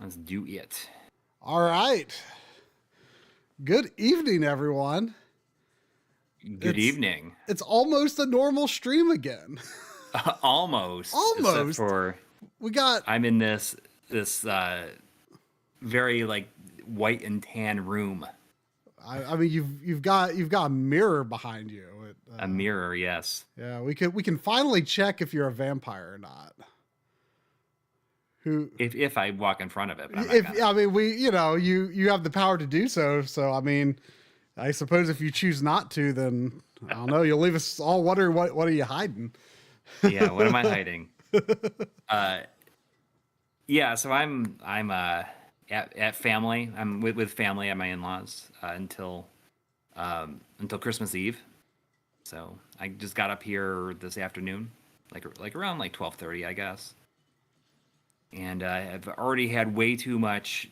Let's do it. All right. Good evening, everyone. Good evening. It's almost a normal stream again. Almost. Almost. Except for I'm in this very like white and tan room. I mean, you've got a mirror behind you. A mirror, yes. Yeah, we can finally check if you're a vampire or not. If I walk in front of it, but I mean, you have the power to do so. So I mean, I suppose if you choose not to, then I don't know. You'll leave us all wondering what are you hiding? Yeah, what am I hiding? Yeah, so I'm at family. I'm with family at my in-laws until Christmas Eve. So I just got up here this afternoon, like around 12:30, I guess. And I've already had way too much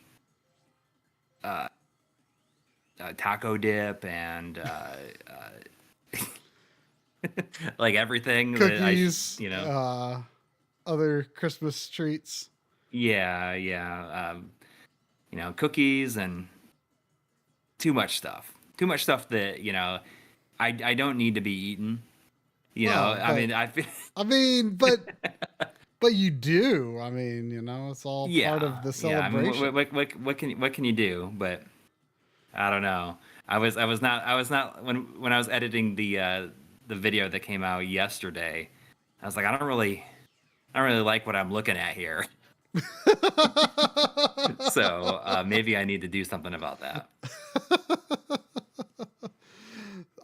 taco dip and like everything. Cookies, other Christmas treats. Yeah. Cookies and too much stuff. Too much stuff that, I don't need to be eaten. But you do. I mean, it's all part of the celebration. Yeah, I mean, what can you do? But I don't know. I was not when I was editing the video that came out yesterday. I was like, I don't really like what I'm looking at here. So maybe I need to do something about that.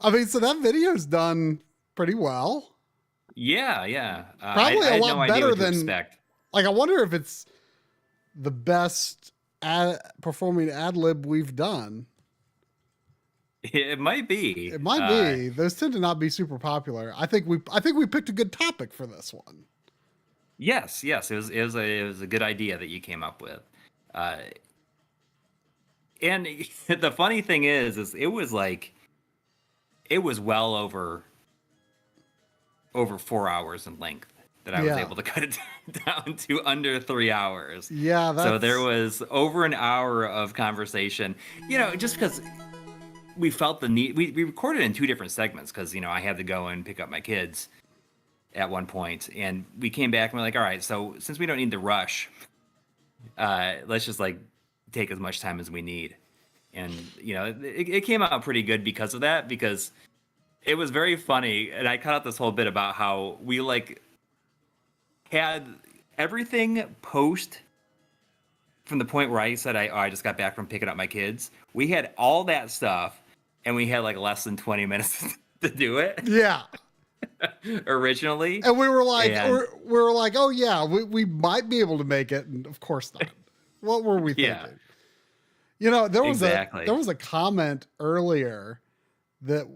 I mean, so that video's done pretty well. Yeah. Probably a lot better than expect. Like, I wonder if it's the best performing ad lib we've done. It might be. It might be. Those tend to not be super popular. I think we picked a good topic for this one. Yes. It was a good idea that you came up with. And the funny thing is it was well over 4 hours in length that I was able to cut it down to under 3 hours. Yeah. So there was over an hour of conversation, just because we felt the need. We recorded in two different segments because, I had to go and pick up my kids at one point, and we came back and we're like, all right, so since we don't need to rush, let's just take as much time as we need. And, it came out pretty good because of that, because it was very funny, and I cut out this whole bit about how we had everything post from the point where I said I just got back from picking up my kids. We had all that stuff, and we had less than 20 minutes to do it. Yeah. Originally, and we were like, oh yeah, we might be able to make it, and of course not. What were we thinking? There was a comment earlier that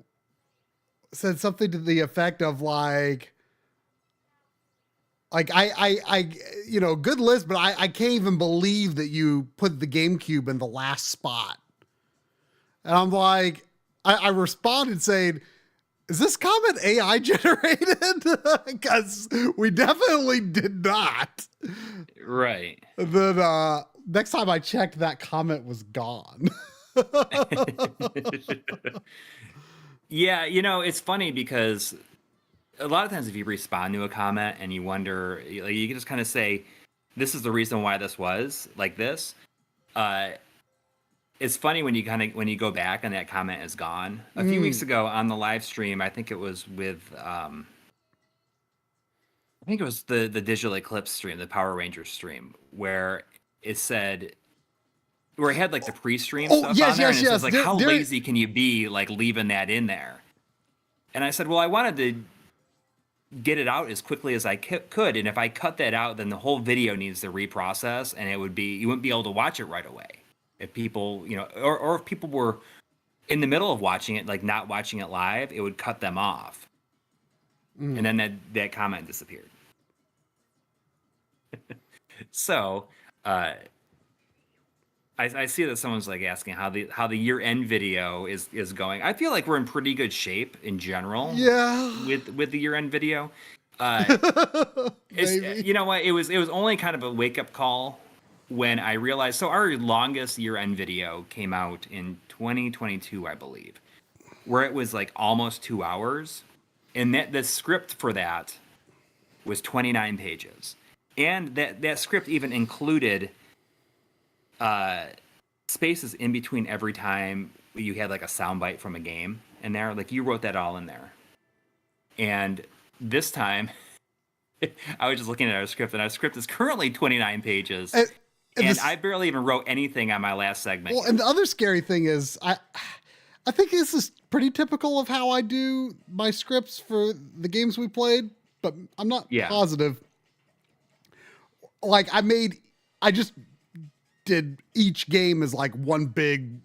said something to the effect of I good list, but I can't even believe that you put the GameCube in the last spot. And I'm like, I responded saying, is this comment AI generated? Because we definitely did not. Right. Then next time I checked, that comment was gone. Yeah, it's funny because a lot of times if you respond to a comment and you wonder, you can just kind of say, this is the reason why this was like this. It's funny when you go back and that comment is gone. A few weeks ago on the live stream, I think it was with the Digital Eclipse stream, the Power Rangers stream, where it said, where it had the pre-stream stuff on there, and it says how lazy can you be leaving that in there? And I said, well, I wanted to get it out as quickly as I could, and if I cut that out, then the whole video needs to reprocess, and you wouldn't be able to watch it right away. If people, or if people were in the middle of watching it, not watching it live, it would cut them off. And then that comment disappeared. So, I see that someone's like asking how the year end video is going. I feel like we're in pretty good shape in general Yeah. with the year end video. Uh, it's Maybe. you know what, it was only kind of a wake up call when I realized. So our longest year end video came out in 2022, I believe, where it was like almost 2 hours, and that the script for that was 29 pages, and that script even included spaces in between every time you had like a soundbite from a game in there. Like you wrote that all in there. And this time, I was just looking at our script, and our script is currently 29 pages, and I barely even wrote anything on my last segment. Well, and the other scary thing is, I think this is pretty typical of how I do my scripts for the games we played, but I'm not positive. Like I just did each game as like one big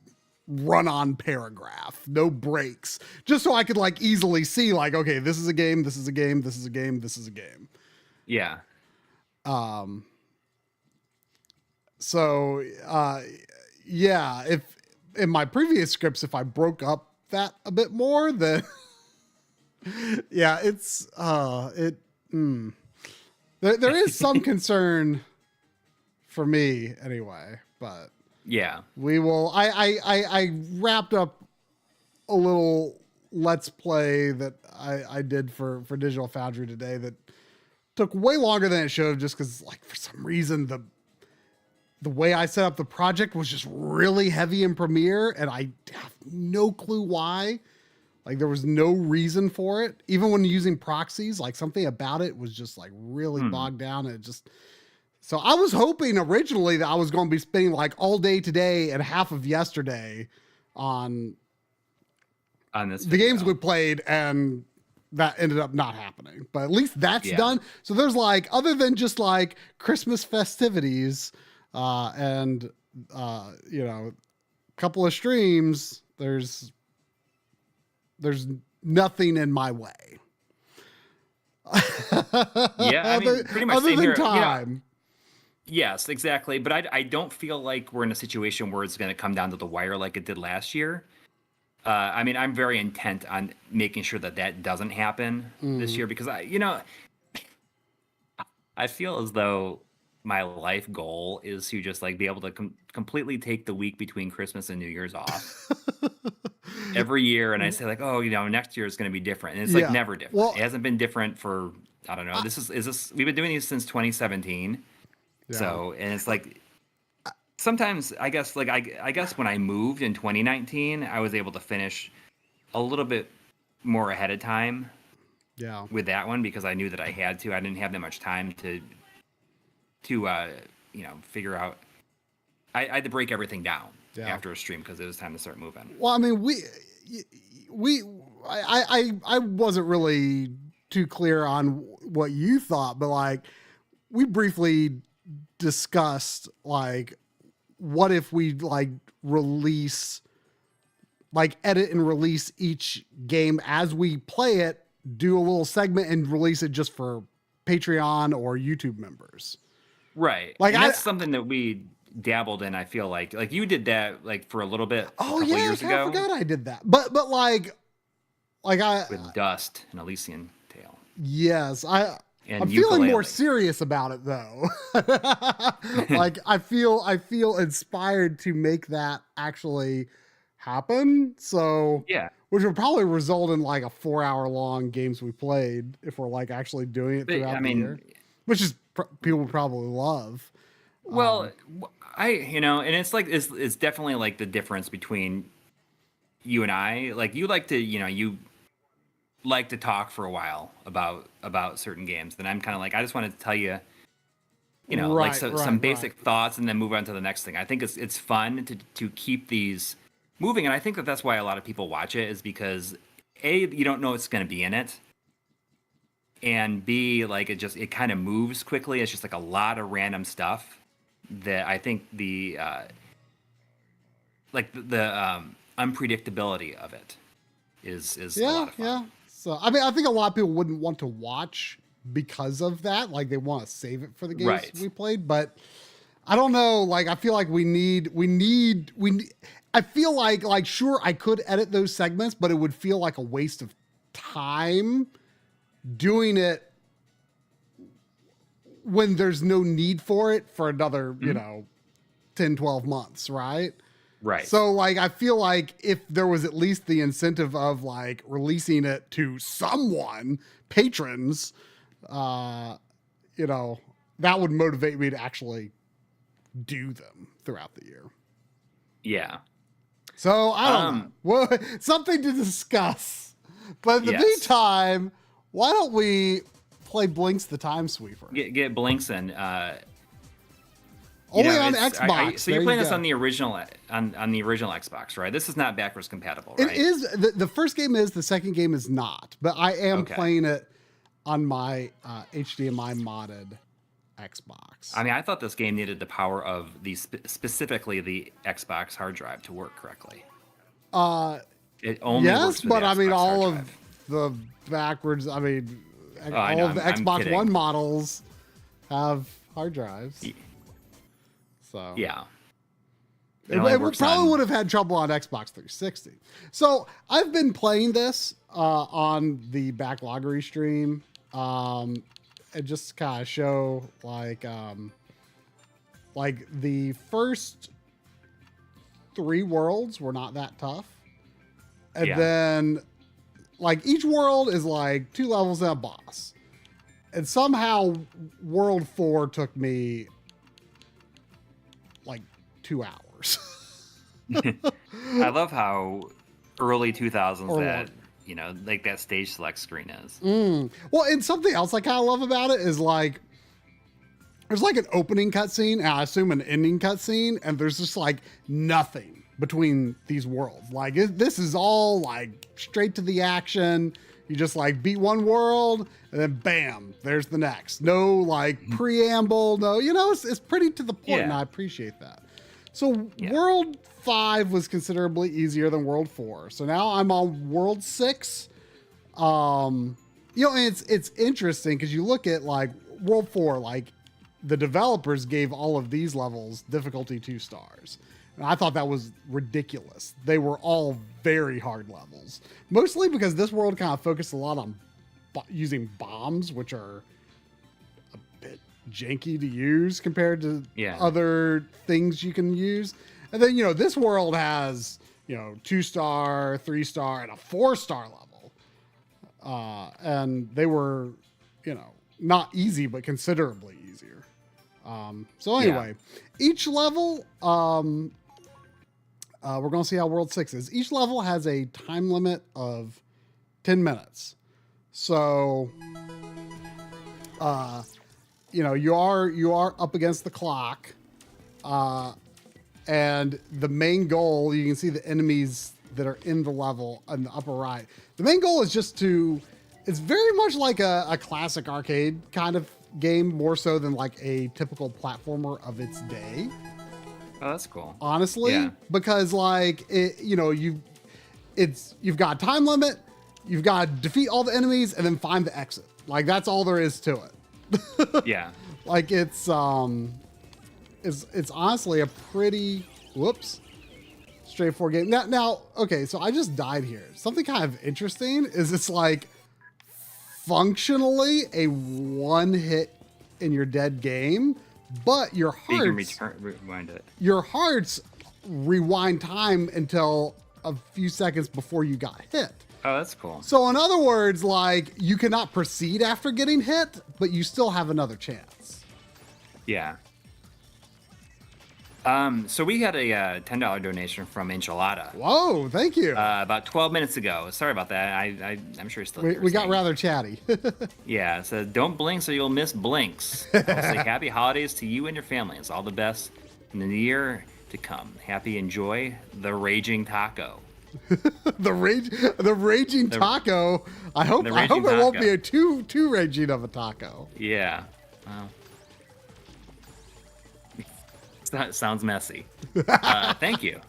run-on paragraph, no breaks, just so I could like easily see like, okay, this is a game, this is a game, this is a game, this is a game. Yeah. So, yeah, if in my previous scripts, if I broke up that a bit more, then yeah, it's, there is some concern for me anyway, but yeah, we will, I wrapped up a little Let's Play that I did for Digital Foundry today that took way longer than it should have, just because like for some reason the way I set up the project was just really heavy in Premiere, and I have no clue why. Like there was no reason for it. Even when using proxies, like something about it was just like really bogged down. And it just, so I was hoping originally that I was going to be spending like all day today and half of yesterday on this the games we played, and that ended up not happening. But at least that's done. So there's like, other than just like Christmas festivities, and you know, a couple of streams, there's nothing in my way. Yeah, I mean, pretty much other same than here. time. You know, yes, exactly. But I don't feel like we're in a situation where it's going to come down to the wire like it did last year. I mean, I'm very intent on making sure that doesn't happen this year, because I feel as though my life goal is to just like be able to completely take the week between Christmas and New Year's off every year. And I say like, oh, you know, next year is going to be different. And it's like never different. Well, it hasn't been different for, I don't know. We've been doing these since 2017. Yeah. So, and it's like, sometimes I guess like, I guess when I moved in 2019, I was able to finish a little bit more ahead of time. Yeah. With that one, because I knew that I had to. I didn't have that much time to you know, figure out. I had to break everything down after a stream because it was time to start moving. Well, I mean, I wasn't really too clear on what you thought, but like we briefly discussed like, what if we like release, like edit and release each game as we play it, do a little segment and release it just for Patreon or YouTube members. Right. Like that's something that we dabbled in. I feel like you did that like for a little bit. Oh yeah, years ago. I forgot I did that. But like I with Dust and Elysian Tale. Yes, I'm feeling more serious about it though. Like I feel inspired to make that actually happen. So yeah, which would probably result in like a 4-hour long games we played if we're like actually doing it throughout the year, which is people would probably love. Well, you know, and it's like it's definitely like the difference between you and I. Like you like to, you know, you like to talk for a while about certain games. Then I'm kind of like, I just wanted to tell you, you know, like some basic thoughts and then move on to the next thing. I think it's fun to keep these moving, and I think that's why a lot of people watch it, is because A, you don't know what's going to be in it, and B, like it kind of moves quickly. It's just like a lot of random stuff that I think the unpredictability of it is a lot of fun. Yeah. So I mean, I think a lot of people wouldn't want to watch because of that. Like they want to save it for the games Right. we played, but I don't know. Like I feel like we need. I feel like sure I could edit those segments, but it would feel like a waste of time doing it when there's no need for it for another, 10, 12 months, right? Right. So like I feel like if there was at least the incentive of like releasing it to someone, patrons, that would motivate me to actually do them throughout the year. Yeah. So I don't know. Well, something to discuss. But in the meantime, why don't we play Blinx the Time Sweeper? Get Blinx in. Only on Xbox. So you're playing this on the original on the original Xbox, right? This is not backwards compatible, right? It is. The first game is. The second game is not. But I am playing it on my HDMI modded Xbox. I mean, I thought this game needed the power of specifically the Xbox hard drive to work correctly. It only works with but the I mean, Xbox all hard of drive. the backwards. I mean, I all know, of the I'm Xbox kidding. One models have hard drives. So Yeah. It probably would have had trouble on Xbox 360. So I've been playing this on the Backloggery stream. And just kind of show like the first 3 worlds were not that tough. And then like each world is like 2 levels and a boss. And somehow world 4 took me like 2 hours. I love how early 2000s that like that stage select screen is. Well, and something else I kind of love about it is like there's like an opening cutscene and I assume an ending cutscene, and there's just like nothing between these worlds. Like this is all like straight to the action. You just like beat one world and then bam, there's the next. No like preamble. No, it's pretty to the point, and I appreciate that. So World 5 was considerably easier than World 4. So now I'm on World 6. And it's interesting because you look at like World 4, like the developers gave all of these levels difficulty 2 stars. And I thought that was ridiculous. They were all very hard levels, mostly because this world kind of focused a lot on using bombs, which are a bit janky to use compared to other things you can use. And then, this world has, 2-star, 3-star, and a 4-star level. And they were, not easy, but considerably easier. So anyway, each level, we're going to see how World 6 is. Each level has a time limit of 10 minutes. So, you are up against the clock. And the main goal, you can see the enemies that are in the level on the upper right. The main goal is just it's very much like a classic arcade kind of game, more so than like a typical platformer of its day. Oh, that's cool. Honestly, because like you've got a time limit, you've got to defeat all the enemies and then find the exit. Like that's all there is to it. Yeah. Like it's honestly a pretty straightforward game. Now, okay, so I just died here. Something kind of interesting is it's like functionally a one hit and you're dead game, but your hearts rewind it. Your hearts rewind time until a few seconds before you got hit. Oh, that's cool. So in other words, like you cannot proceed after getting hit, but you still have another chance. Yeah. So we had a $10 donation from Enchilada. Whoa, thank you. About 12 minutes ago. Sorry about that. I'm sure you're still here. We got rather chatty. Yeah, it says, don't blink so you'll miss Blinx. I'll say happy holidays to you and your families. All the best in the year to come. Happy enjoy the Raging Taco. the raging taco. I hope it won't be a too raging of a taco. Yeah. Well, that sounds messy. Thank you.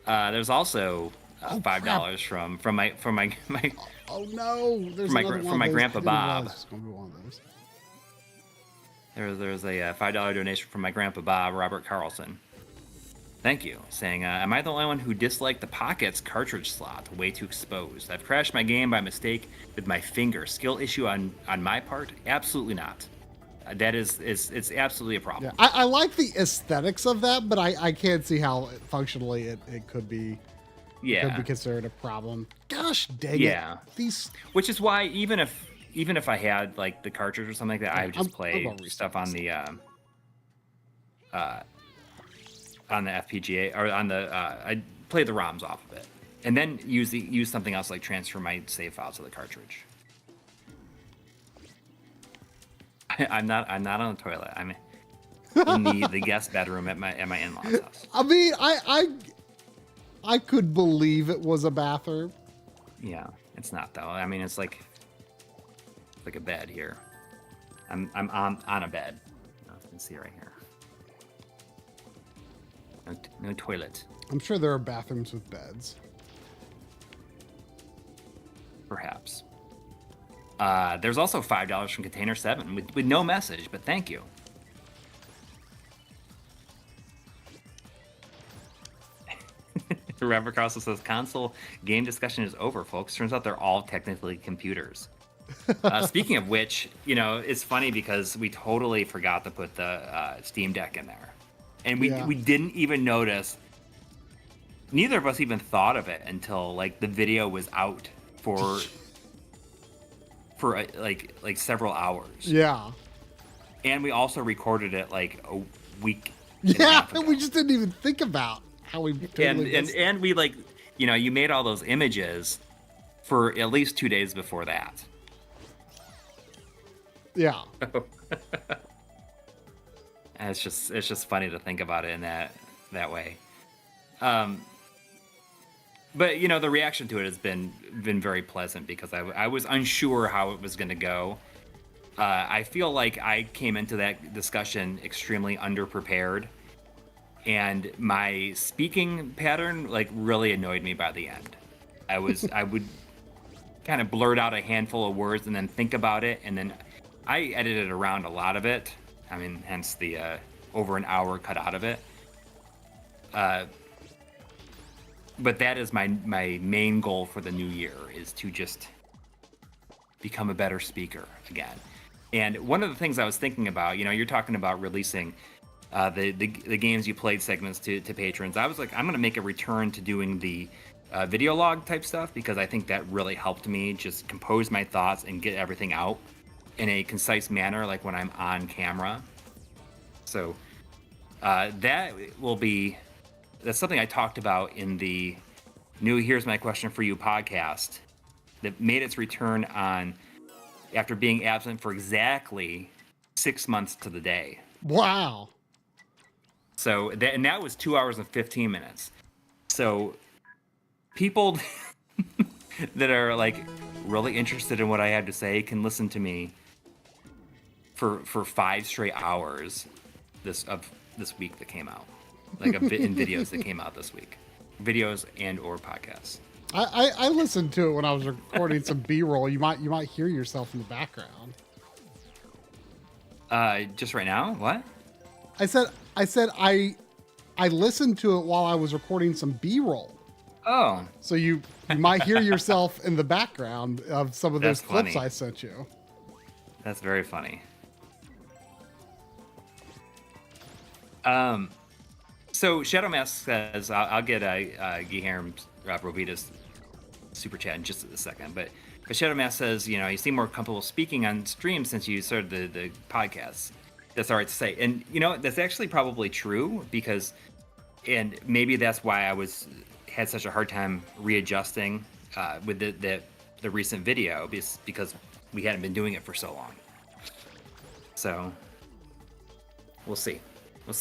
There's also $5 from my Oh no! There's From another one my of those. Grandpa I didn't Bob. realize it was gonna be one of those. There's a $5 donation from my Grandpa Bob, Robert Carlson. Thank you. Saying, am I the only one who disliked the Pocket's cartridge slot? Way too exposed. I've crashed my game by mistake with my finger. Skill issue on my part? Absolutely not. That is it's absolutely a problem. Yeah, I like the aesthetics of that, but I can't see how functionally it could be. Yeah. Could be considered a problem. Gosh dang Yeah. it! These. Which is why even if I had like the cartridge or something like that, I would just play stuff on the FPGA or on the I'd play the ROMs off of it, and then use something else like transfer my save files to the cartridge. I'm not on the toilet. I'm in the guest bedroom at my in-laws' house. I mean, I could believe it was a bathroom. Yeah, it's not though. I mean, it's like a bed here. I'm on a bed. You can see right here. No toilet. I'm sure there are bathrooms with beds. Perhaps. There's also $5 from Container 7 with no message, but thank you. Robert Carlson says, console game discussion is over, folks. Turns out they're all technically computers. Speaking of which, it's funny because we totally forgot to put the Steam Deck in there. And we didn't even notice. Neither of us even thought of it until like the video was out for like several hours. Yeah. And we also recorded it like a week. Yeah, we just didn't even think about how we and we like, you made all those images for at least 2 days before that. Yeah. And it's just funny to think about it in that way. But the reaction to it has been very pleasant because I was unsure how it was going to go. I feel like I came into that discussion extremely underprepared, and my speaking pattern like really annoyed me by the end. I would kind of blurt out a handful of words and then think about it, and then I edited around a lot of it. I mean, hence the over an hour cut out of it. But that is my main goal for the new year, is to just become a better speaker again. And one of the things I was thinking about, you're talking about releasing the games you played segments to patrons. I was like, I'm going to make a return to doing the video log type stuff, because I think that really helped me just compose my thoughts and get everything out in a concise manner, like when I'm on camera. So that's something I talked about in the new Here's My Question for You podcast that made its return after being absent for exactly 6 months to the day. Wow. So that was 2 hours and 15 minutes. So people that are like really interested in what I had to say can listen to me for 5 straight hours this week that came out. Like in videos that came out this week, videos and or podcasts. I listened to it when I was recording some B-roll. You might hear yourself in the background. Just right now? What? I said I listened to it while I was recording some B-roll. Oh. So you might hear yourself in the background of some of those clips funny. I sent you. That's very funny. So Shadow Mask says, I'll get Guilherme Rovita's super chat in just a second, but Shadow Mask says, you seem more comfortable speaking on stream since you started the podcast. That's all right to say. And that's actually probably true, because, and maybe that's why I had such a hard time readjusting with the recent video, because we hadn't been doing it for so long. So we'll see. I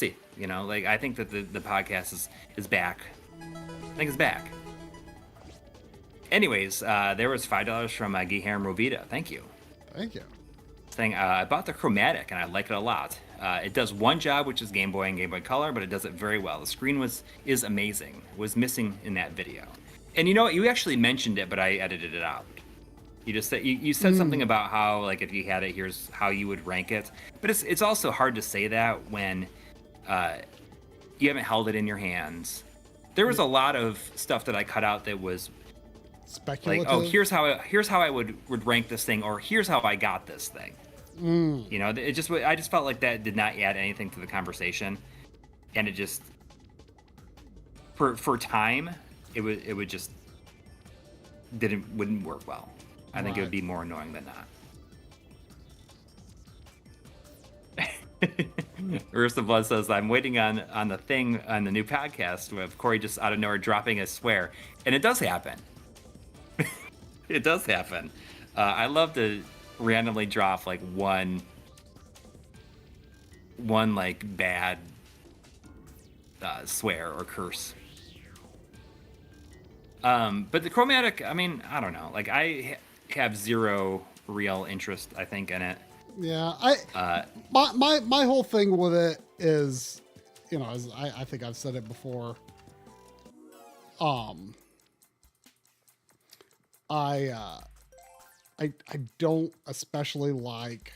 think that the podcast is back. I think it's back. Anyways, there was $5 from Guilherme Rovita. Thank you. Thank you. Saying, I bought the Chromatic and I like it a lot. It does one job, which is Game Boy and Game Boy Color, but it does it very well. The screen is amazing. Was missing in that video. And you actually mentioned it, but I edited it out. You just said you said something about how like if you had it, here's how you would rank it. But it's also hard to say that when you haven't held it in your hands. There was a lot of stuff that I cut out that was Speculative. like, oh, here's how I would rank this thing, or here's how I got this thing. You know, I just felt like that did not add anything to the conversation, and it just for time it would just wouldn't work well. I think it would be more annoying than not. Rooster Blood says, I'm waiting on the thing on the new podcast with Coury just out of nowhere dropping a swear. And it does happen. It does happen. I love to randomly drop like one like bad swear or curse. But the chromatic, I mean, I don't know. Like I have zero real interest, I think, in it. Yeah, my whole thing with it is, you know, as I think I've said it before. I don't especially like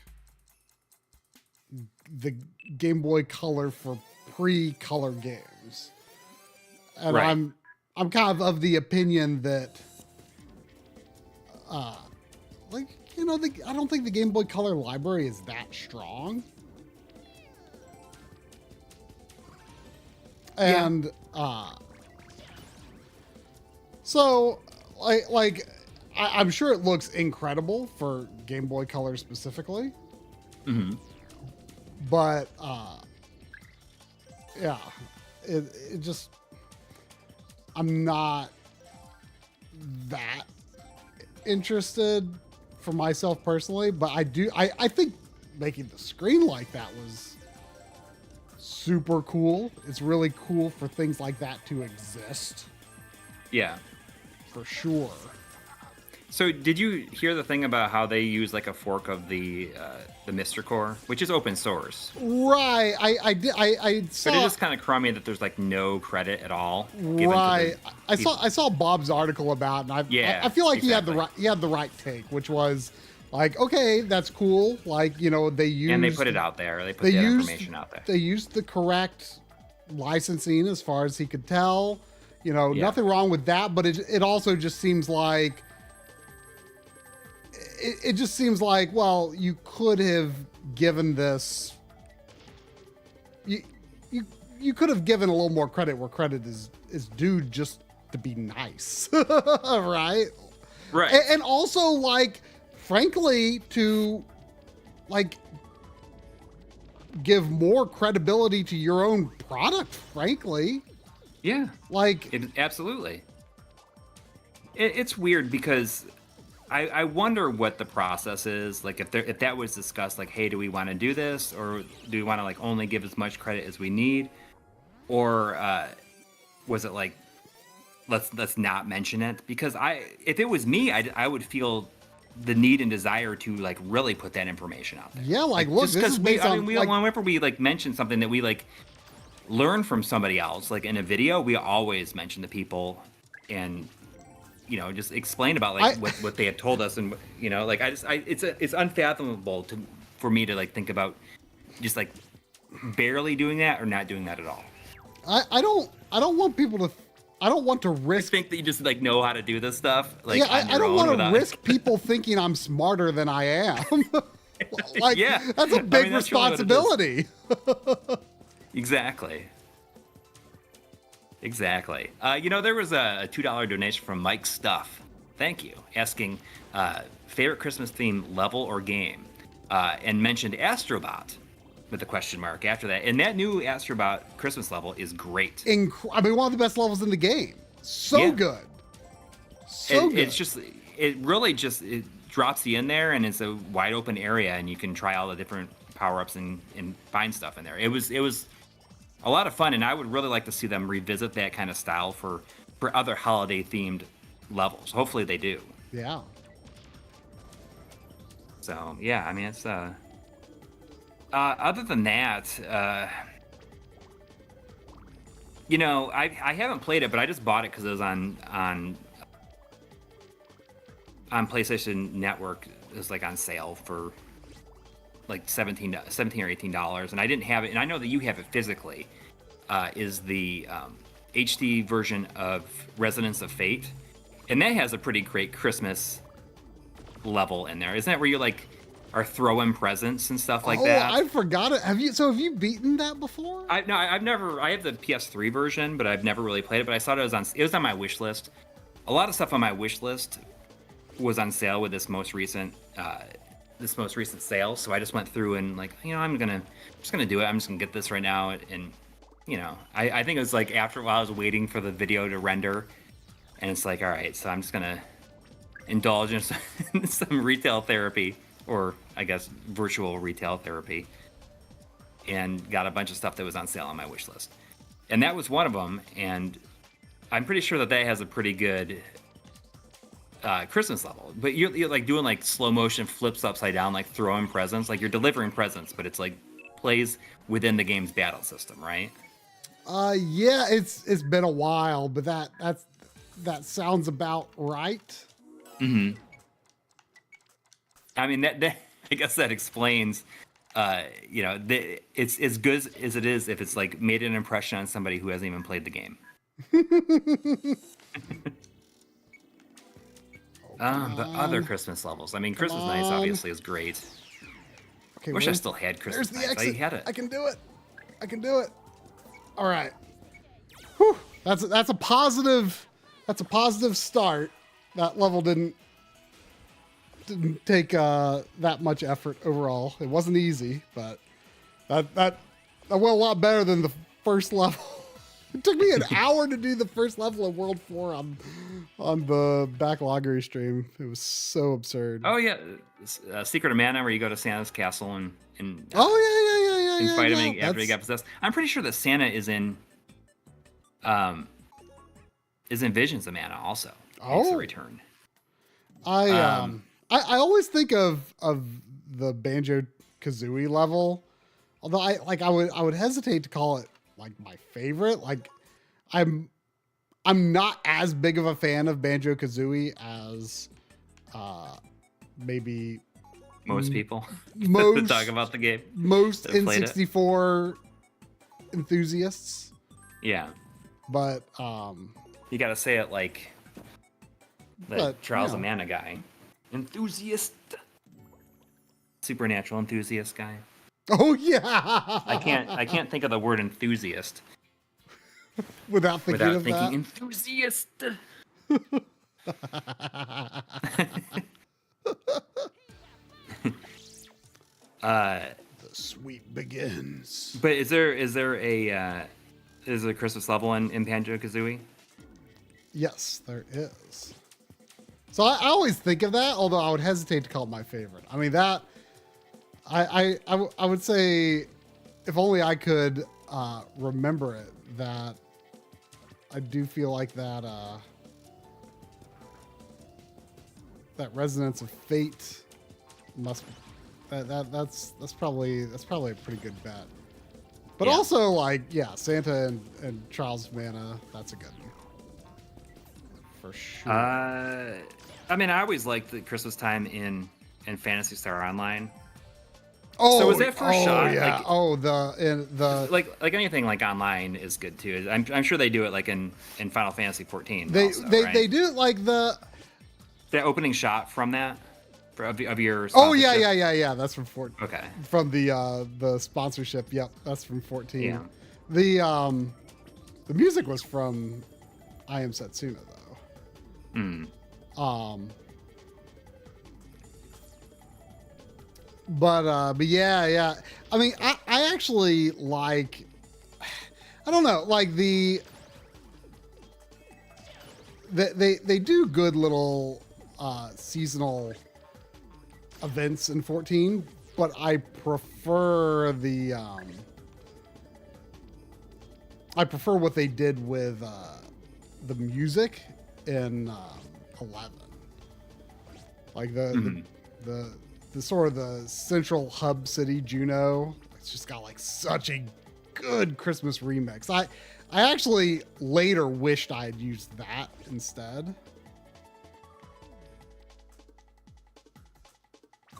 the Game Boy Color for pre-color games, and Right. I'm kind of the opinion that, like, you know, I don't think the Game Boy Color library is that strong. And, so, I'm sure it looks incredible for Game Boy Color specifically. Mm-hmm. But, yeah, it just, I'm not that interested for myself personally, but I think making the screen like that was super cool. It's really cool for things like that to exist. Yeah. For sure. So did you hear the thing about how they use like a fork of the Mr. Core, which is open source? Right. I did. I saw. But it is kind of crummy that there's like no credit at all. Right. I saw Bob's article about it, and I feel like exactly. he had the right take, which was like, okay, that's cool. Like, you know, they used, and they put it out there. They put that information out there. They used the correct licensing as far as he could tell. You know, nothing wrong with that, but it also just seems like it just seems like, well, you could have given this, you could have given a little more credit where credit is due, just to be nice. Right. And also, like, frankly, to like give more credibility to your own product, frankly. Yeah. Like, absolutely. It's weird because I wonder what the process is. Like if that was discussed, like, hey, do we want to do this, or do we want to like only give as much credit as we need, or was it like let's not mention it? Because if it was me, I would feel the need and desire to like really put that information out there. Yeah, like look, this is based on, whenever we like mention something that we like learn from somebody else, like in a video, we always mention the people and, you know, just explain about like what they have told us, and you know, like it's unfathomable for me to like think about just like barely doing that or not doing that at all. I don't want people to. I don't want to risk. I think that you just like know how to do this stuff. Like, yeah, I don't want to risk people thinking I'm smarter than I am. Like, that's a big responsibility. Exactly. You know, there was a $2 donation from Mike Stuff. Thank you. Asking favorite Christmas theme level or game, and mentioned Astrobot with a question mark after that. And that new Astrobot Christmas level is great. I mean, one of the best levels in the game. So good. Good. It's just, it really just, it drops you in there, and it's a wide open area, and you can try all the different power-ups and find stuff in there. It was a lot of fun, and I would really like to see them revisit that kind of style for other holiday-themed levels. Hopefully they do. Yeah. So, yeah, I mean, it's... other than that, you know, I haven't played it, but I just bought it because it was on on PlayStation Network is like on sale for like $17 or $18, and I didn't have it, and I know that you have it physically. Is the HD version of Resonance of Fate, and that has a pretty great Christmas level in there. Isn't that where you like are throwing presents and stuff like that? I forgot it. Have you beaten that before? I've never. I have the PS3 version, but I've never really played it. But I saw it was on my wish list. A lot of stuff on my wish list was on sale with this most recent sale. So I just went through and like, I'm just gonna do it. I'm just gonna get this right now. And I think it was like after a while I was waiting for the video to render, and it's like, all right, so I'm just gonna indulge in some retail therapy, or I guess virtual retail therapy, and got a bunch of stuff that was on sale on my wish list. And that was one of them, and I'm pretty sure that has a pretty good Christmas level. But you're like doing like slow motion flips upside down, like throwing presents, like you're delivering presents, but it's like plays within the game's battle system, right? Yeah, it's been a while, but that sounds about right. Mm-hmm. I mean, that I guess that explains, it's as good as it is if it's like made an impression on somebody who hasn't even played the game. But other Christmas levels. I mean, Christmas Nights obviously is great. Okay, Wish I still had Christmas Nights. I had it. I can do it. All right. Whew. That's a positive start. That level didn't take that much effort overall. It wasn't easy, but that went a lot better than the first level. It took me an hour to do the first level of World 4 on the Backloggery stream. It was so absurd. Oh yeah, Secret of Mana, where you go to Santa's castle and fight him after he got possessed. I'm pretty sure that Santa is in Visions of Mana also. Makes a return. I always think of the Banjo-Kazooie level, although I would hesitate to call it like my favorite. Like I'm not as big of a fan of Banjo-Kazooie as maybe most people most talk about the game. Most N64 enthusiasts. Yeah. But you got to say it like the Trials of Mana guy. Enthusiast. Supernatural enthusiast guy. Oh yeah. I can't think of the word enthusiast without thinking enthusiast. The sweep begins. But is there a Christmas level in Banjo-Kazooie? Yes, there is. So I always think of that, although I would hesitate to call it my favorite. I mean, that I would say if only I could remember it, that I do feel like that that Resonance of Fate must that's probably a pretty good bet. But also Santa and Trials of Mana, that's a good one. For sure. I mean, I always liked the Christmas time in Phantasy Star Online. Oh, so was that first shot? Yeah. Like, like anything like online is good too. I'm sure they do it like in Final Fantasy 14. They do it like the opening shot from that of your. Oh yeah. That's from 14. Okay. From the sponsorship. Yep, that's from 14. Yeah. The music was from I Am Setsuna though. But yeah. I mean, I actually like, I don't know, like they do good little seasonal events in 14, but I prefer what they did with the music in 11. Like the sort of the central hub city, Juneau. It's just got like such a good Christmas remix. I actually later wished I had used that instead.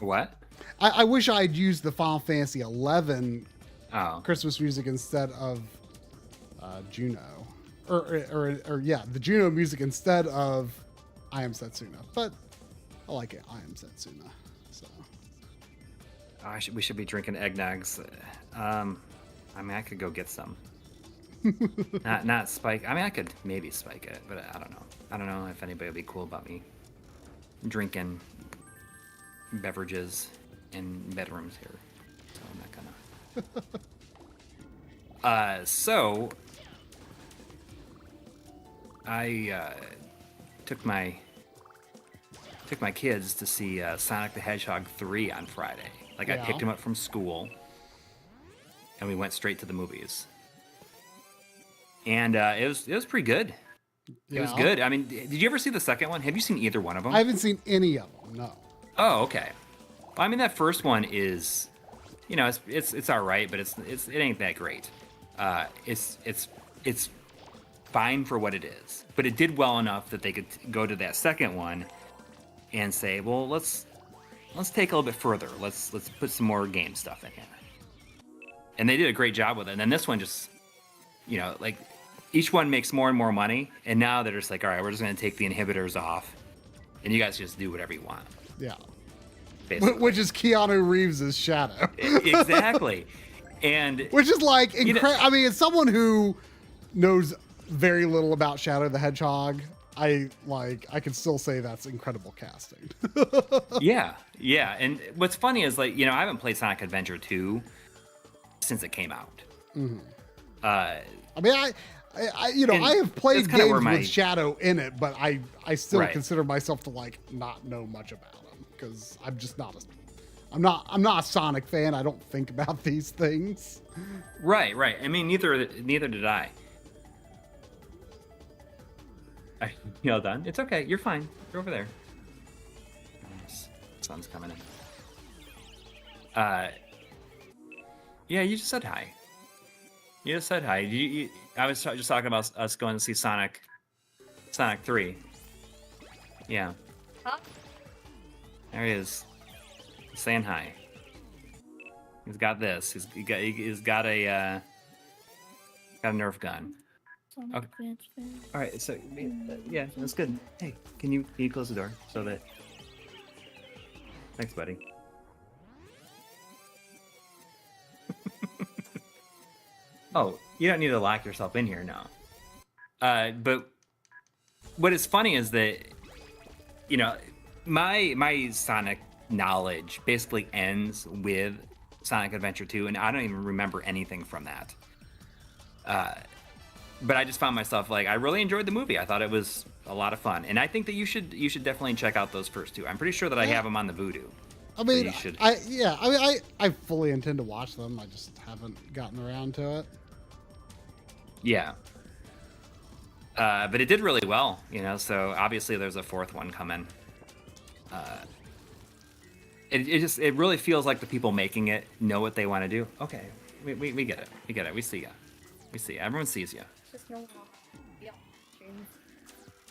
What? I wish I had used the Final Fantasy 11 Christmas music instead of Juno, or yeah, the Juno music instead of I Am Setsuna. But I like it. I Am Setsuna. So we should be drinking eggnogs. I mean, I could go get some. not spike. I mean, I could maybe spike it, but I don't know. I don't know if anybody would be cool about me drinking beverages in bedrooms here. So I'm not gonna. So I took my kids to see Sonic the Hedgehog 3 on Friday. Like, I picked them up from school, and we went straight to the movies. And it was pretty good. It was good. I mean, did you ever see the second one? Have you seen either one of them? I haven't seen any of them. No. Oh, okay. Well, I mean, that first one is, you know, it's all right, but it ain't that great. It's fine for what it is, but it did well enough that they could go to that second one and say, well, let's take a little bit further. Let's put some more game stuff in here. And they did a great job with it. And then this one just, you know, like, each one makes more and more money, and now they're just like, all right, we're just going to take the inhibitors off, and you guys just do whatever you want. Yeah. Basically. Which is Keanu Reeves' Shadow. Exactly. And which is like incredible. I mean, as someone who knows very little about Shadow the Hedgehog, I can still say that's incredible casting. Yeah. And what's funny is, like, you know, I haven't played Sonic Adventure 2 since it came out. Mm-hmm. I mean, I have played games with Shadow in it, but I still consider myself to like not know much about him because I'm just not I'm not a Sonic fan. I don't think about these things. Right. I mean, neither did I. You all done? It's okay. You're fine. You're over there. Sun's coming in. Yeah, you just said hi. You just said hi. I was just talking about us going to see Sonic 3. Yeah. Huh? There he is. Saying hi. He's got this. He's got a Nerf gun. Okay. All right. So yeah, that's good. Hey, can you close the door so that? Thanks, buddy. Oh, you don't need to lock yourself in here, no. But what is funny is that, you know, my Sonic knowledge basically ends with Sonic Adventure 2, and I don't even remember anything from that. But I just found myself like, I really enjoyed the movie. I thought it was a lot of fun, and I think that you should definitely check out those first two. I'm pretty sure that I have them on the Vudu. I mean, I fully intend to watch them. I just haven't gotten around to it. Yeah. But it did really well, you know, so obviously there's a fourth one coming. It really feels like the people making it know what they want to do. Okay, we get it. We get it. We see ya. We see ya. Everyone sees ya. Just no stream.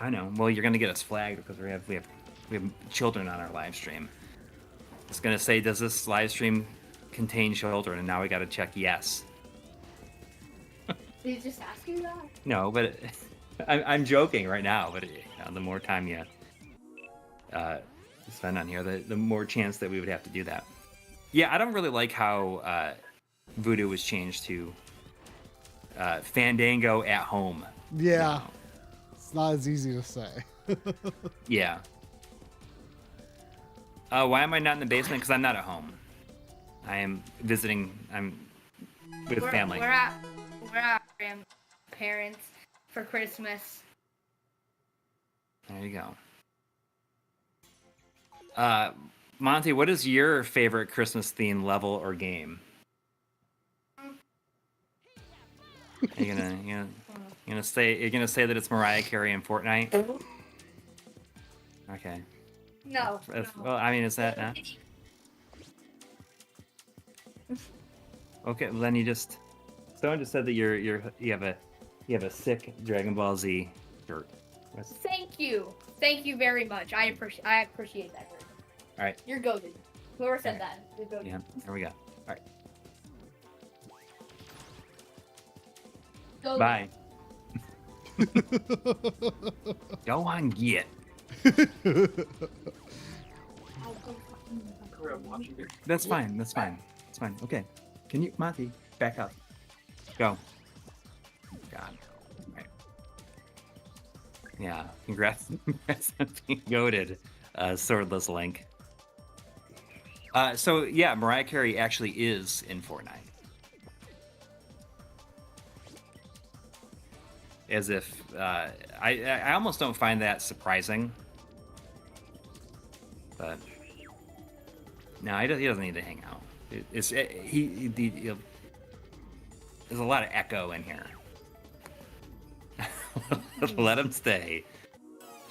I know. Well, you're gonna get us flagged because we have children on our live stream. It's gonna say, does this live stream contain children? And now we gotta check yes. Did he just ask you that? No, but I'm joking right now. But you know, the more time you spend on here, the more chance that we would have to do that. Yeah, I don't really like how Voodoo was changed to Fandango at home. Yeah, you know? It's not as easy to say. Yeah. Why am I not in the basement? Because I'm not at home. I am visiting. I'm with family. We're at grandparents for Christmas. There you go. Monty, what is your favorite Christmas themed level or game? Are you gonna say that it's Mariah Carey in Fortnite? Okay. No. Well, I mean, is that? Huh? Okay, well, then you just. Someone just said that you have a sick Dragon Ball Z shirt. Thank you very much. I appreciate that. All right. You're goated. Whoever said that. Yeah, there we go. All right. Go. Bye. Go on, get. That's fine. That's fine. It's fine. Okay. Can you, Monty, back up? Go. God. Right. Yeah. Congrats. Congrats on being goated. Swordless Link. So yeah, Mariah Carey actually is in Fortnite. As if I almost don't find that surprising, but no, he doesn't need to hang out. There's a lot of echo in here. Let him stay.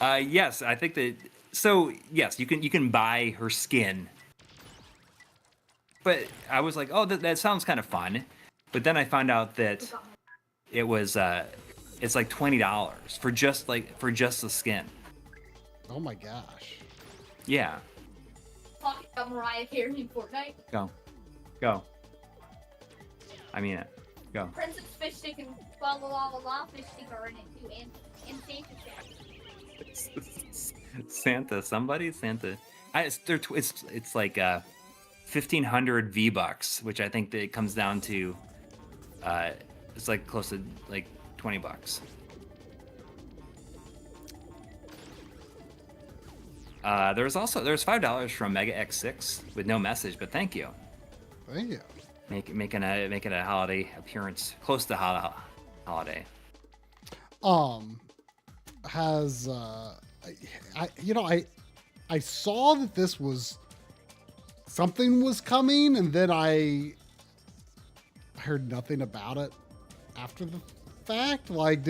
Yes, I think that. So yes, you can buy her skin, but I was like, oh, that sounds kind of fun. But then I found out that it was it's like $20 for just the skin. Oh my gosh. Yeah. Talking about Mariah Carey in Fortnite. Go. I mean it. Go. Princess Fish Stick and la la la la Fish Stick are in it too, and Santa Chat. Santa. It's like 1,500 V-Bucks, which I think that it comes down to it's like close to like $20. There's $5 from Mega X6 with no message, but thank you. Thank you. Making a holiday appearance close to holiday. Has I saw that this was something was coming, and then I heard nothing about it after the fact. Like,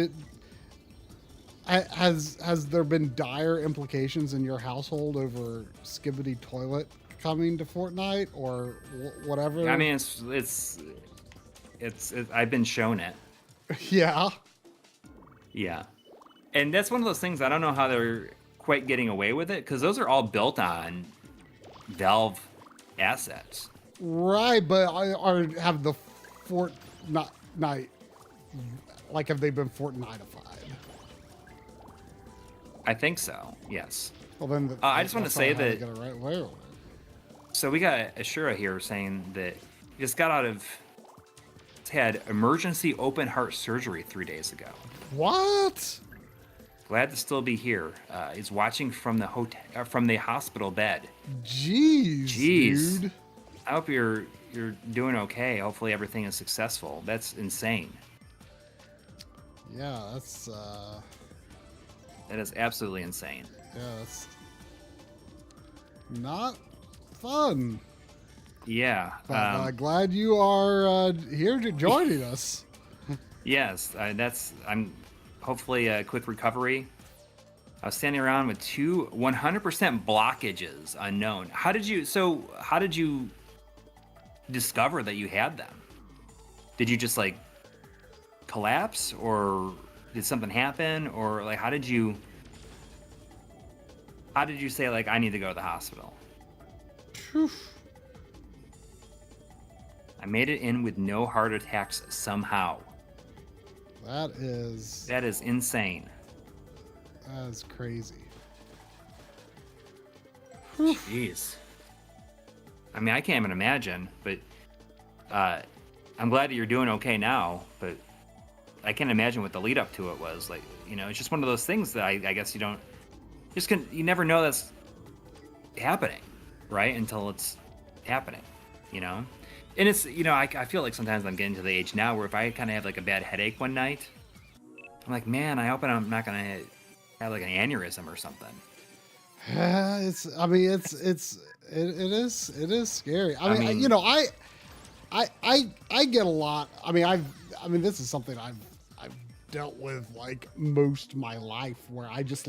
has there been dire implications in your household over Skibbity Toilet coming to Fortnite or whatever? I mean, it's I've been shown it. Yeah. Yeah. And that's one of those things, I don't know how they're quite getting away with it, because those are all built on Valve assets. Right, but have the Fortnite, like, have they been Fortnite-ified? I think so, yes. Well, then I just want to say that, get it right way over. So we got Ashura here saying that he just got out of, had emergency open heart surgery 3 days ago. What? Glad to still be here. He's watching from the hospital bed. Jeez, dude. I hope you're doing okay. Hopefully everything is successful. That's insane. Yeah, that's that is absolutely insane. Yeah, that's not fun. Yeah. But glad you are here joining us. Yes, I'm hopefully a quick recovery. I was standing around with 100% blockages unknown. How did you discover that you had them? Did you just like collapse, or did something happen, or like how did you say like I need to go to the hospital? Whew. I made it in with no heart attacks somehow. That is insane. That is crazy. Jeez. I mean, I can't even imagine, but I'm glad that you're doing okay now, but I can't imagine what the lead up to it was. Like, it's just one of those things that I guess you never know that's happening, right? Until it's happening, And it's, I feel like sometimes I'm getting to the age now where if I kind of have like a bad headache one night, I'm like, man, I hope I'm not going to have like an aneurysm or something. It is scary. I mean, I get a lot. I mean, this is something I've dealt with like most of my life, where I just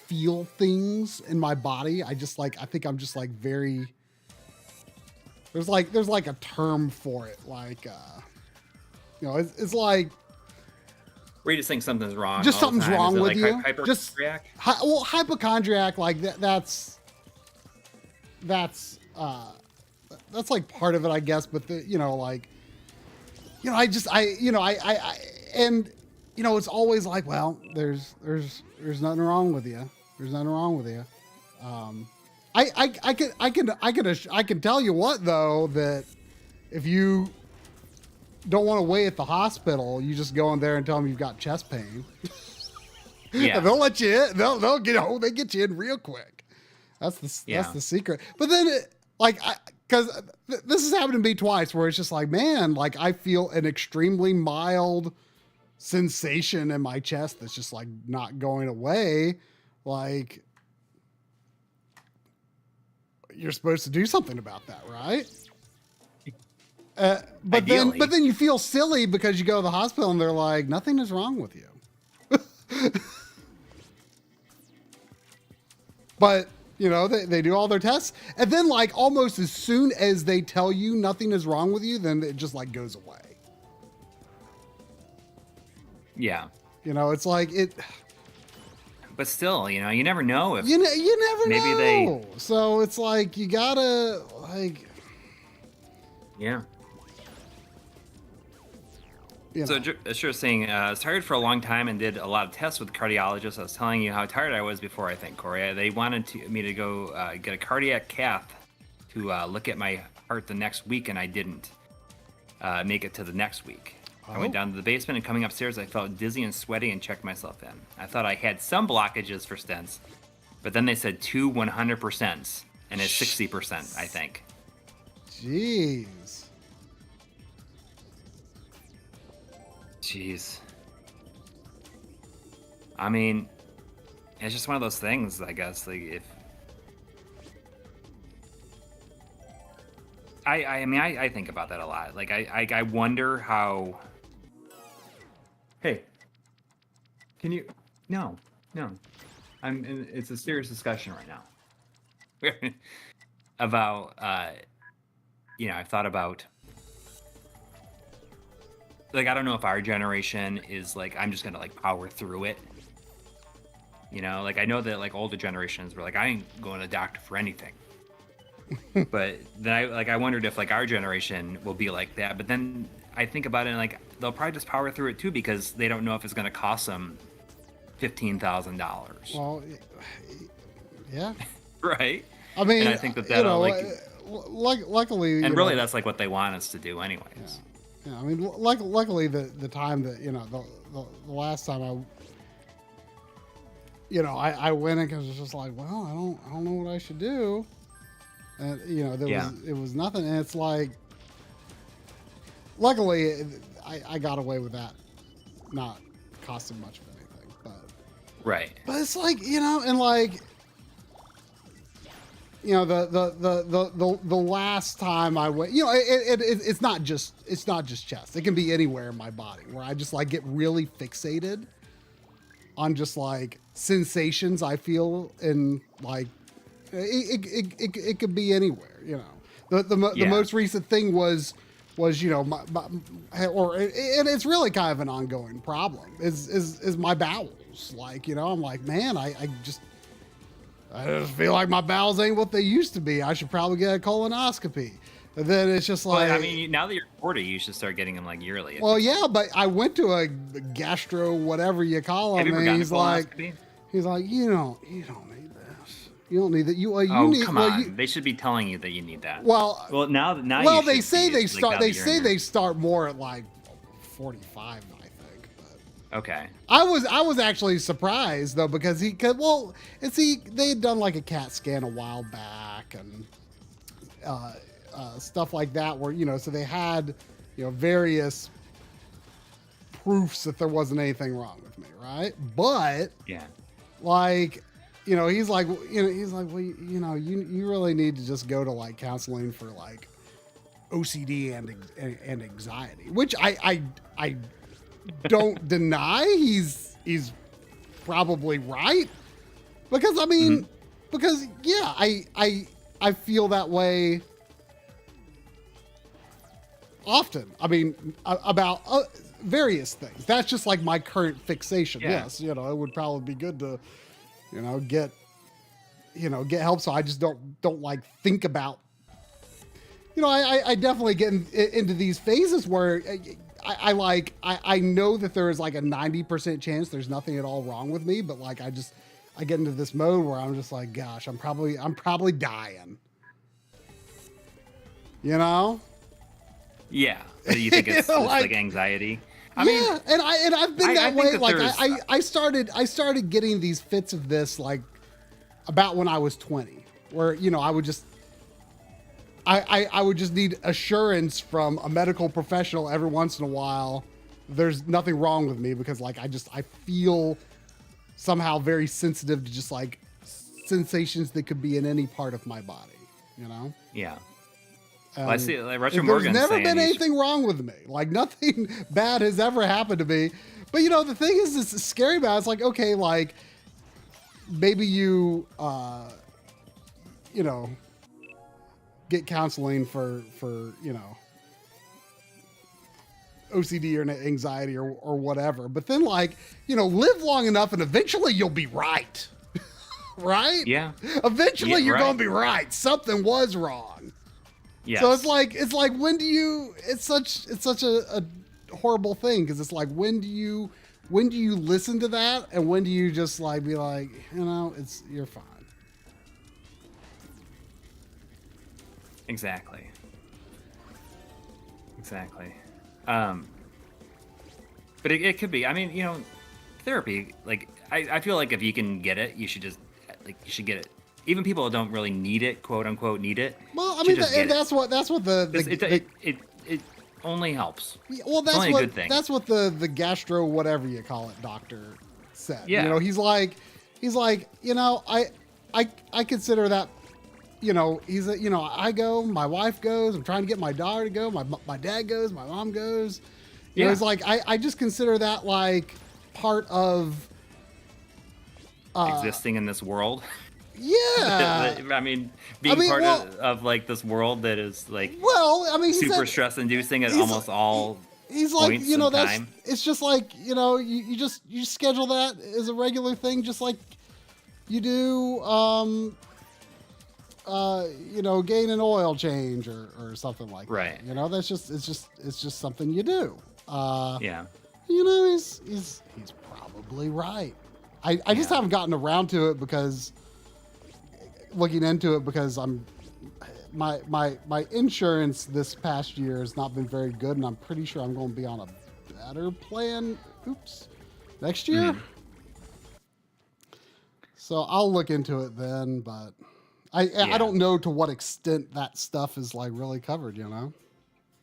feel things in my body. I think I'm just like very. There's like a term for it, like it's like. Where you just think something's wrong. Just something's wrong with like you. Hypochondriac? Hypochondriac, like that's. that's like part of it, I guess. But and it's always like, well, there's nothing wrong with you. There's nothing wrong with you. I can tell you what though, that if you don't want to wait at the hospital, you just go in there and tell them you've got chest pain. Yeah, and they'll let you in. They'll they get you in real quick. That's the secret. But then because this has happened to me twice where it's just like, man, like I feel an extremely mild sensation in my chest that's just like not going away. Like, you're supposed to do something about that, right? But then you feel silly because you go to the hospital and they're like, nothing is wrong with you. But they do all their tests, and then like almost as soon as they tell you nothing is wrong with you, then it just like goes away. Yeah. It's like it. But still, you never know if you never maybe know. they. So it's like you gotta like. Yeah. So sure saying, I was tired for a long time and did a lot of tests with cardiologists. I was telling you how tired I was before, I think, Coury. They wanted me to go get a cardiac cath to look at my heart the next week, and I didn't make it to the next week. Oh. I went down to the basement, and coming upstairs, I felt dizzy and sweaty and checked myself in. I thought I had some blockages for stents, but then they said 2 100%, and it's 60%, I think. Jeez. I mean, it's just one of those things, I guess. Like, if I think about that a lot. Like, I wonder how. Hey, can you? No. It's a serious discussion right now. About, I've thought about. Like, I don't know if our generation is like, I'm just gonna like power through it. Like I know that like older generations were like, I ain't going to the doctor for anything. But then I wondered if like our generation will be like that. But then I think about it and like they'll probably just power through it too because they don't know if it's gonna cost them $15,000. Well, yeah. Right. I mean, and I think that'll luckily, and really that's like what they want us to do anyways. Yeah. Yeah, I mean, luckily the time that the last time I went in because it was just like, well, I don't know what I should do, and it was nothing, and it's like, luckily I got away with that, not costing much of anything, Right. But it's like and like. The last time I went, it's not just chest. It can be anywhere in my body where I just like get really fixated on just like sensations I feel, and like it could be anywhere. The most recent thing was and it's really kind of an ongoing problem is my bowels. Like I'm like, man, I just feel like my bowels ain't what they used to be. I should probably get a colonoscopy. And then it's just like... Well, I mean, now that you're 40, you should start getting them like yearly. Well, yeah, but I went to a gastro, whatever you call him, and he's like, you don't need this. You don't need that. Come on. They should be telling you that you need that. Well, now. Well, they say they start. They say they start more at like 45. Okay. I was actually surprised though because they had done like a CAT scan a while back and stuff like that where so they had various proofs that there wasn't anything wrong with me, right? But yeah, like he's like well you really need to just go to like counseling for like OCD and anxiety, which I don't deny he's probably right, because I mean because yeah I feel that way often. I mean about various things. That's just like my current fixation. Yes, it would probably be good to get get help. So I just don't like think about, I definitely get into these phases where I know that there is like a 90% chance there's nothing at all wrong with me, but like, I get into this mode where I'm just like, gosh, I'm probably dying. Yeah. You think it's like anxiety? I mean, and I've been that way. that Like there's- I started getting these fits of this like about when I was 20, where I would just I would just need assurance from a medical professional every once in a while. There's nothing wrong with me because like I feel somehow very sensitive to just like sensations that could be in any part of my body. Yeah. Well, I see. Like Retro There's Morgan never saying been anything wrong with me. Like nothing bad has ever happened to me. But the thing is, it's scary about it. It's like, okay, like maybe you, get counseling for OCD or anxiety or whatever. But then like, live long enough and eventually you'll be right. Right? Yeah. Eventually you're right. going to be right. Something was wrong. Yes. So it's like when do you? It's such a horrible thing because it's like when do you listen to that and when do you just like be like you're fine. Exactly. But it could be. I mean, therapy. Like I feel like if you can get it, you should get it. Even people who don't really need it, quote unquote, need it. Well, I mean, that's what it only helps. Well, it's only a good thing. That's what the gastro whatever you call it doctor said. Yeah. He's like, I consider that. I go, my wife goes. I'm trying to get my daughter to go. My dad goes. My mom goes. It's like I just consider that like part of existing in this world. Yeah. I mean, being part of like this world that is like super stress inducing at almost all he's like, points in that's time. It's just like, you schedule that as a regular thing, just like you do gain an oil change or something like right. that. That's just it's just something you do. Yeah. He's probably right. I just haven't gotten around to it because looking into it because my insurance this past year has not been very good and I'm pretty sure I'm going to be on a better plan next year. So I'll look into it then, but I don't know to what extent that stuff is like really covered,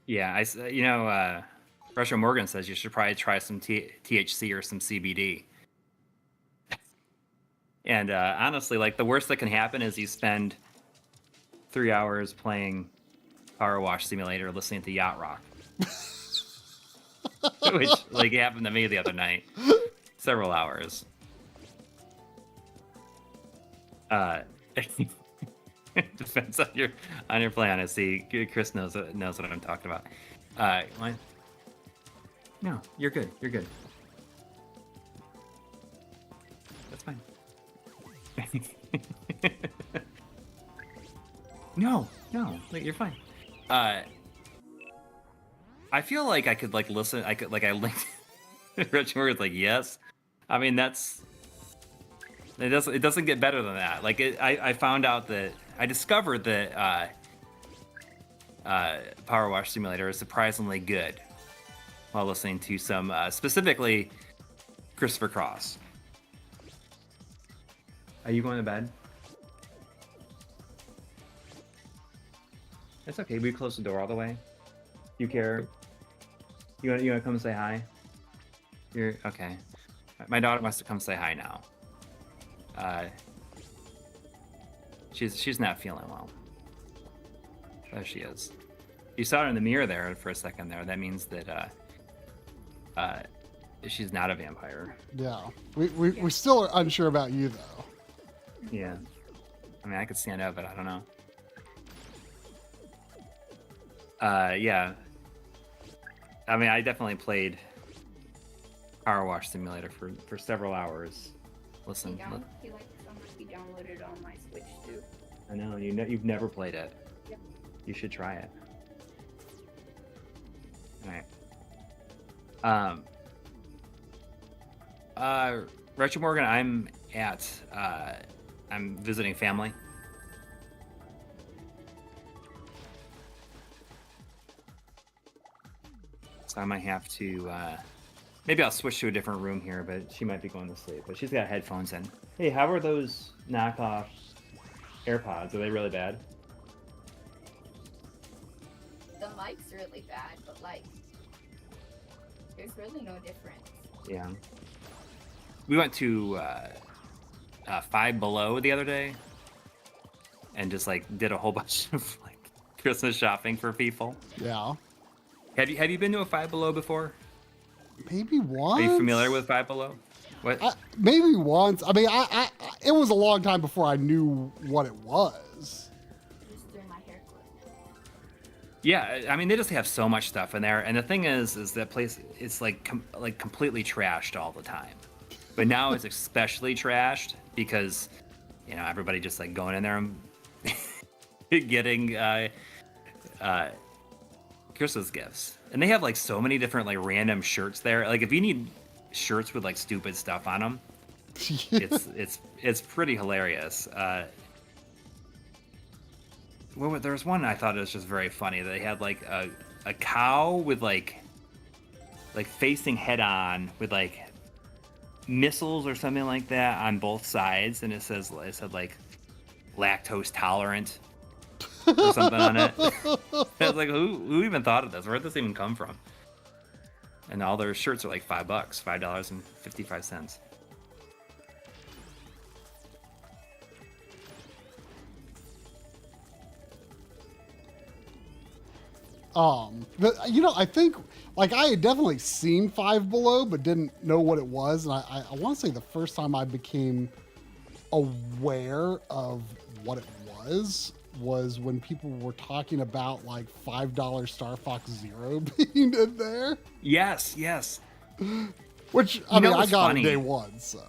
Yeah, Russia Morgan says you should probably try some THC or some CBD. And honestly, like the worst that can happen is you spend 3 hours playing Power Wash Simulator, listening to Yacht Rock, which like happened to me the other night, several hours. Depends on your plan. I see Chris knows what I'm talking about. What? No, you're good. You're good. That's fine. No, you're fine. I feel like I could like listen. I linked. Rich Morgan's like, yes. I mean, it doesn't get better than that. Like I found out that I discovered that Power Wash Simulator is surprisingly good while listening to some specifically Christopher Cross. Are you going to bed? It's okay. We close the door all the way. You care? You want to come say hi? You're okay. My daughter wants to come say hi now. She's not feeling well. There she is. You saw her in the mirror there for a second there. That means that she's not a vampire. Yeah. We still are unsure about you though. Yeah. I mean, I could stand up, but I don't know. Yeah. I mean, I definitely played Power Wash Simulator for several hours. Listen. He likes so much. He downloaded on my Switch too. I know you've never played it. Yep. You should try it. All right. Retro Morgan, I'm visiting family. So I might have to, maybe I'll switch to a different room here, but she might be going to sleep. But she's got headphones in. Hey, how are those knockoff AirPods? Are they really bad? The mic's really bad, but like, there's really no difference. Yeah. We went to Five Below the other day, and just like did a whole bunch of like Christmas shopping for people. Yeah. Have you been to a Five Below before? Maybe once. Are you familiar with Five Below? What? Maybe once. I mean, I it was a long time before I knew what it was. Just doing my hair clip. Yeah, I mean they just have so much stuff in there, and the thing is that place it's like completely trashed all the time. But now it's especially trashed because everybody just like going in there and getting Christmas gifts, and they have like so many different like random shirts there. Like if you need shirts with like stupid stuff on them, it's pretty hilarious. There's one I thought it was just very funny. They had like a cow with like facing head on with like missiles or something like that on both sides, and it said like lactose tolerant or something on it. I was like, who even thought of this? Where did this even come from? And all their shirts are like $5, $5.55. But I think like I had definitely seen Five Below, but didn't know what it was, and I want to say the first time I became aware of what it was when people were talking about like $5 Star Fox Zero being in there. Yes. Which I mean, I got funny on day one, so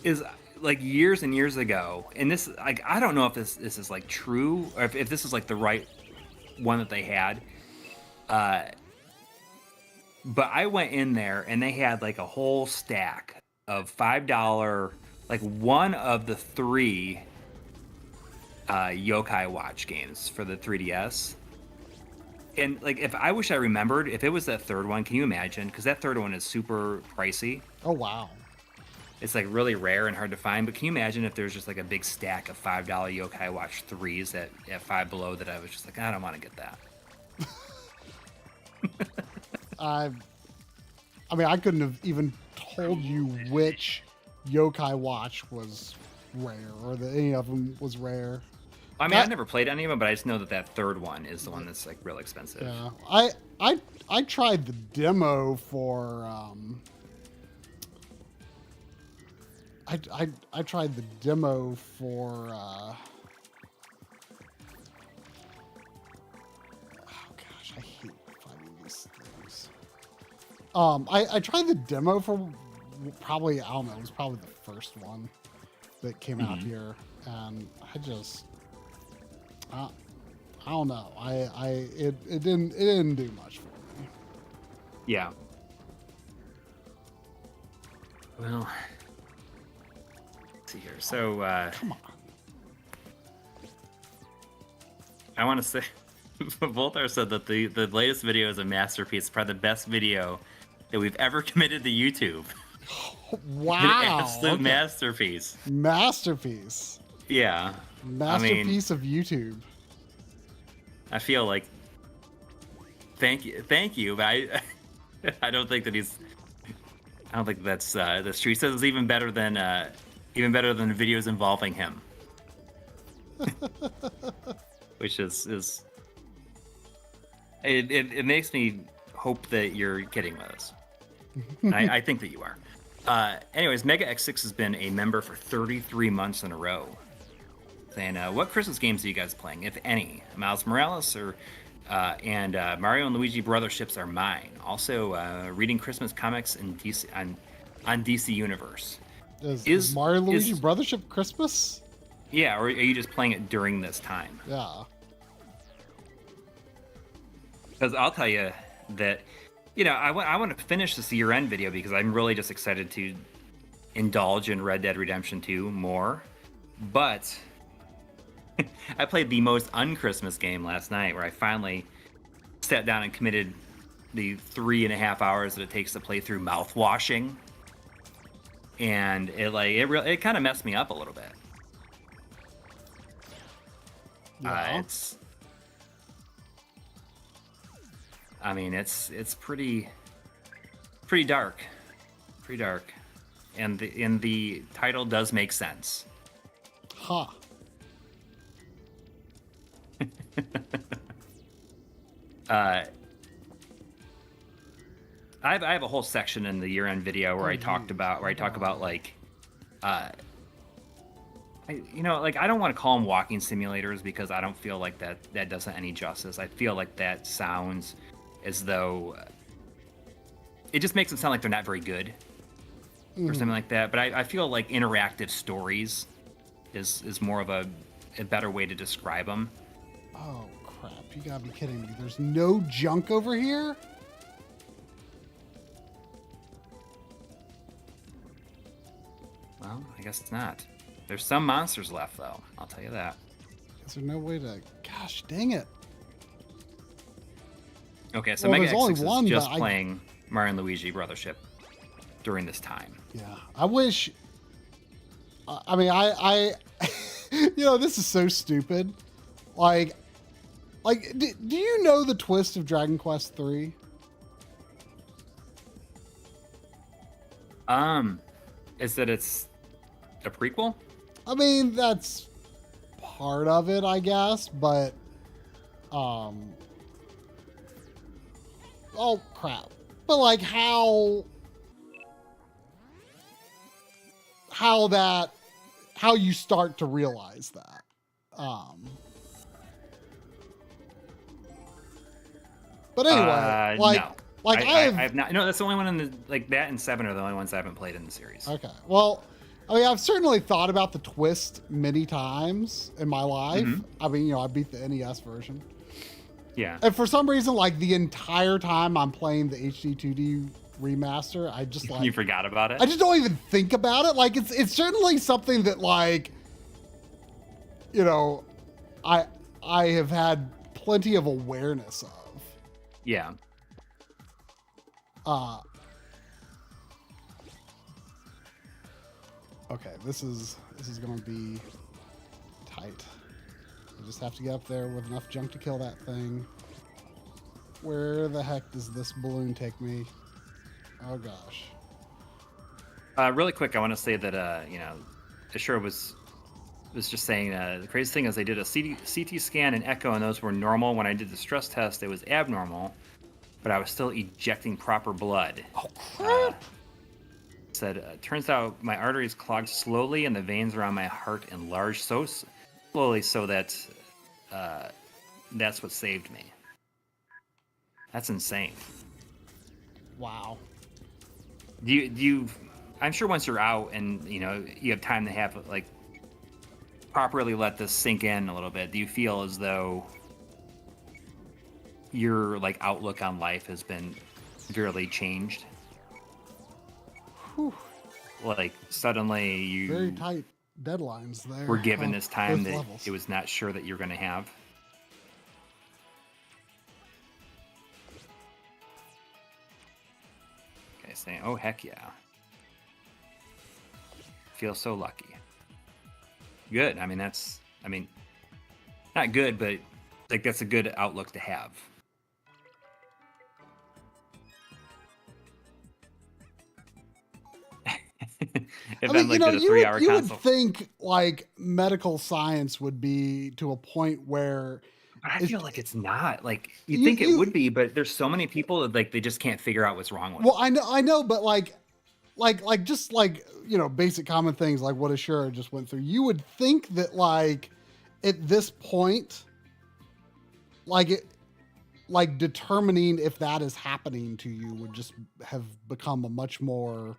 is like years and years ago, and this like I don't know if this is like true or if this is like the right one that they had. But I went in there and they had like a whole stack of $5, like one of the 3 Yokai Watch games for the 3DS. And like, if I wish I remembered, if it was that third one, can you imagine? Because that third one is super pricey. oh wow. It's like really rare and hard to find. But can you imagine if there's just like a big stack of $5 Yokai Watch 3s at Five Below that I was just like, I don't want to get that. I mean, I couldn't have even told you which Yokai Watch was rare or that any of them was rare. I mean, I've never played any of them, but I just know that third one is the one that's like real expensive. Yeah, I tried the demo for I tried the demo for oh gosh, I hate finding these things. I tried the demo for probably, I don't know, it was probably the first one that came out here, and I just I don't know. It didn't do much for me. Yeah. Well, let's see here. So Come on. I want to say, Voltaire said that the latest video is a masterpiece, probably the best video that we've ever committed to YouTube. Wow. An absolute okay. masterpiece. Masterpiece. Yeah. Masterpiece of YouTube. I feel like thank you, but I don't think that I don't think that's true. He says it's even better than videos involving him. Which is it makes me hope that you're kidding with us. I think that you are. Anyways, Mega X6 has been a member for 33 months in a row. Saying, what Christmas games are you guys playing, if any? Miles Morales and Mario and Luigi Brotherships are mine. Also, reading Christmas comics in DC on DC Universe. Is Mario and Luigi Brothership Christmas? Yeah, or are you just playing it during this time? Yeah. Because I'll tell you that, I want to finish this year-end video because I'm really just excited to indulge in Red Dead Redemption 2 more. But I played the most un-Christmas game last night, where I finally sat down and committed the 3.5 hours that it takes to play through mouthwashing, and it kind of messed me up a little bit. Yeah. It's pretty dark, and the title does make sense. Huh. I have a whole section in the year-end video where I talk about like, I don't want to call them walking simulators because I don't feel like that does it any justice. I feel like that sounds as though it just makes them sound like they're not very good or something like that. But I feel like interactive stories is more of a better way to describe them. Oh crap! You gotta be kidding me. There's no junk over here? Well, I guess it's not. There's some monsters left, though. I'll tell you that. Is there no way to... Gosh, dang it. Okay, so Mega X6 is just playing Mario and Luigi Brothership during this time. Yeah, I wish... I mean, I this is so stupid. Like, do you know the twist of Dragon Quest 3? Is that it's a prequel? I mean, that's part of it, I guess, but, oh crap. But like how you start to realize that. But anyway, no. I have not. No, that's the only one in the that and 7 are the only ones I haven't played in the series. Okay. Well, I mean, I've certainly thought about the twist many times in my life. I mean, I beat the NES version. Yeah. And for some reason, like the entire time I'm playing the HD 2D remaster, I just you forgot about it. I just don't even think about it. Like it's certainly something that I have had plenty of awareness of. Yeah. Okay, this is gonna be tight. I just have to get up there with enough junk to kill that thing. Where the heck does this balloon take me? Oh gosh. Really quick, I want to say that Assured was just saying the crazy thing is they did a CT scan and echo, and those were normal. When I did the stress test, it was abnormal, but I was still ejecting proper blood. Oh crap! Said, turns out my arteries clogged slowly and the veins around my heart enlarged so slowly so that that's what saved me. That's insane. Wow. Do you I'm sure once you're out and you have time to have properly let this sink in a little bit, do you feel as though your outlook on life has been severely changed? Whew. Suddenly you very tight deadlines there. were given this time that levels. it was not sure that you're going to have. Okay, saying, oh heck yeah. Feel so lucky. Good. I mean, not good, but that's a good outlook to have. I mean, you would think medical science would be to a point where I feel like it's not. You think it would be, but there's so many people that they just can't figure out what's wrong with. Well, I know, but just basic common things like what Assured just went through. You would think that at this point, determining if that is happening to you would just have become a much more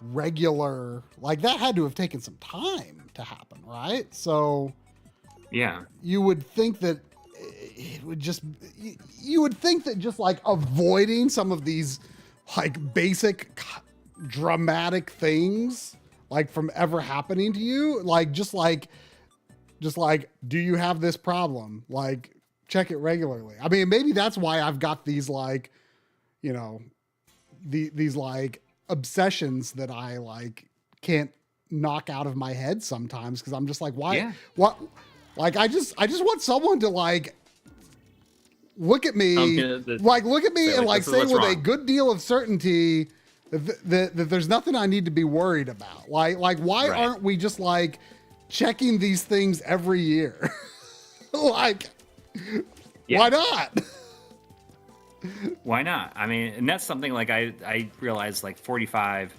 regular, like that had to have taken some time to happen, right? So Yeah. you would think that it would just, you would think that just like avoiding some of these like basic dramatic things like from ever happening to you, like just like, do you have this problem? Like check it regularly. I mean, maybe that's why I've got these like, you know, these like obsessions that I like can't knock out of my head sometimes. Cause I'm just like, why, Yeah. what? Like, I just want someone to like, look at me, look at me and like say with a good deal of certainty that there's nothing I need to be worried about. Like why aren't we just like checking these things every year? Like, why not? Why not? I mean, and that's something like I realized like 45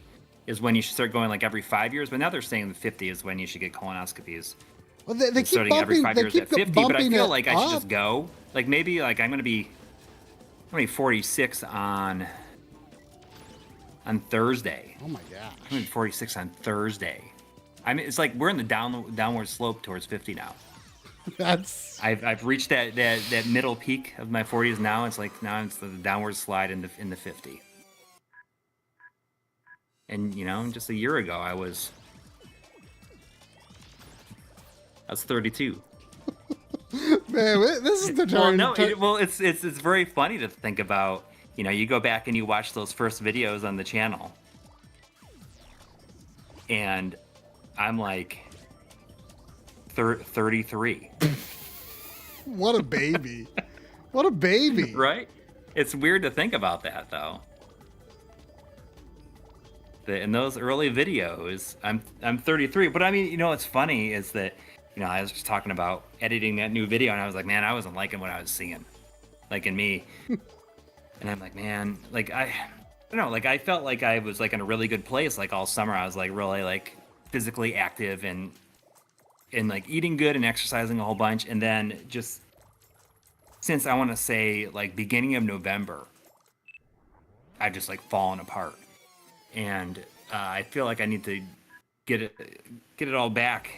is when you should start going like every 5 years, but now they're saying the 50 is when you should get colonoscopies. Well, they keep starting bumping, every 5 years at 50, but I feel like I should just go. Like maybe like I'm gonna be 46 on Thursday. Oh my gosh. I'm gonna be 46 on Thursday. I mean, it's like we're in the downward slope towards 50 now. That's I've reached that middle peak of my 40s now. It's like now it's the downward slide in the 50. And you know, just a year ago I was 32. Man, this is the turn. It's very funny to think about. You know, you go back and you watch those first videos on the channel, and I'm like 33. What a baby! What a baby! Right? It's weird to think about that, though. In those early videos, I'm 33. But I mean, you know, what's funny is that, you know, I was just talking about editing that new video, and I was like, man, I wasn't liking what I was seeing, like in me. And I'm like, man, like I don't know, like I felt like I was like in a really good place, like all summer. I was like really like physically active and like eating good and exercising a whole bunch. And then just since I want to say like beginning of November, I've just like fallen apart. And I feel like I need to get it all back.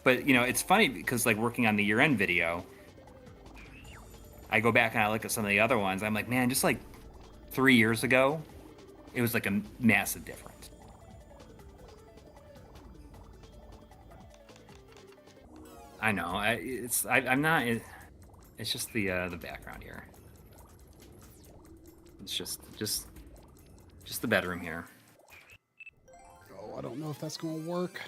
But you know, it's funny because like working on the year-end video, I go back and I look at some of the other ones. I'm like, man, just like 3 years ago, it was like a massive difference. I know. I'm not. It's just the background here. It's just the bedroom here. Oh, I don't know if that's going to work.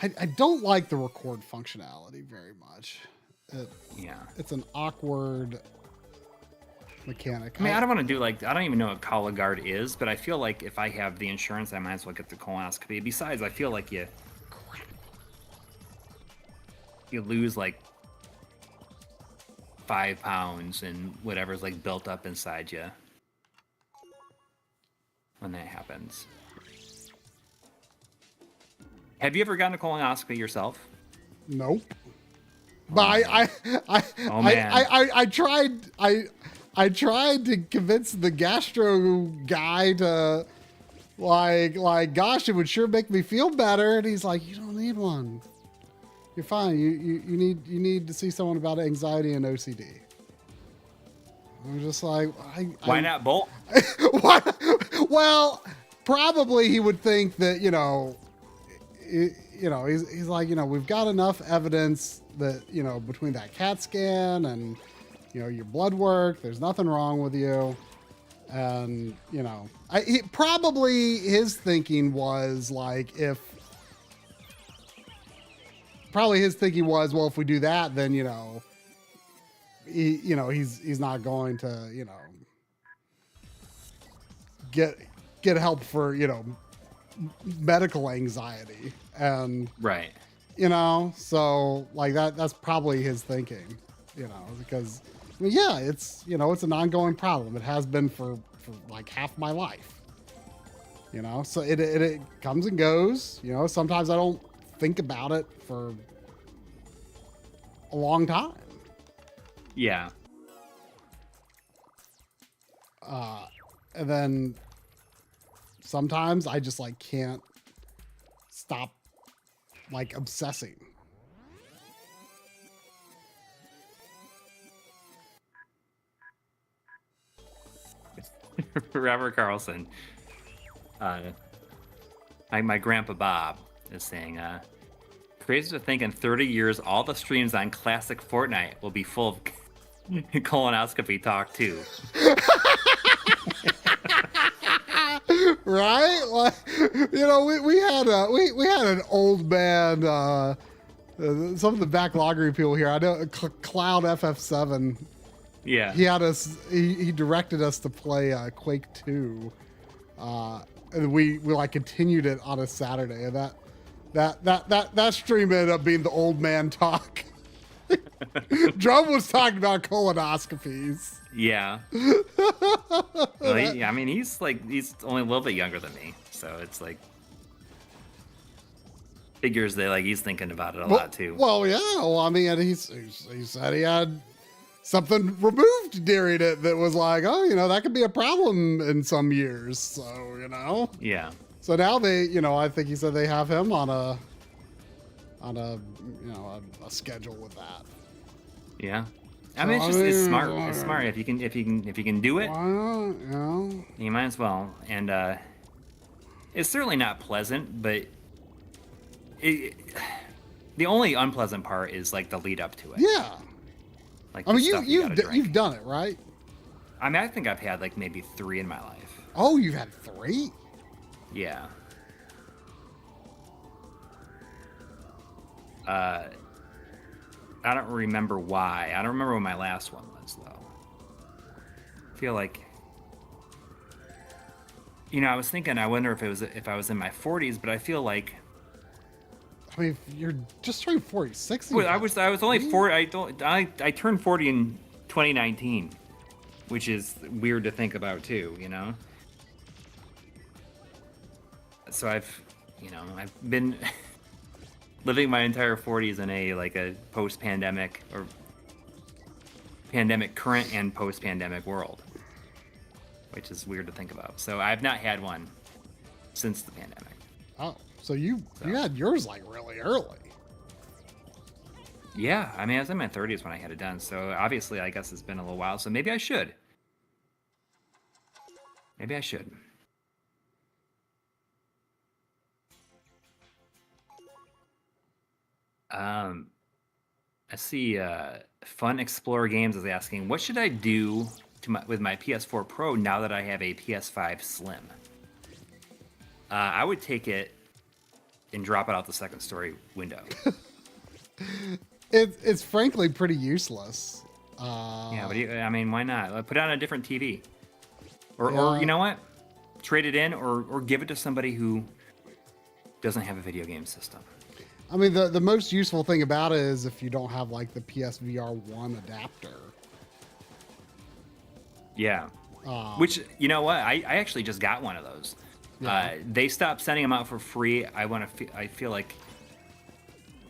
I don't like the record functionality very much. Yeah. It's an awkward mechanic. I mean, I don't want to do like, I don't even know what Cologuard is, but I feel like if I have the insurance, I might as well get the colonoscopy. Besides, I feel like you lose like 5 pounds and whatever's like built up inside you when that happens. Have you ever gotten a colonoscopy yourself? Nope. But I tried to convince the gastro guy to like gosh, it would sure make me feel better, and he's like, you don't need one. You're fine. You need to see someone about anxiety and OCD. I'm just like, why not both? Well, probably he would think that, you know, he's like, you know, we've got enough evidence that, you know, between that CAT scan and, you know, your blood work, there's nothing wrong with you. And, you know, probably his thinking was like, well, if we do that, then, you know, he's not going to, you know, get help for, you know, medical anxiety. And right, you know, so like that's probably his thinking, you know, because I mean, yeah, it's, you know, it's an ongoing problem. It has been for like half my life, you know, so it comes and goes, you know. Sometimes I don't think about it for a long time. Yeah. And then sometimes I just like can't stop like obsessing. Robert Carlson. My grandpa Bob is saying, crazy to think in 30 years, all the streams on classic Fortnite will be full of colonoscopy talk too. Right? Like, you know, we had an old man, some of the backloggery people here. I know Cloud FF7. Yeah. He had us. He directed us to play Quake 2, and we like continued it on a Saturday, and that stream ended up being the old man talk. Drum was talking about colonoscopies. Yeah. Well, he's only a little bit younger than me, so it's like figures that like he's thinking about it a lot too. Well, yeah. Well, I mean, he said he had something removed during it that was like, oh, you know, that could be a problem in some years. So, you know. Yeah. So now they, you know, I think he said they have him on a schedule with that. Yeah. I mean, it's smart. It's smart if you can do it. Yeah. You might as well. And it's certainly not pleasant, but the only unpleasant part is like the lead up to it. Yeah. Like I mean, you've done it, right? I mean, I think I've had like maybe 3 in my life. Oh, you've had 3? Yeah. I don't remember why. I don't remember what my last one was, though. I feel like, you know, I was thinking, I wonder if I was in my 40s, but I feel like, I mean, you're just turning 46. well, I was only 40. I turned 40 in 2019, which is weird to think about too, you know. So I've been living my entire 40s in a post-pandemic or pandemic current and post-pandemic world, which is weird to think about. So I've not had one since the pandemic. Oh, so you had yours like really early. Yeah, I mean, I was in my 30s when I had it done, so obviously I guess it's been a little while, so maybe I should. Maybe I should. I see Fun Explorer Games is asking, what should I do with my PS4 Pro now that I have a PS5 Slim? I would take it and drop it out the second story window. It's frankly pretty useless. Yeah, but I mean, why not? Put it on a different TV. Or you know what? Trade it in or give it to somebody who doesn't have a video game system. I mean, the most useful thing about it is if you don't have like the PSVR 1 adapter. Yeah. Which, you know what? I actually just got one of those. Yeah. They stopped sending them out for free. I feel like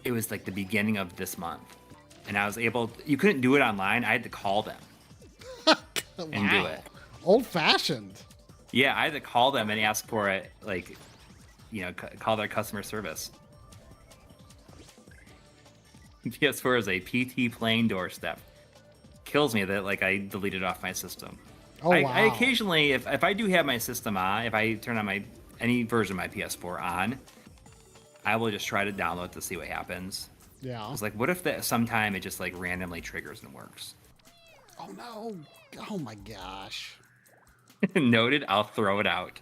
it was like the beginning of this month. And I was you couldn't do it online. I had to call them and do it. Old fashioned. Yeah, I had to call them and ask for it, like, you know, call their customer service. PS4 is a PT playing doorstep. Kills me that, like, I deleted off my system. Oh, wow. I occasionally, if I do have my system on, if I turn on any version of my PS4 on, I will just try to download to see what happens. Yeah. It's like, what if sometime it just, like, randomly triggers and works? Oh, no. Oh, my gosh. Noted, I'll throw it out.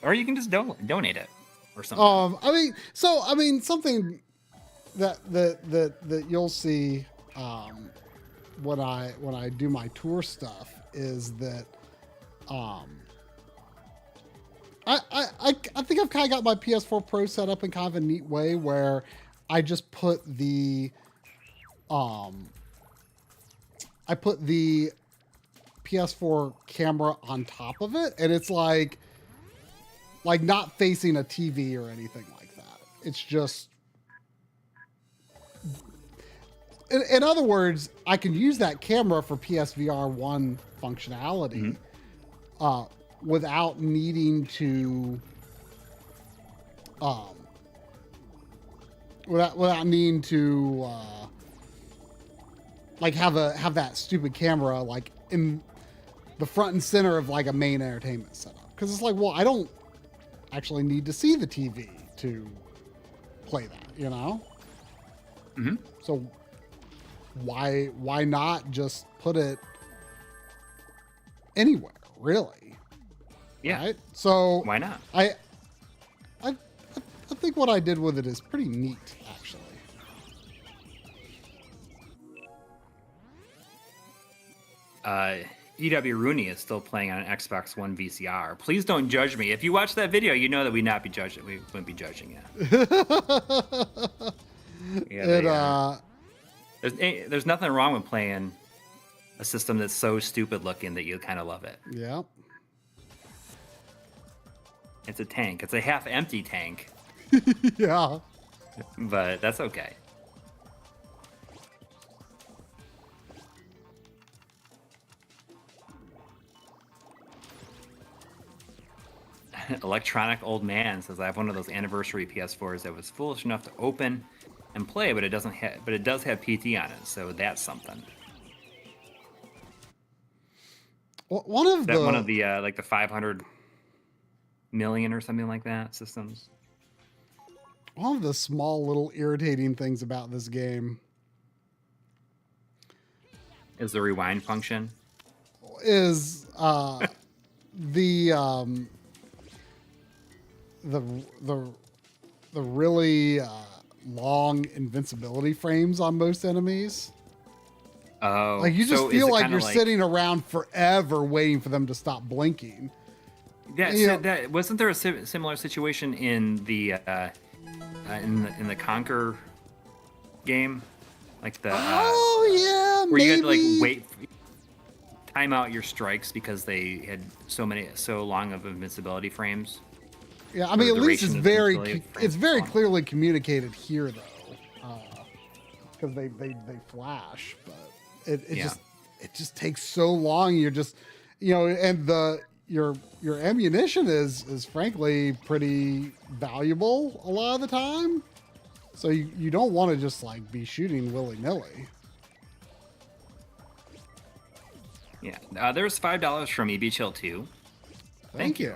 Or you can just donate it or something. I mean, something that you'll see when I do my tour stuff is that I think I've kind of got my PS4 Pro set up in kind of a neat way where I just put the PS4 camera on top of it, and it's like not facing a TV or anything like that. It's just, in other words, I can use that camera for PSVR 1 functionality, without needing to without needing to like have that stupid camera like in the front and center of like a main entertainment setup, because it's like, well, I don't actually need to see the TV to play that, you know. Mm-hmm. So why not just put it anywhere, really? Yeah. Right? So Why not? I think what I did with it is pretty neat, actually. EW Rooney is still playing on an Xbox One VCR. Please don't judge me. If you watch that video, you know that we wouldn't be judging it. There's nothing wrong with playing a system that's so stupid looking that you kind of love it. Yeah. It's a tank. It's a half empty tank, Yeah. but that's okay. Electronic Old Man says, I have one of those anniversary PS4s that was foolish enough to open and play, but it does have PT on it, so that's something. One of the like the 500 million or something like that systems. One of the small little irritating things about this game Is the rewind function. is the really long invincibility frames on most enemies. Oh, Like you just so feel is it like kinda you're sitting around forever waiting for them to stop blinking. That wasn't there a similar situation in the in the Conquer game, like the yeah, where maybe. you had to like wait, time out your strikes because they had so long of invincibility frames. Yeah, I mean, at least it's duration of very frames. clearly communicated here, though, because they flash, but it just takes so long. You're just, and your ammunition is frankly pretty valuable a lot of the time, so you don't want to just like be shooting willy nilly. Yeah, there's $5 from EB Chill 2. Thank you.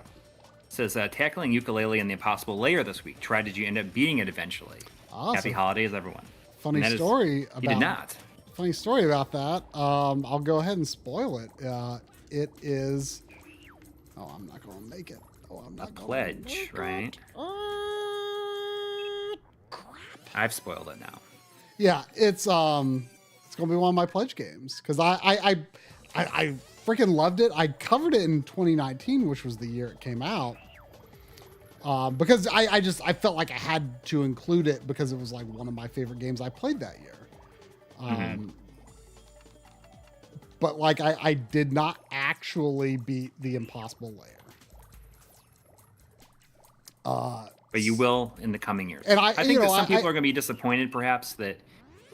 Says, tackling ukulele in the impossible layer this week. Tried, did you end up beating it eventually? Awesome. Happy holidays, everyone. Funny And that story is, about you did not. Funny story about that. I'll go ahead and spoil it. It is. Oh, I'm not going to make it. Oh, I'm not A gonna pledge, make right? it. Crap. I've spoiled it now. Yeah, it's gonna be one of my pledge games because I freaking loved it. I covered it in 2019, which was the year it came out. Because I felt like I had to include it because it was like one of my favorite games I played that year. But like I did not actually beat the impossible layer. But you will in the coming years. And I think that some people are going to be disappointed, perhaps, that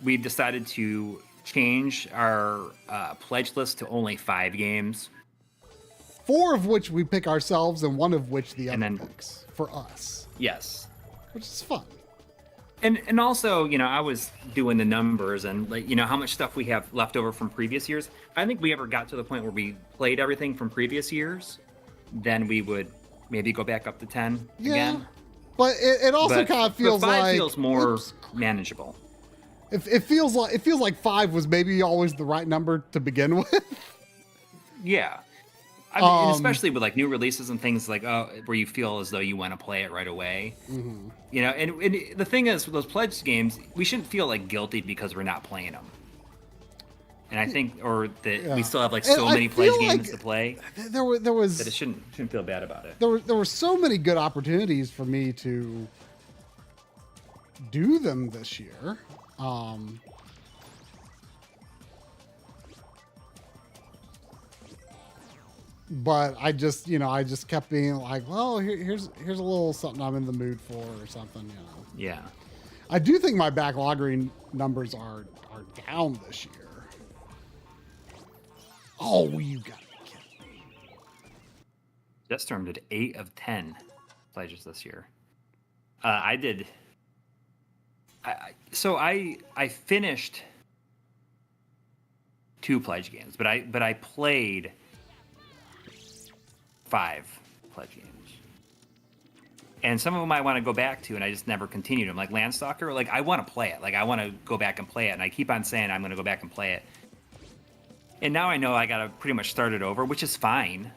we decided to change our pledge list to only 5 games. 4 of which we pick ourselves, and 1 of which the other then- picks for us, Yes. which is fun. And also, I was doing the numbers and like, how much stuff we have left over from previous years. I think we ever got to the point where we played everything from previous years, then we would maybe go back up to 10 again. But it also kind of feels but 5 like feels more oops, manageable. it feels like 5 was maybe always the right number to begin with. Yeah. I mean, and especially with like new releases and things like where you feel as though you want to play it right away. Mm-hmm. And the thing is, with those pledge games, we shouldn't feel like guilty because we're not playing them. And I think, we still have like so many pledge games to play. There was that it shouldn't feel bad about it. There were so many good opportunities for me to do them this year. But I just kept being like, well, here's a little something I'm in the mood for or something, Yeah. I do think my backlogging numbers are down this year. Oh, you gotta be kidding me. Jetstorm did 8 of 10 pledges this year. I did. I finished 2 pledge games, but I played 5 pledge games. And some of them I want to go back to, and I just never continued them. Like Landstalker, like I want to play it. Like I want to go back and play it, and I keep on saying I'm going to go back and play it. And now I know I got to pretty much start it over, which is fine,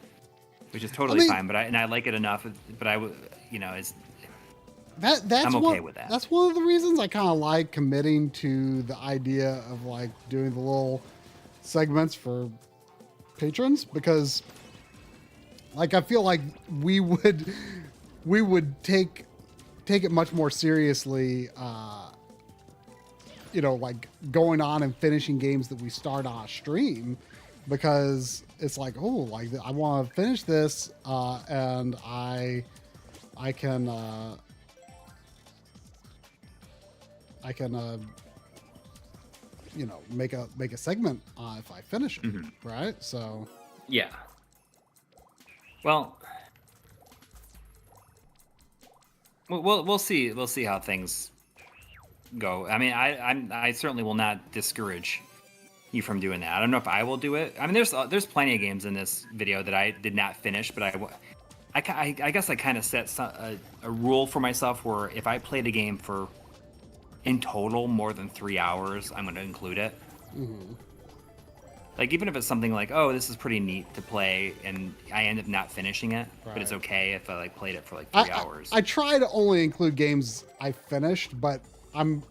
which is totally fine. But I like it enough. But it's I'm okay with that. That's one of the reasons I kind of like committing to the idea of like doing the little segments for patrons, because like I feel like we would take it much more seriously, like going on and finishing games that we start on a stream, because it's like, oh, like I want to finish this, and I can make a segment if I finish it, right? So yeah. Well, we'll see. We'll see how things go. I mean, I certainly will not discourage you from doing that. I don't know if I will do it. I mean, there's plenty of games in this video that I did not finish, but I guess I kind of set a rule for myself where if I played a game for in total more than 3 hours, I'm going to include it. Mm-hmm. Like even if it's something like, oh, this is pretty neat to play, and I end up not finishing it, right. But it's okay if I like played it for like 3 hours. I try to only include games I finished, but I'm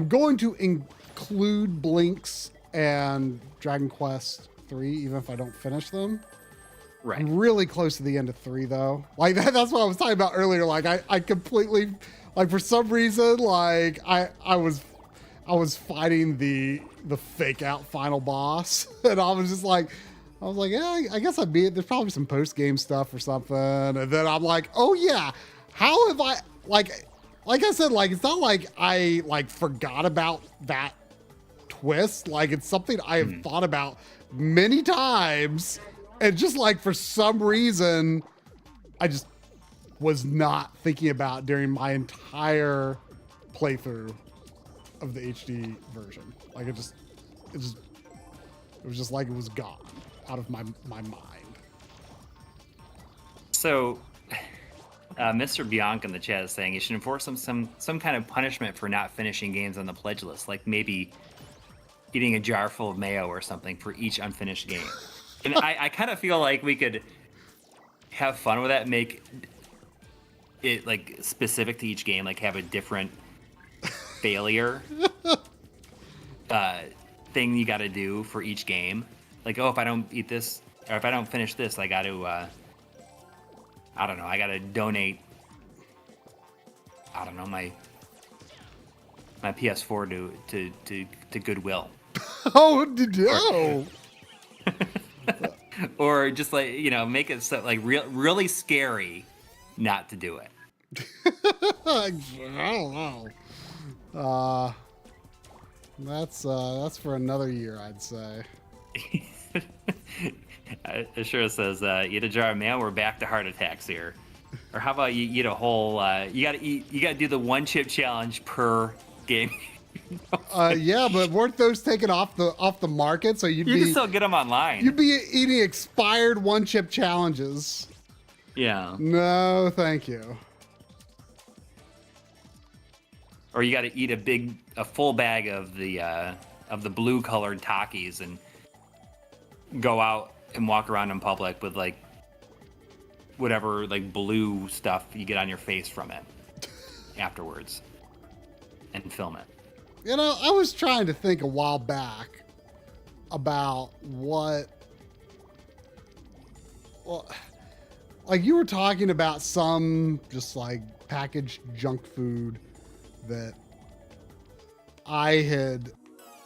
going to include Blinx and Dragon Quest 3, even if I don't finish them. Right. I'm really close to the end of 3 though. Like that's what I was talking about earlier. Like I completely, like for some reason, like I was fighting the fake out final boss, and I was like, yeah, I guess I beat it. There's probably some post game stuff or something, and then I'm like, oh yeah, how have I like I said, like it's not like I like forgot about that twist. Like it's something I have thought about many times, and just like for some reason, I just was not thinking about during my entire playthrough of the HD version. Like it was just like it was gone out of my mind. So Mr. Bianca in the chat is saying you should enforce some kind of punishment for not finishing games on the pledge list, like maybe eating a jar full of mayo or something for each unfinished game. And I kind of feel like we could have fun with that, make it like specific to each game, like have a different failure thing you got to do for each game. Like, oh, if I don't eat this, or if I don't finish this, I got to I don't know, I got to donate, I don't know, my PS4 to Goodwill. Oh, no. Or just like, make it so like really scary not to do it. I don't know. That's for another year, I'd say. It sure says eat a jar of mayo. We're back to heart attacks here. Or how about you eat a whole? You gotta do the 1 chip challenge per game. Yeah, but weren't those taken off the market? So you can still get them online. You'd be eating expired 1 chip challenges. Yeah. No, thank you. Or you got to eat a full bag of the blue colored Takis and go out and walk around in public with like whatever like blue stuff you get on your face from it afterwards and film it. I was trying to think a while back about like you were talking about some just like packaged junk food that I had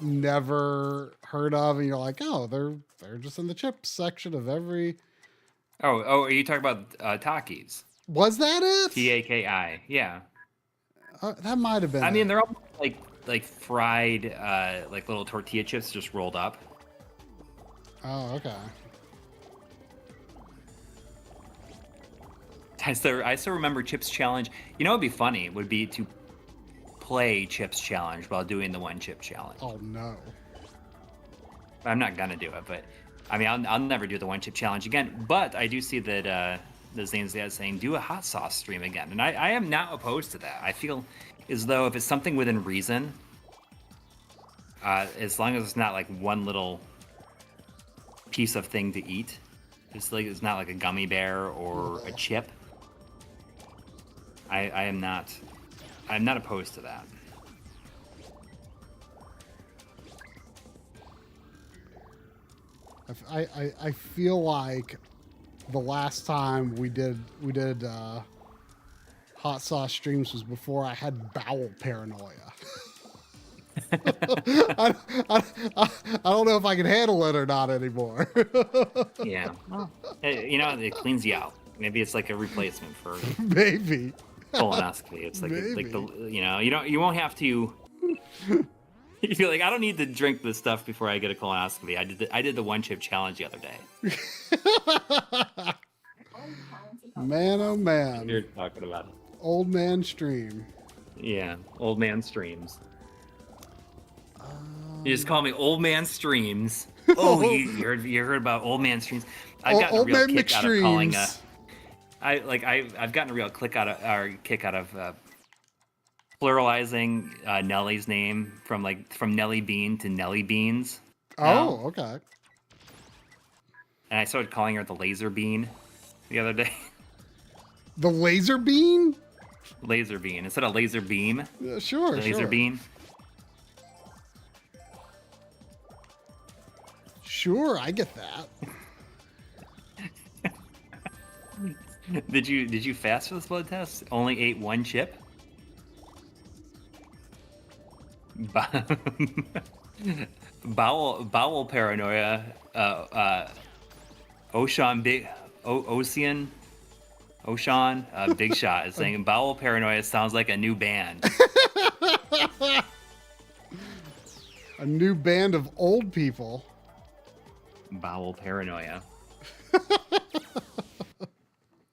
never heard of, and you're like, oh, they're just in the chips section of every. Oh, are you talking about Takis? Was that it? Taki, yeah. That might have been. I mean, they're all like fried, like little tortilla chips just rolled up. Oh, okay. I still remember Chips Challenge. You know, it'd be funny would be to play Chips Challenge while doing the one chip challenge. Oh no. I'm not gonna do it, but I mean, I'll never do the one chip challenge again. But I do see that the Zane's Dad saying do a hot sauce stream again, and I am not opposed to that. I feel as though if it's something within reason, as long as it's not like one little piece of thing to eat, it's not like a gummy bear or a chip. I'm not opposed to that. I feel like the last time we did hot sauce streams was before I had bowel paranoia. I don't know if I can handle it or not anymore. Yeah. Well, you know, it cleans you out. Maybe it's like a replacement for Maybe. colonoscopy. It's like Maybe. you won't have to. You feel like I don't need to drink this stuff before I get a colonoscopy. I did the one chip challenge the other day. Man, oh man. You're talking about it. Old man stream. Yeah, old man streams. You just call me old man streams. Oh, you heard about old man streams? I've gotten Old a real man kick out of calling. McStreams. I've gotten a real kick out of pluralizing Nellie's name from Nelly Bean to Nelly Beans. Oh, okay. And I started calling her the Laser Bean the other day. The laser beam? Laser Bean instead of Laser Beam. Sure, Laser sure. Bean. Sure, I get that. Did you fast for this blood test? Only ate one chip? Bowel paranoia. Ocean Big Shot is saying bowel paranoia sounds like a new band. A new band of old people. Bowel paranoia.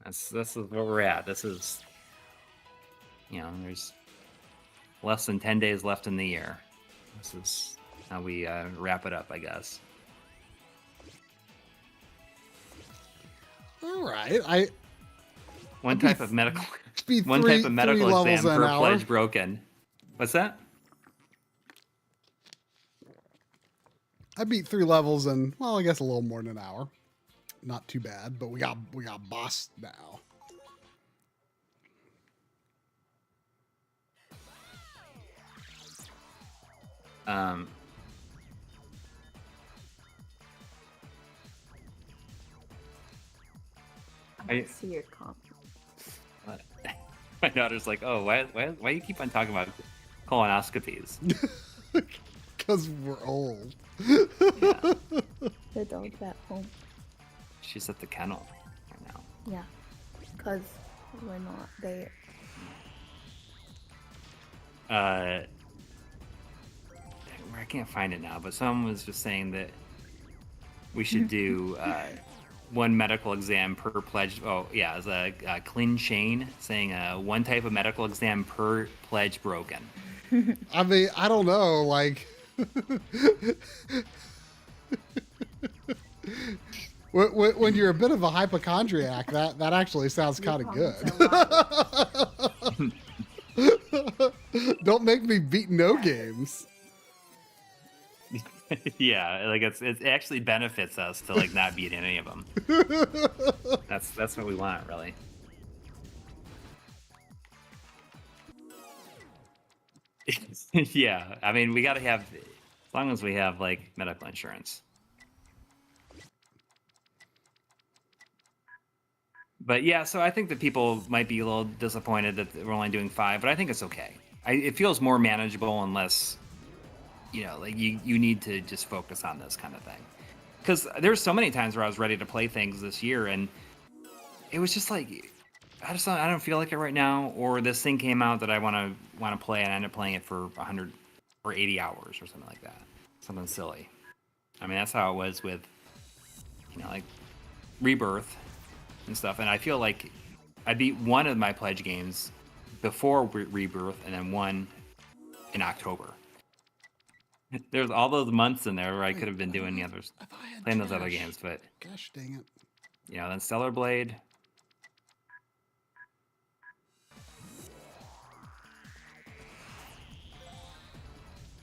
This is where we're at. This is, there's less than 10 days left in the year. This is how we wrap it up, I guess. All right, One type of medical three exam levels per an hour. pledge broken. What's that? I beat 3 levels in, well, I guess a little more than an hour. Not too bad, but we got boss now. I see your comment. My daughter's like, oh, why you keep on talking about colonoscopies? Because we're old. Yeah. The dog's at home. She's at the kennel right now. Yeah, because we're not there. I can't find it now, but someone was just saying that we should do one medical exam per pledge. Oh, yeah, as a clean chain saying one type of medical exam per pledge broken. I mean, I don't know, like... when you're a bit of a hypochondriac, that actually sounds kind of good. Don't make me beat no games. Yeah, like it actually benefits us to like not beat any of them. That's what we want, really. Yeah, I mean, we got to have, as long as we have like medical insurance. But yeah, so I think that people might be a little disappointed that we're only doing 5, but I think it's okay. It feels more manageable unless, like you need to just focus on this kind of thing. Because there's so many times where I was ready to play things this year, and it was just like, I don't feel like it right now, or this thing came out that I want to play, and I end up playing it for 100 or 80 hours or something like that. Something silly. I mean, that's how it was with, like Rebirth and stuff. And I feel like I beat one of my pledge games before Rebirth, and then one in October. There's all those months in there where I could have been doing the others, playing those other games, but gosh dang it. you know, then Stellar Blade.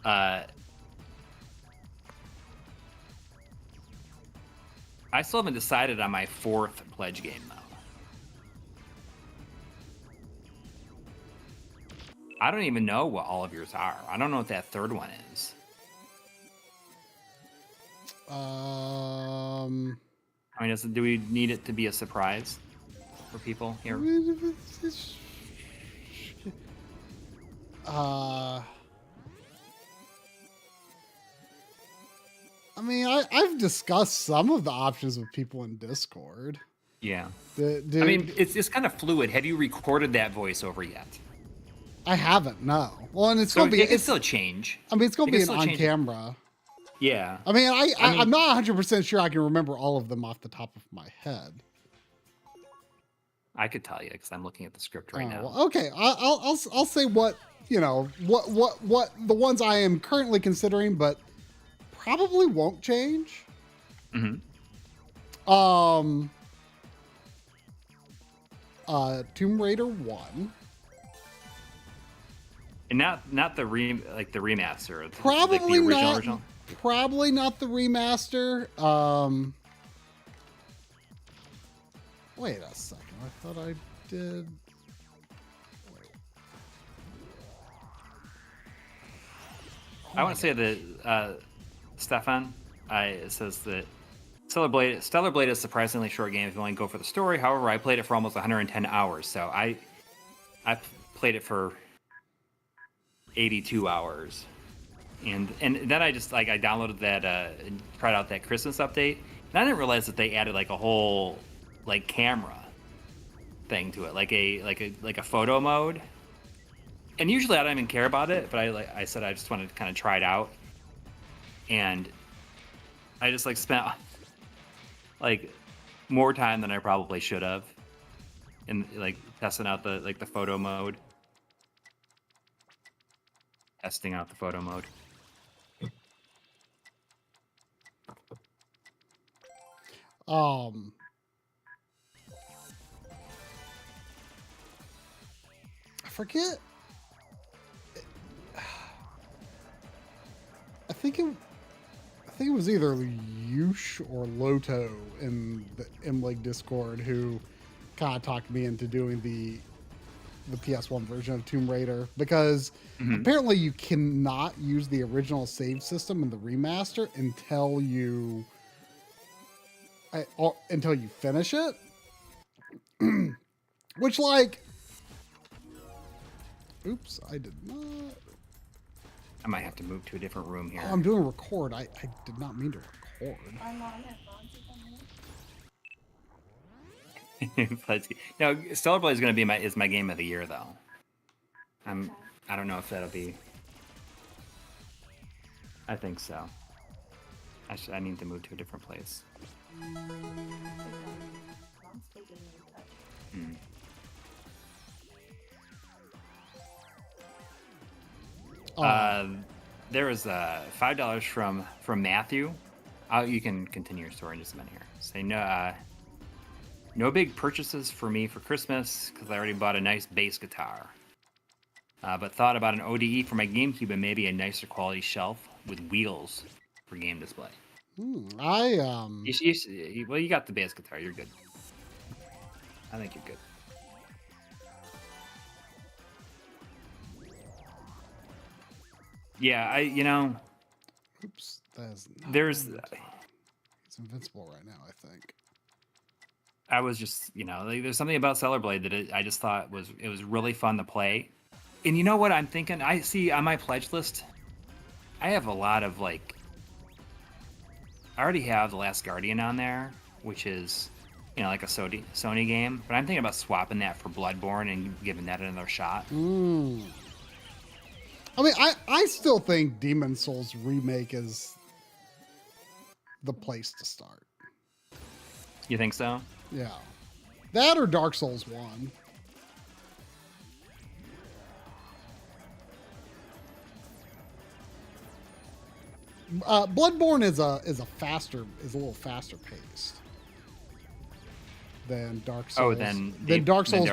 I still haven't decided on my 4th pledge game though. I don't even know what all of yours are. I don't know what that 3rd one is. I mean, do we need it to be a surprise for people here? I mean, I've discussed some of the options with people in Discord. Yeah. I mean, it's kind of fluid. Have you recorded that voiceover yet? I haven't, no. Well, and it's So going to be... it can still change. I mean, it's going to It be can an still change. on-camera. Yeah. I mean, I'm not 100% sure I can remember all of them off the top of my head. I could tell you because I'm looking at the script right now. Well, okay, I'll say what, you know, what the ones I am currently considering, but probably won't change. Mm-hmm. Tomb Raider 1. And not the remaster. Like Probably the original, not. original. Probably not the remaster. Wait a second. I thought I did. Wait. I want to say that Stefan, it says that Stellar Blade is a surprisingly short game if you only go for the story. However, I played it for almost 110 hours, so I played it for 82 hours, and then I just I downloaded that and tried out that Christmas update, and I didn't realize that they added like a whole camera thing to it, like a photo mode. And usually I don't even care about it, but I said I just wanted to kind of try it out, and I just spent more time than I probably should have in testing out the photo mode. Testing out the photo mode. I forget. I think it was either Yush or Loto in the MLiG Discord who kind of talked me into doing the PS1 version of Tomb Raider, because apparently you cannot use the original save system in the remaster until you finish it. Which oops, I did not. I might have to move to a different room here. Oh, I'm doing record. I did not mean to record. No, Stellar Blade is going to be my game of the year though. I don't know if that'll be. I think so. I need to move to a different place. There was $5 from Matthew. You can continue your story in just a minute here. Say no big purchases for me for Christmas because I already bought a nice bass guitar. But thought about an ODE for my GameCube and maybe a nicer quality shelf with wheels for game display. Well, you got the bass guitar. You're good. I think you're good. Yeah, oops, that is not there's. It's invincible right now, I think. I was just, there's something about Stellar Blade that I just thought it was really fun to play. And you know what I'm thinking? I see on my pledge list, I have a lot of I already have The Last Guardian on there, which is, like a Sony game. But I'm thinking about swapping that for Bloodborne and giving that another shot. I mean, I still think Demon Souls remake is the place to start. You think so? Yeah. That or Dark Souls 1. Bloodborne is a little faster paced than Dark Souls. Oh, then Dark Souls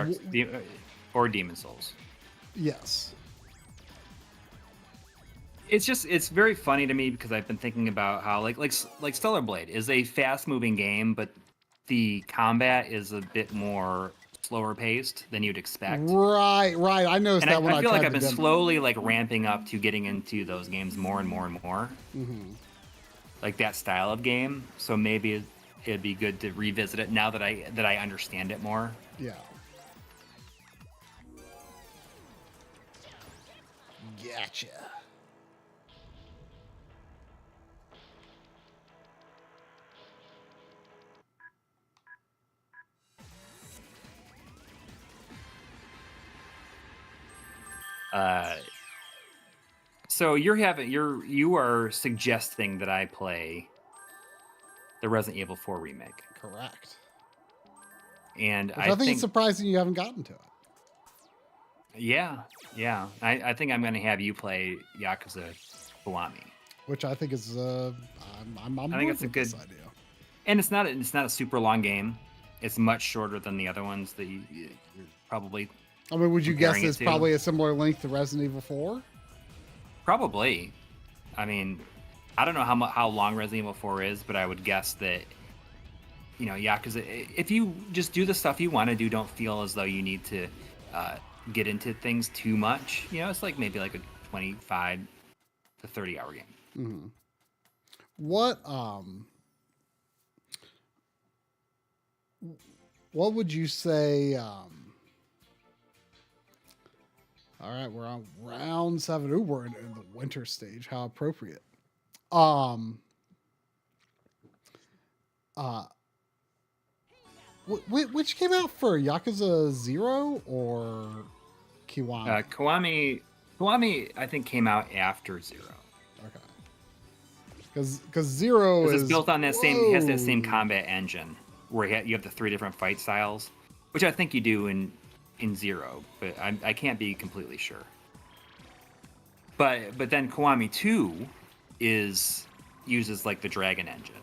or Demon Souls. Yes. It's very funny to me because I've been thinking about how like Stellar Blade is a fast moving game, but the combat is a bit more slower paced than you'd expect. Right. I noticed And that when I feel like tried I've been the demo. slowly like ramping up to getting into those games more and more and more. Mm-hmm. Like that style of game. So maybe it'd be good to revisit it now that I understand it more. Yeah. Gotcha. So you are suggesting that I play the Resident Evil 4 remake. Correct. And Which I think it's surprising you haven't gotten to it. Yeah. I think I'm gonna have you play Yakuza Kiwami. Which I think is I'm I think it's a good idea. And it's not a super long game. It's much shorter than the other ones that you're probably. I mean, would you guess comparing it it's to. probably a similar length to Resident Evil 4? Probably. I mean, I don't know how long Resident Evil 4 is, but I would guess that, Yakuza, if you just do the stuff you want to do, don't feel as though you need to get into things too much. It's like maybe like a 25 to 30 hour game. Mm-hmm. What would you say? All right, we're on round 7. Ooh, we're in the winter stage. How appropriate. Which came out for Yakuza 0 or Kiwami? Kiwami, I think, came out after 0. Okay. Because 0 is it's built on that it has that same combat engine where you have the 3 different fight styles, which I think you do in 0, but I can't be completely sure. But then Kiwami 2 uses like the Dragon engine,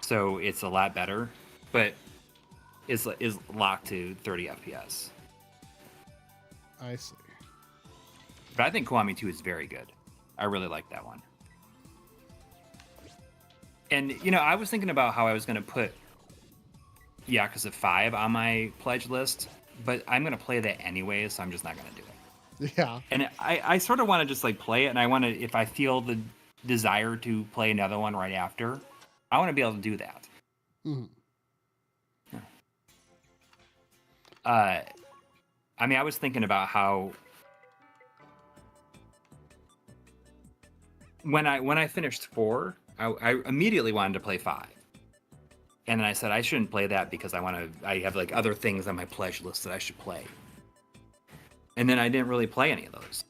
so it's a lot better, but is locked to 30 FPS. I see. But I think Kiwami 2 is very good. I really like that one. And I was thinking about how I was going to put Yakuza 5 on my pledge list, but I'm going to play that anyway, so I'm just not going to do it. Yeah. And I sort of want to just like play it, and I want to, if I feel the desire to play another one right after, I want to be able to do that. Mm-hmm. Yeah. I mean, I was thinking about how when I finished 4, I immediately wanted to play 5. And then I said I shouldn't play that because I have like other things on my pledge list that I should play. And then I didn't really play any of those.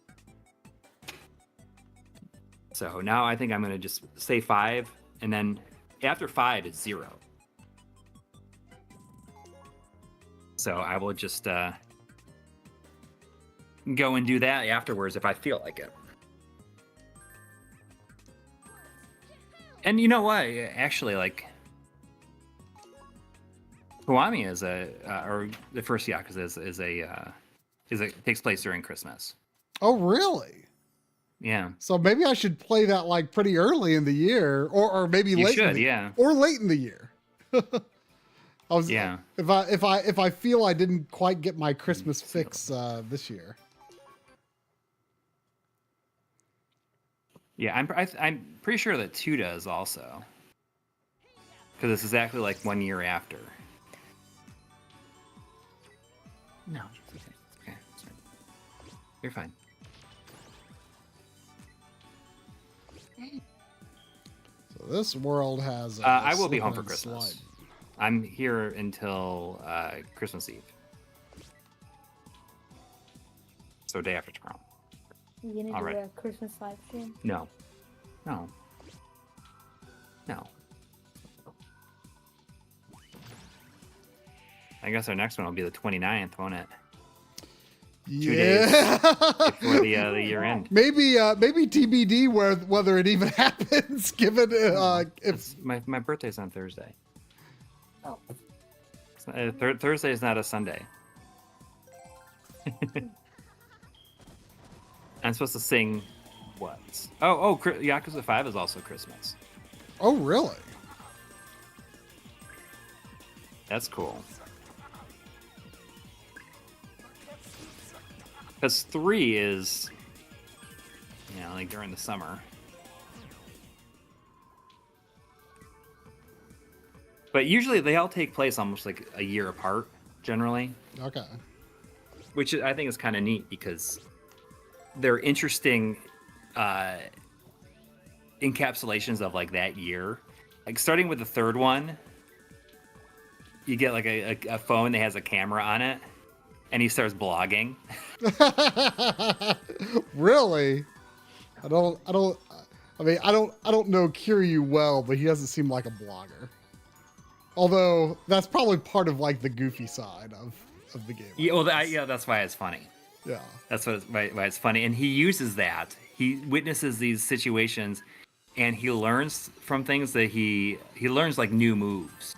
So now I think I'm going to just say 5, and then after 5 it's 0. So I will just go and do that afterwards if I feel like it. And you know what? Actually, like, Kiwami is or the first Yakuza takes place during Christmas. Oh, really? Yeah. So maybe I should play that like pretty early in the year, or maybe late. Or late in the year. If I feel I didn't quite get my Christmas fix this year. Yeah, I'm pretty sure that 2 does also, because it's exactly like 1 year after. No, it's okay. It's fine. You're fine. So this world has. I will be home for Christmas. Slide. I'm here until Christmas Eve. So day after tomorrow. You gonna do a Christmas live stream? No. I I guess our next one will be the 29th, won't it? 2 Yeah. days before the year end. Maybe TBD whether it even happens. Given if It's my birthday's on Thursday. Oh. Thursday is not a Sunday. I'm supposed to sing what? Oh, Yakuza 5 is also Christmas. oh really? That's cool. Because 3 is, like during the summer. But usually they all take place almost like a year apart, generally. Okay. Which I think is kind of neat because they're interesting encapsulations of like that year. Like starting with the third one, you get like a phone that has a camera on it, and he starts blogging. Really? I don't know Coury well, but he doesn't seem like a blogger. Although that's probably part of like the goofy side of the game. Yeah, well, that's why it's funny. Yeah. That's why it's funny, and he uses that. He witnesses these situations, and he learns from things that he learns like new moves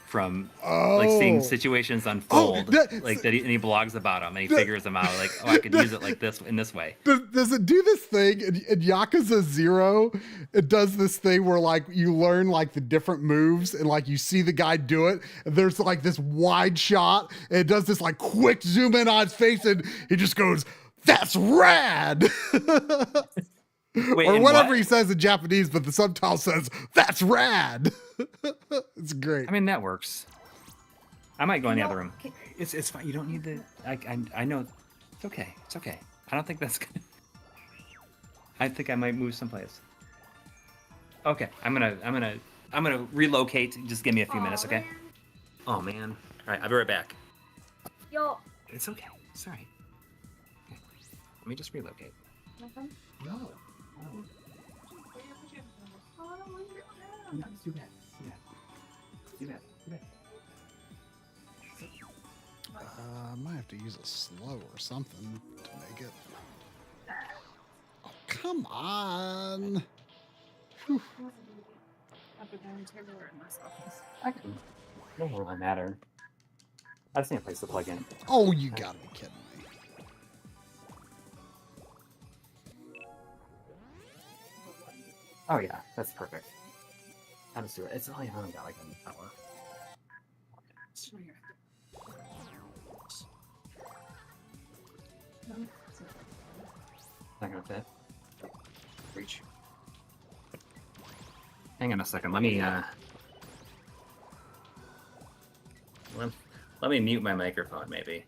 from like seeing situations unfold, and he blogs about them, and he figures them out. Like, I could use it like this in this way. Does it do this thing in Yakuza 0? It does this thing where like you learn like the different moves, and like you see the guy do it, and there's like this wide shot, and it does this like quick zoom in on his face, and he just goes, "That's rad." Wait, or whatever he says in Japanese, but the subtitle says, "That's rad." It's great. I mean, that works. I might go in the other room. It's fine. You don't need the. I know. It's okay. It's okay. I don't think that's good. I think I might move someplace. Okay, I'm gonna relocate. Just give me a few minutes, okay? Man. Oh man. All right, I'll be right back. Yo. It's okay. Sorry. Okay. Let me just relocate. No. Too bad. I might have to use a slow or something to make it. Oh, come on. Whew. Doesn't really matter. I just need a place to plug in. Oh, you gotta be kidding me. Oh yeah, that's perfect. I'll just do it. It's only got like an hour. Not gonna fit. Reach. Hang on a second. Let me let me mute my microphone, maybe.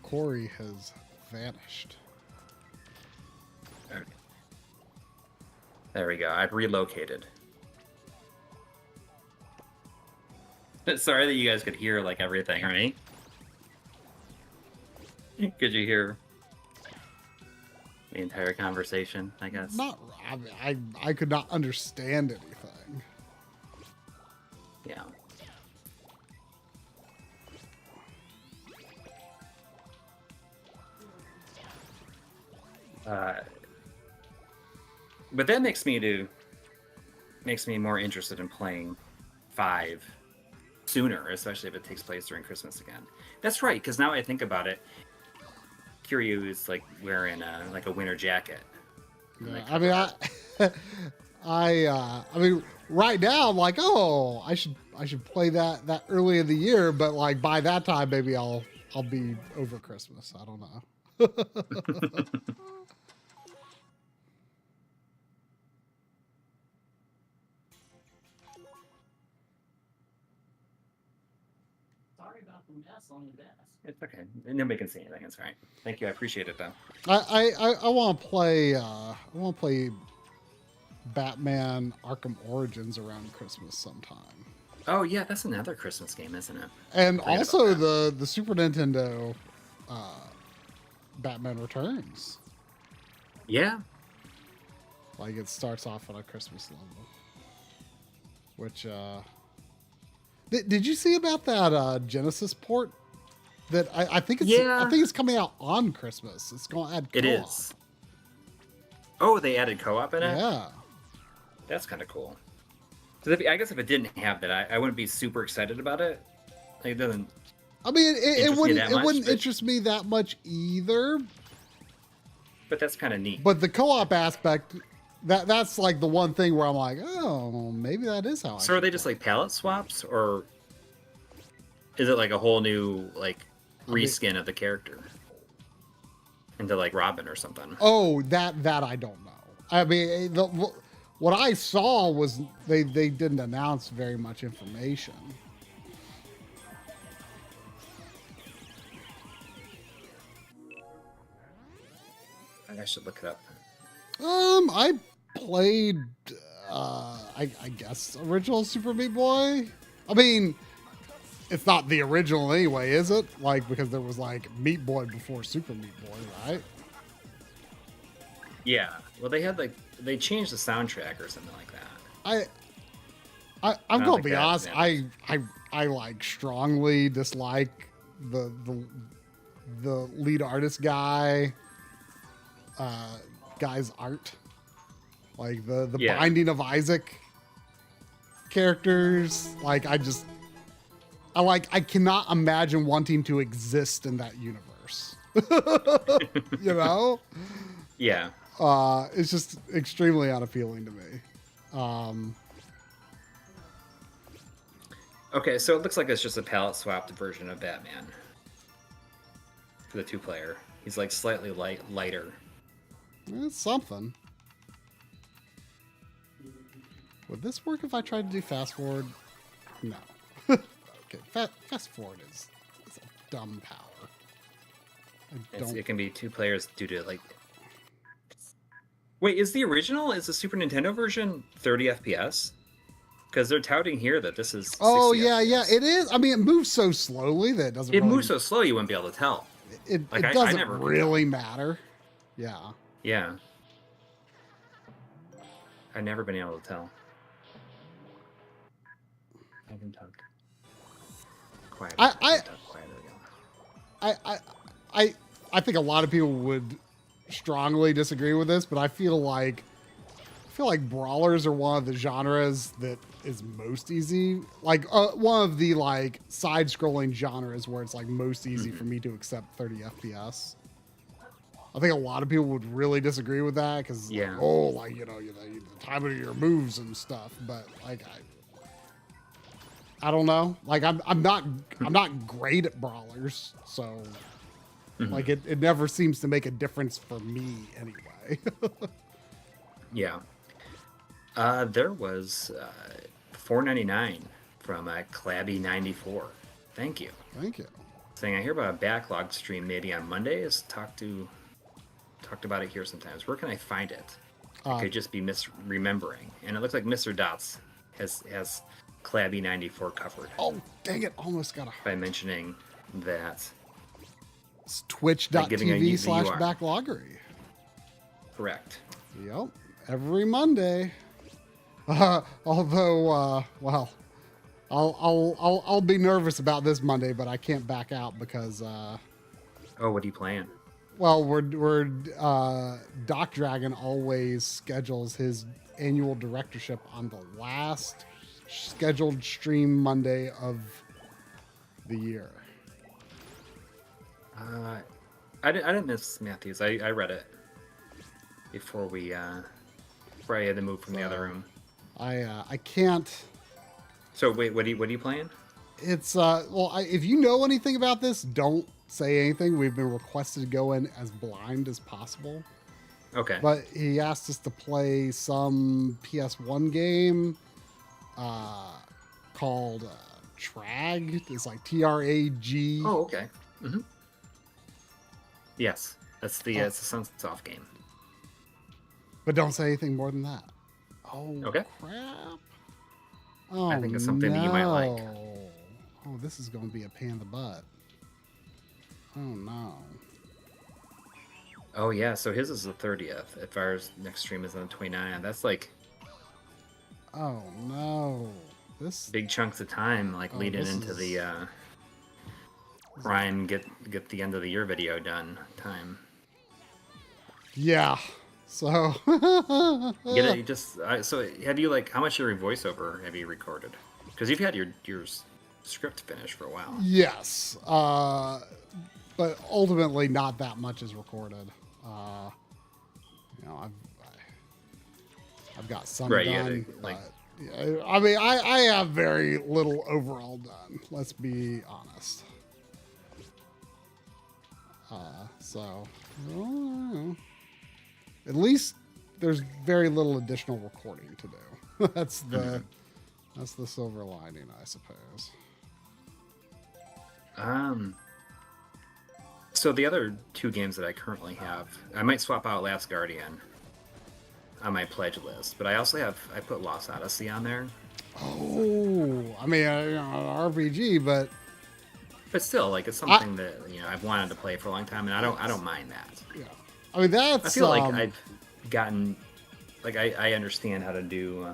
Coury has vanished. There we go. I've relocated. Sorry that you guys could hear like everything, right? Could you hear the entire conversation, I guess? Not. I could not understand anything. Yeah. But that makes me more interested in playing 5 sooner, especially if it takes place during Christmas again. That's right, because now I think about it, Kiryu is like wearing a winter jacket. Yeah, I mean, right now I'm like, oh, I should play that early in the year, but like by that time maybe I'll be over Christmas. I don't know. Sorry about the mess on the desk. It's okay. Nobody can see anything. It's all right. Thank you. I appreciate it, though. I want to play. I want to play Batman Arkham Origins around Christmas sometime. Oh yeah, that's another Christmas game, isn't it? And also the Super Nintendo Batman Returns. Yeah. Like it starts off on a Christmas level. Which did you see about that Genesis port? That I think it's I think it's coming out on Christmas. It's gonna add co-op. It is. Oh, they added co-op in it? Yeah. That's kind of cool. I guess if it didn't have that, I wouldn't be super excited about it. Like, it doesn't. I mean, it wouldn't but, interest me that much either. But that's kind of neat. But the co-op aspect, that's like the one thing where I'm like, oh, maybe that is how. So are they just like palette swaps, or is it like a whole new like reskin of the character into like Robin or something? Oh, that I don't know. I mean, what I saw was they didn't announce very much information. I should look it up. I played, I guess, original Super Meat Boy. I mean, it's not the original anyway, is it? Like, because there was like Meat Boy before Super Meat Boy, right? Yeah. Well, they changed the soundtrack or something like that. I'm gonna be honest. I like strongly dislike the lead artist guy's art, like the Binding of Isaac characters. Like I cannot imagine wanting to exist in that universe. You know? Yeah. It's just extremely unappealing to me. Okay, so it looks like it's just a palette swapped version of Batman for the 2-player. He's like slightly lighter. It's something. Would this work if I tried to do fast forward? No. Okay, fast forward is a dumb power. It can be 2 players due to like. Wait, is the Super Nintendo version 30 FPS? Because they're touting here that this is. 60 FPS. It is. I mean, it moves so slowly that it doesn't. It moves so slow you wouldn't be able to tell. It doesn't really matter. Yeah. Yeah. I've never been able to tell. I can talk. Quiet. I think a lot of people would strongly disagree with this, but I feel like brawlers are one of the genres that is most easy. Like one of the like side-scrolling genres where it's like most easy for me to accept 30 FPS. I think a lot of people would really disagree with that because the time of your moves and stuff. But like I don't know. Like I'm not great at brawlers, so like it never seems to make a difference for me anyway. Yeah. There was $4.99 from Clabby94. Thank you. Thank you. Saying I hear about a backlog stream maybe on Mondays. Talked about it here sometimes. Where can I find it? I could just be misremembering. And it looks like Mr. Dots has Clabby94 covered. Oh, dang it. Almost got by mentioning that. It's twitch.tv/backloggery. Correct. Yep. Every Monday. Although, well, I'll be nervous about this Monday, but I can't back out because. Oh, what are you playing? Well, we're Doc Dragon always schedules his annual directorship on the last scheduled stream Monday of the year. I didn't miss Matthews. I read it before I had to move from the other room. I can't. So wait, what are you playing? It's if you know anything about this, don't say anything. We've been requested to go in as blind as possible. Okay. But he asked us to play some PS1 game called Trag. It's like TRAG. Oh, okay. Mm-hmm. Yes, that's the it's a Sunsoft game. But don't say anything more than that. Oh, okay. Crap. Oh, I think it's something that you might like. Oh, this is going to be a pain in the butt. Oh, no. Oh yeah, so his is the 30th. If ours next stream is on the 29th, that's like Oh no. This big chunks of time, like Oh, leading this into is- the prime get the end of the year video done time. Yeah. So Get it? So have you like how much of your voiceover have you recorded? Because you've had your script finished for a while. Yes. But ultimately not that much is recorded. You know, I've got some Right, yeah, done, like- but yeah, I mean, I have very little overall done. Let's be honest. So at least there's very little additional recording to do. That's the silver lining, I suppose. So the other two games that I currently have, I might swap out Last Guardian on my pledge list, but I also I put Lost Odyssey on there. Oh, I mean, you know, RPG, but Still, like it's something that I've wanted to play for a long time, and I don't mind that. yeah, I mean that's. I feel like I've gotten, like I understand how to do.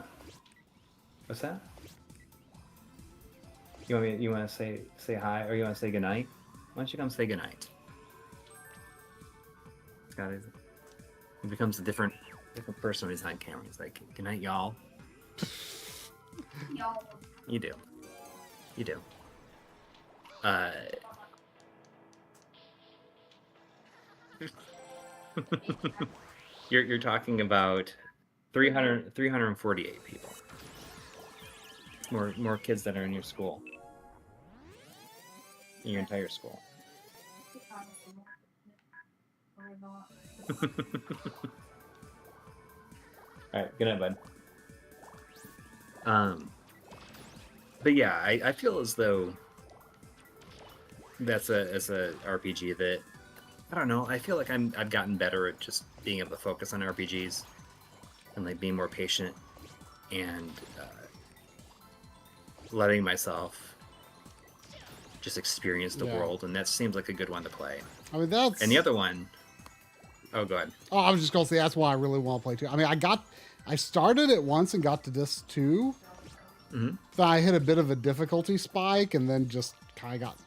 What's that? You want to say hi, or you want to say goodnight? Why don't you come say goodnight? He becomes a different person when he's on camera. He's like, "Goodnight, y'all." Y'all. You do. You're talking about 348 people. More kids that are in your school. In your entire school. Alright, good night, bud. But yeah, I feel as though that's a RPG that I don't know. I feel like I've gotten better at just being able to focus on RPGs and like being more patient and letting myself just experience the world, and that seems like a good one to play. I mean that's. And the other one, oh, go ahead. Oh, I was just gonna say that's why I really want to play too. I mean, I started it once and got to disc 2. Mm-hmm. Then I hit a bit of a difficulty spike, and then just kind of got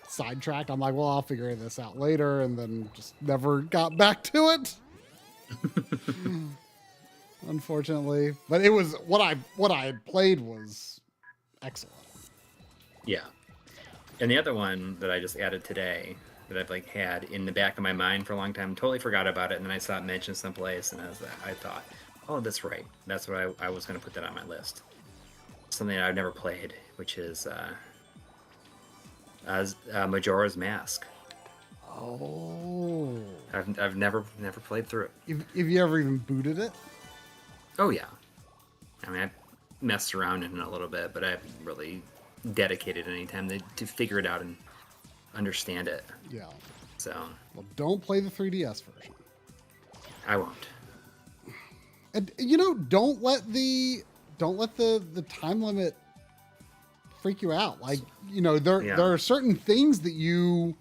sidetracked. I'm like, well, I'll figure this out later, and then just never got back to it. Unfortunately, but it was what I played was excellent. Yeah. And the other one that I just added today that I've like had in the back of my mind for a long time, totally forgot about it, and then I saw it mentioned someplace, and I thought, oh, that's right. That's what I was going to put that on my list. Something I've never played, which is Majora's Mask. Oh, I've never played through it. have you ever even booted it? Oh yeah. I mean, I messed around in it a little bit, but I haven't really dedicated any time to figure it out and understand it. Yeah. So Well, don't play the 3DS version. I won't. And don't let the time limit freak you out. Like, there are certain things that you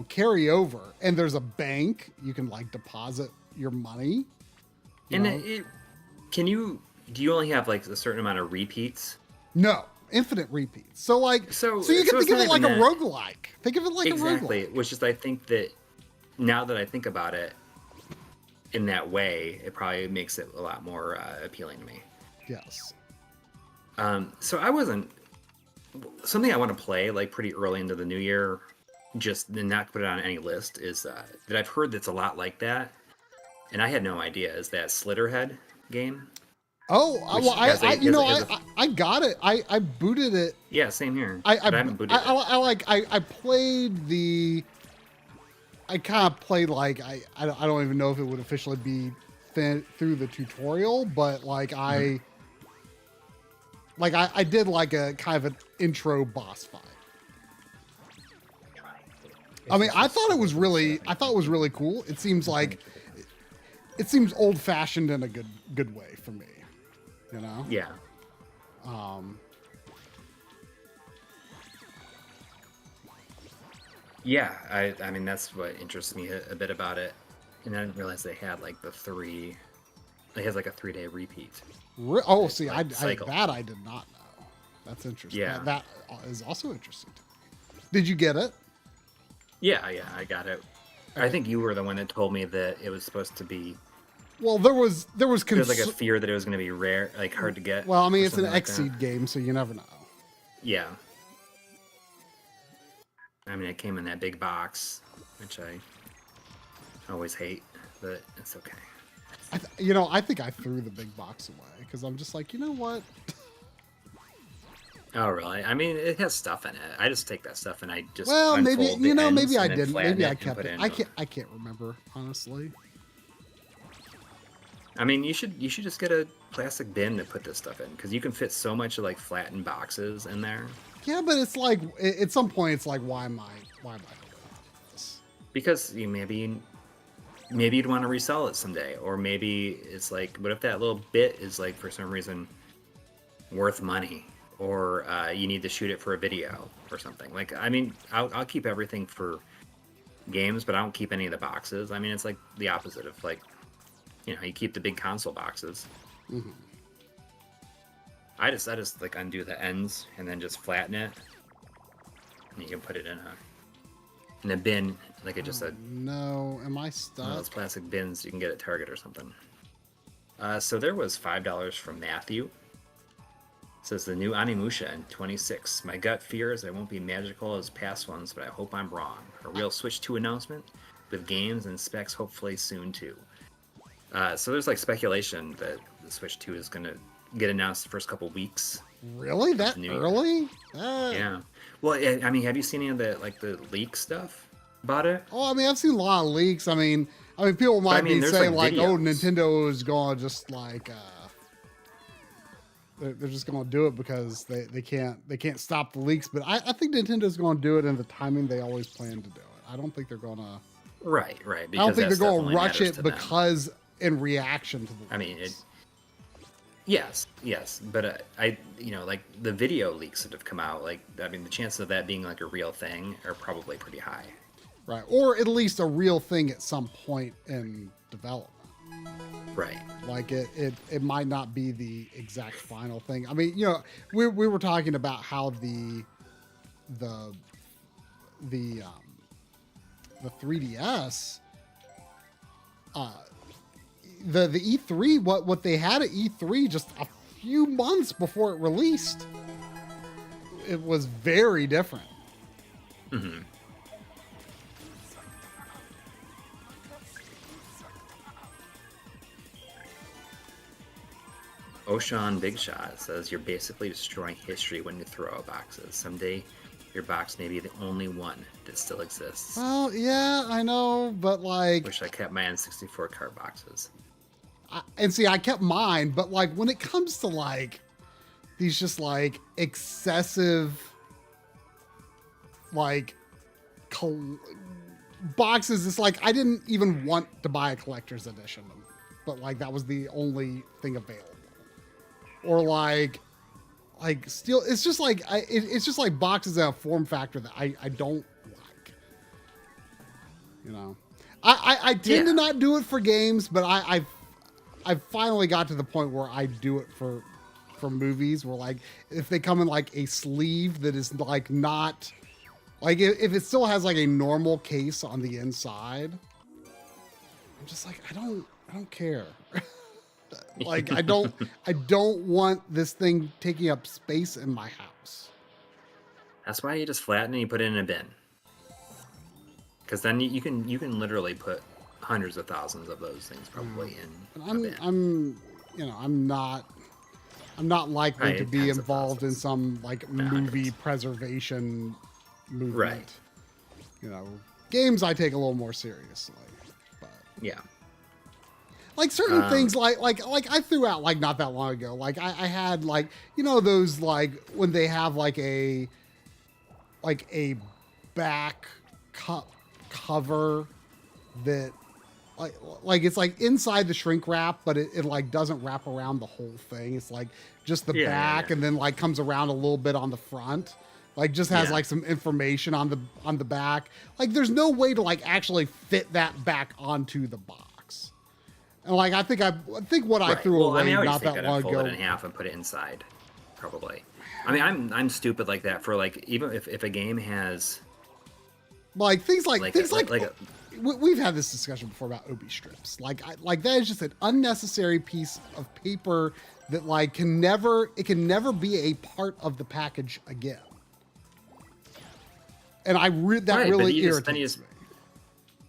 carry over, and there's a bank you can like deposit your money. Do you only have like a certain amount of repeats? No, infinite repeats. So you can think of it like a roguelike. Think of it like a roguelike. Exactly. Which is, I think that now that I think about it in that way, it probably makes it a lot more appealing to me. Yes. So I wasn't something I want to play like pretty early into the new year, just not put it on any list, is that I've heard that's a lot like that, and I had no idea, is that Slitterhead game. Oh, well, I got it. I booted it. Yeah, same here. I haven't booted it. I played the. I kind of played like I don't even know if it would officially be through the tutorial, but I did like a kind of an intro boss fight. I mean, I thought it was really cool. It seems old fashioned in a good way for me. Yeah. Yeah, I mean that's what interests me a bit about it, and I didn't realize they had like the three. They had like a 3-day repeat. Oh, see, like, I cycle. that I did not know. That's interesting. Yeah. That is also interesting. Did you get it? Yeah, I got it. I think you were the one that told me that it was supposed to be. Well, there was There's like a fear that it was going to be rare, like hard to get. Well, I mean, it's an like X-Seed game, so you never know. Yeah. I mean, it came in that big box, which I always hate, but it's okay. I think I threw the big box away because I'm just like, you know what? Oh, really? I mean, it has stuff in it. I just take that stuff and I just Well, maybe unfold the maybe ends I and then didn't. flatten Maybe I and kept put it. in. I can't remember honestly. I mean, you should just get a plastic bin to put this stuff in because you can fit so much of like flattened boxes in there. Yeah, but it's like at some point it's like, why am I doing this? Because maybe you'd want to resell it someday, or maybe it's like, what if that little bit is like for some reason worth money, or you need to shoot it for a video or something. Like, I mean, I'll keep everything for games, but I don't keep any of the boxes. I mean, it's like the opposite of like, you keep the big console boxes. Mm-hmm. I just like undo the ends and then just flatten it, and you can put it in a bin, like it just said. No, am I One of stuck? those plastic bins you can get at Target or something. So there was $5 from Matthew. It says the new Animusha in 26. My gut fear is I won't be magical as past ones, but I hope I'm wrong. A real Switch 2 announcement with games and specs hopefully soon too. So there's like speculation that the Switch 2 is going to get announced the first couple weeks. Really? That early? Yeah. Well, I mean, have you seen any of the leak stuff about it? Oh, I mean, I've seen a lot of leaks. I mean, people might be saying like, oh, videos. Nintendo is going to just like, they're just going to do it because they can't stop the leaks. But I think Nintendo's going to do it in the timing they always plan to do it. I don't think they're going to. Right. I don't think they're going to rush it because in reaction to the leaks. I mean, yes, but like the video leaks that have come out, like, I mean, the chances of that being like a real thing are probably pretty high. Right, or at least a real thing at some point in development. Right. Like it might not be the exact final thing. I mean, we were talking about how the 3DS, the E3, what they had at E3 just a few months before it released, it was very different. Mm-hmm. Oshan Big Shot says you're basically destroying history when you throw out boxes. Someday your box may be the only one that still exists. Well, yeah, I know, but like... Wish I kept my N64 card boxes. I kept mine, but like when it comes to like these just like excessive like boxes, it's like I didn't even want to buy a collector's edition, but like that was the only thing available. Or like still, it's just like it's just like boxes that have form factor that I don't like. I tend to not do it for games, but I finally got to the point where I do it for movies, where like if they come in like a sleeve that is like not like if it still has like a normal case on the inside, I'm just like I don't care. Like I don't want this thing taking up space in my house. That's why you just flatten and you put it in a bin. Because then you can literally put hundreds of thousands of those things probably in a bin. I'm not likely to be involved in some like movie preservation movement. Right. Games I take a little more seriously. But yeah. like certain things like I threw out like not that long ago. Like I had like those like when they have like a back cover that like it's like inside the shrink wrap, but it like doesn't wrap around the whole thing. It's like just the back and then like comes around a little bit on the front. Like just has like some information on the back. Like there's no way to like actually fit that back onto the box. And like I think what I threw away I would not just that long fold ago. it in half and put it inside, probably. I mean, I'm stupid like that for like even if a game has like things like we've had this discussion before about obi strips. Like that is just an unnecessary piece of paper that like can never be a part of the package again. And that really irritates me.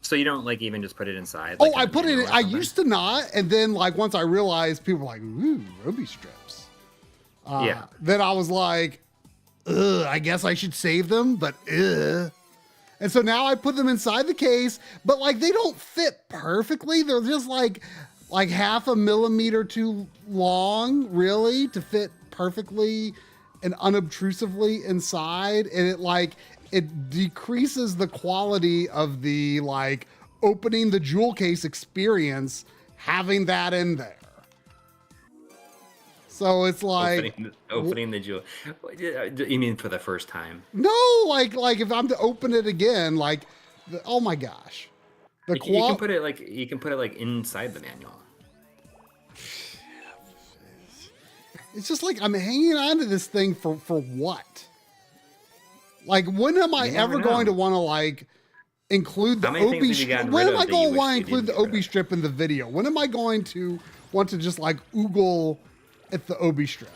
So you don't like even just put it inside? Like I put it in, I used to not, and then like once I realized people were like, ooh, obi strips. Then I was like, ugh, I guess I should save them, but ugh. And so now I put them inside the case, but like they don't fit perfectly. They're just like half a millimeter too long, really, to fit perfectly and unobtrusively inside. And it decreases the quality of the like opening the jewel case experience having that in there. So it's like opening the jewel. You mean for the first time? No, like if I'm to open it again, like oh my gosh, you can put it like inside the manual. It's just like I'm hanging on to this thing for what? Like when am I ever going to want to like include the obi strip? When am I going to want to include the obi strip in the video? When am I going to want to just like oogle at the obi strip?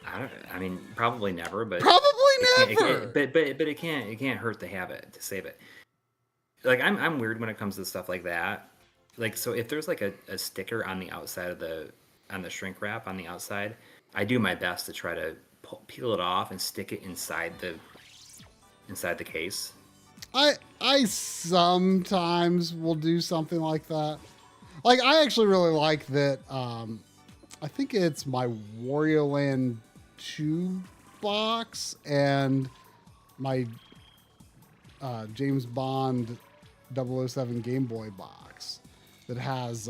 I mean, probably never, but it can't hurt to have it, to save it. Like I'm weird when it comes to stuff like that. Like so, if there's like a sticker on the outside of the shrink wrap on the outside, I do my best to try to peel it off and stick it inside the case. I sometimes will do something like that. Like I actually really like that. I think it's my Wario Land 2 box and my James Bond 007 Game Boy box that has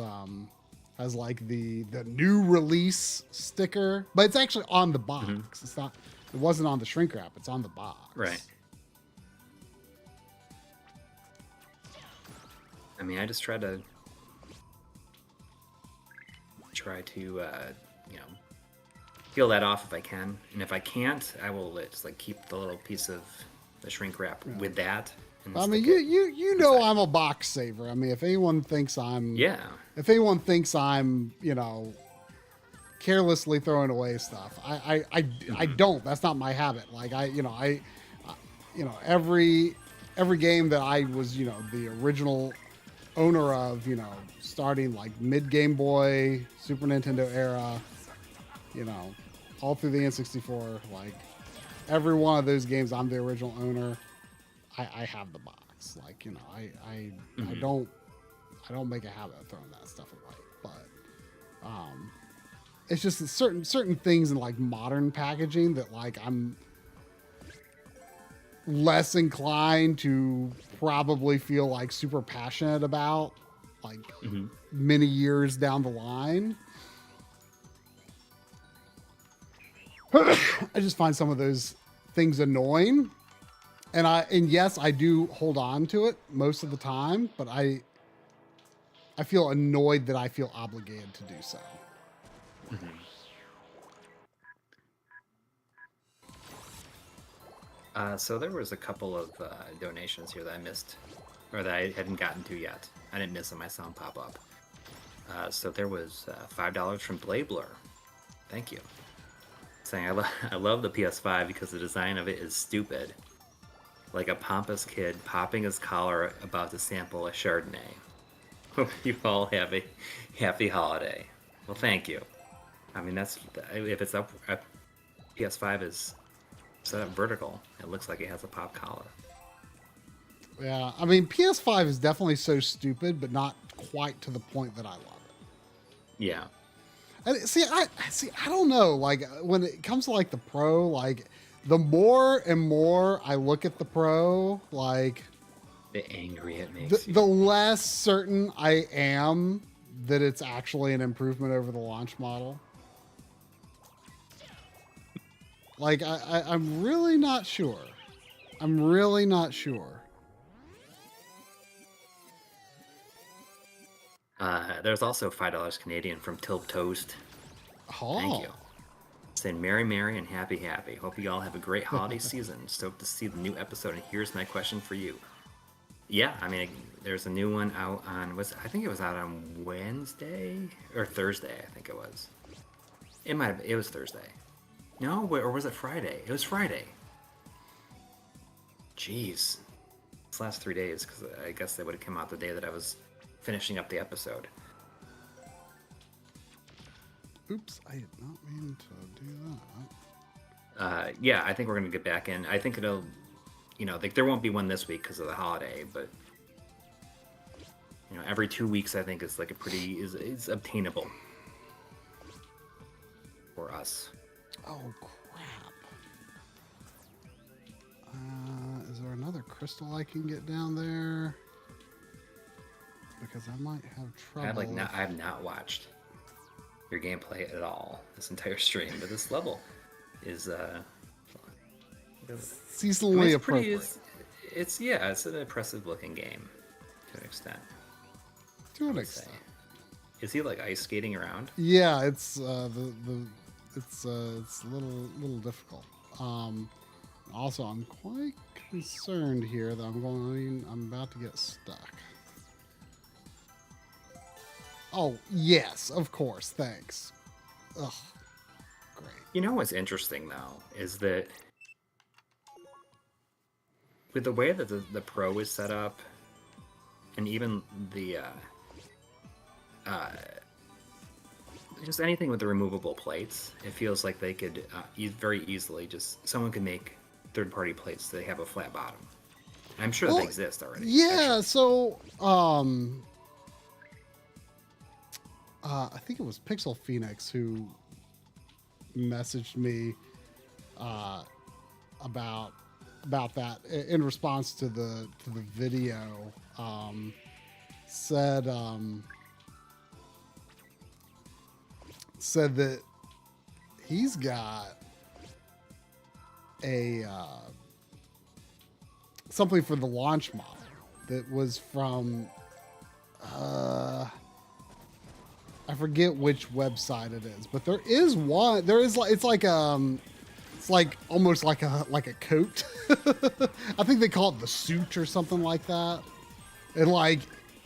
like the new release sticker, but it's actually on the box. Mm-hmm. It wasn't on the shrink wrap. It's on the box. Right. I mean, I just try to peel that off if I can, and if I can't, I will just like keep the little piece of the shrink wrap with that. I mean, you know, I'm a box saver. I mean, if anyone thinks I'm carelessly throwing away stuff, I don't. That's not my habit. Like every game that I was the original owner of, starting like mid Game Boy, Super Nintendo era, all through the N64, like every one of those games, I'm the original owner. I have the box. Like, I don't make a habit of throwing that stuff away, but it's just certain things in like modern packaging that like I'm less inclined to probably feel like super passionate about, like many years down the line. I just find some of those things annoying, and yes, I do hold on to it most of the time, but I feel annoyed that I feel obligated to do so. So there was a couple of donations here that I missed, or that I hadn't gotten to yet. I didn't miss them. I saw them pop up. So there was $5 from Blabler. Thank you. Saying, I love the PS5 because the design of it is stupid. Like a pompous kid popping his collar about to sample a Chardonnay. Hope you all have a happy holiday. Well, thank you. I mean, if it's up, PS5 is set up vertical. It looks like it has a pop collar. Yeah, I mean, PS5 is definitely so stupid, but not quite to the point that I love it. Yeah. And I don't know. Like when it comes to like the Pro, like the more and more I look at the Pro, like the angrier it makes the less certain I am that it's actually an improvement over the launch model. Like, I'm really not sure. I'm really not sure. There's also $5 Canadian from Tilp Toast. Oh. Thank you. Saying Merry, Merry, and Happy, Happy. Hope you all have a great holiday season. Stoked to see the new episode, and here's my question for you. Yeah, I mean, there's a new one out on, I think it was out on Wednesday or Thursday, I think it was. It was Thursday. No, or was it Friday? It was Friday. Jeez. This last 3 days, because I guess they would have come out the day that I was finishing up the episode. Oops, I did not mean to do that. Yeah, I think we're going to get back in. I think it'll, there won't be one this week because of the holiday, but, every 2 weeks I think is like is obtainable for us. Oh, crap. Is there another crystal I can get down there? Because I might have trouble. I have not watched your gameplay at all this entire stream, but this level is seasonally appropriate. It's an impressive looking game to an extent. To an extent. Is he like ice skating around? Yeah, it's it's a little difficult. Also, I'm quite concerned here that I'm about to get stuck. Oh, yes, of course. Thanks. Ugh. Great. You know what's interesting, though, is that with the way that the Pro is set up, and even the just anything with the removable plates, it feels like they could very easily someone could make third-party plates that have a flat bottom. I'm sure that they exist already. Yeah, so I think it was Pixel Phoenix who messaged me about that in response to the video. Said that he's got a something for the launch model that was from I forget which website it is, but there is one. There is it's like almost like a coat. I think they call it the suit or something like that. It like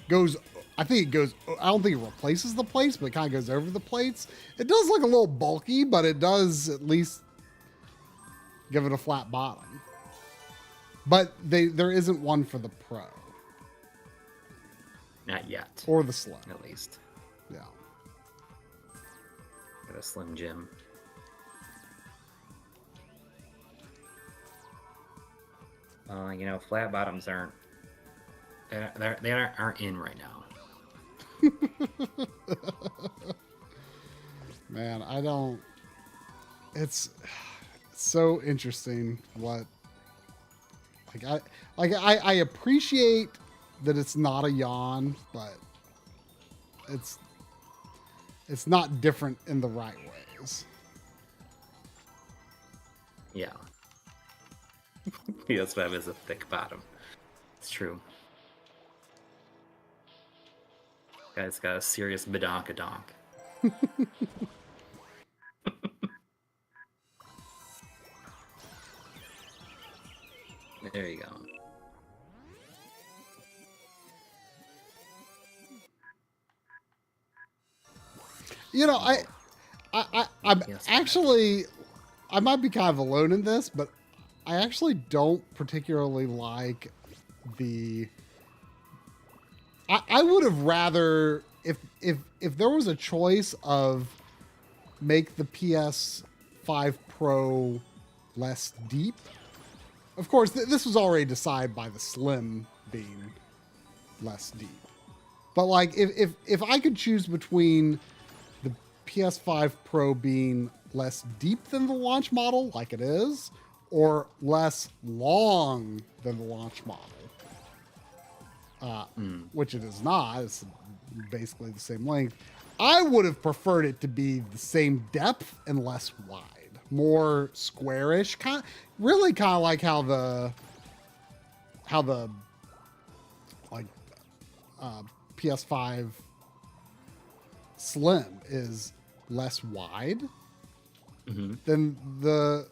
goes. I think it goes. I don't think it replaces the plates, but it kind of goes over the plates. It does look a little bulky, but it does at least give it a flat bottom. But there isn't one for the Pro. Not yet. Or the Slim. At least. Yeah. Got a Slim Jim. Flat bottoms aren't in right now. Man, it's so interesting what I appreciate that it's not a yawn, but it's not different in the right ways. Yeah. PS5 is a thick bottom. It's true. Guy's got a serious badonkadonk. There you go. I'm actually, I might be kind of alone in this, but I actually don't particularly like I would have rather, if there was a choice of make the PS5 Pro less deep. Of course, this was already decided by the Slim being less deep. But like, if I could choose between the PS5 Pro being less deep than the launch model, like it is, or less long than the launch model, which it is not, it's basically the same length, I would have preferred it to be the same depth and less wide. more squarish, really kind of like how the like PS5 Slim is less wide than the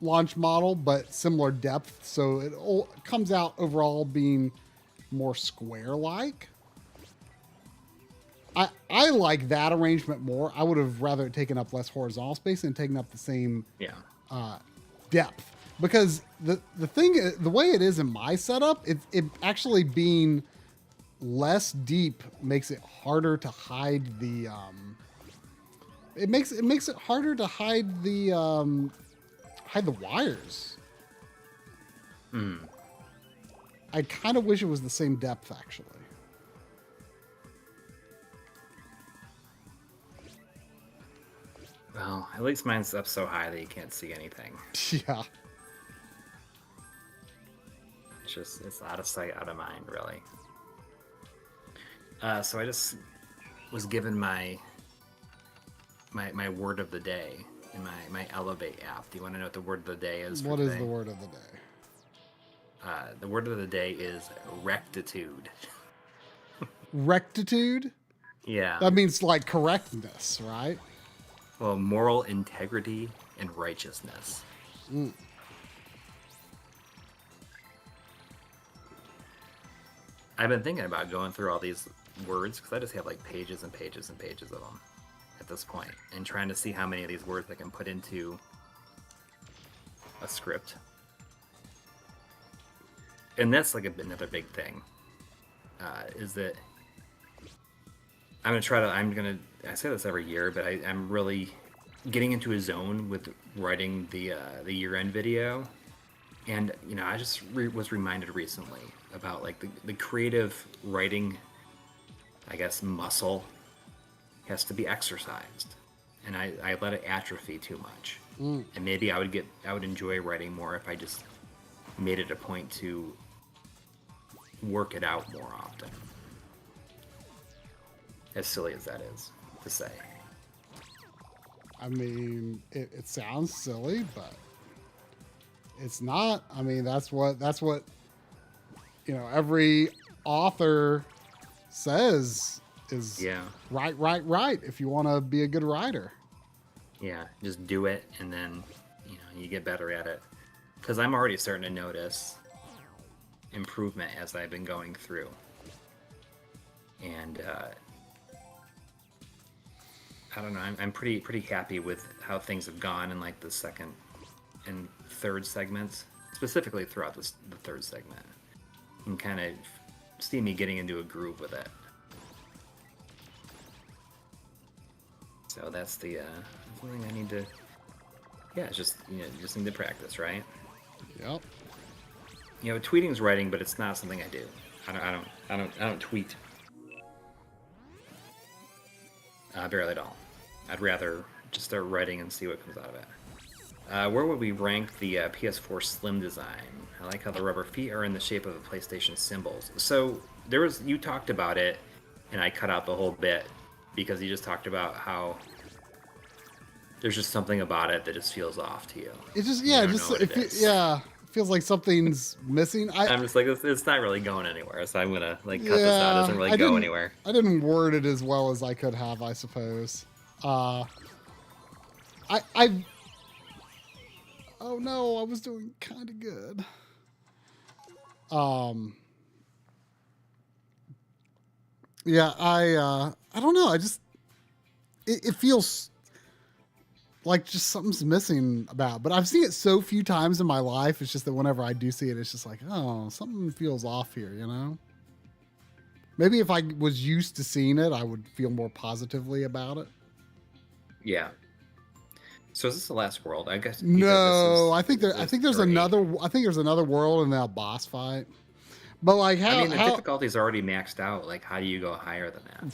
launch model, but similar depth, so it comes out overall being more square-like. I like that arrangement more. I would have rather taken up less horizontal space and taken up the same depth, because the way it is in my setup, it actually being less deep makes it harder to hide the it makes it harder to hide the wires. I kind of wish it was the same depth, actually. Well, at least mine's up so high that you can't see anything. Yeah. It's out of sight, out of mind, really. So I just was given my word of the day in my Elevate app. Do you want to know what the word of the day is? What is the word of the day? The word of the day is rectitude. Rectitude? Yeah. That means like correctness, right? Well, moral integrity and righteousness. I've been thinking about going through all these words because I just have like pages and pages and pages of them at this point, and trying to see how many of these words I can put into a script. And that's like another big thing, is that I say this every year, but I'm really getting into a zone with writing the year-end video. And, I just was reminded recently about like the creative writing, I guess, muscle has to be exercised. And I let it atrophy too much. And maybe I would enjoy writing more if I just made it a point to work it out more often. As silly as that is to say. I mean, it sounds silly, but it's not. I mean, that's what every author says is right if you want to be a good writer. Yeah, just do it, and then you get better at it. Because I'm already starting to notice improvement as I've been going through, and I don't know. I'm pretty happy with how things have gone in like the second and third segments, specifically throughout the third segment. You can kind of see me getting into a groove with it. So that's the thing I need to. Yeah, it's just you just need to practice, right? Yep. Tweeting's writing, but it's not something I do. I don't tweet. Barely at all. I'd rather just start writing and see what comes out of it. Where would we rank the PS4 Slim design? I like how the rubber feet are in the shape of the PlayStation symbols. So you talked about it, and I cut out the whole bit because you just talked about how there's just something about it that just feels off to you. It just feels like something's missing. I'm just like, it's not really going anywhere, so I'm gonna cut this out. It doesn't really go anywhere. I didn't word it as well as I could have, I suppose. Oh no, I was doing kind of good. I don't know. It feels like just something's missing about it. But I've seen it so few times in my life. It's just that whenever I do see it, it's just like, oh, something feels off here, Maybe if I was used to seeing it, I would feel more positively about it. Yeah. So is this the last world? I guess. No, I think there's another world in that boss fight. But like the difficulty's already maxed out. Like, how do you go higher than that?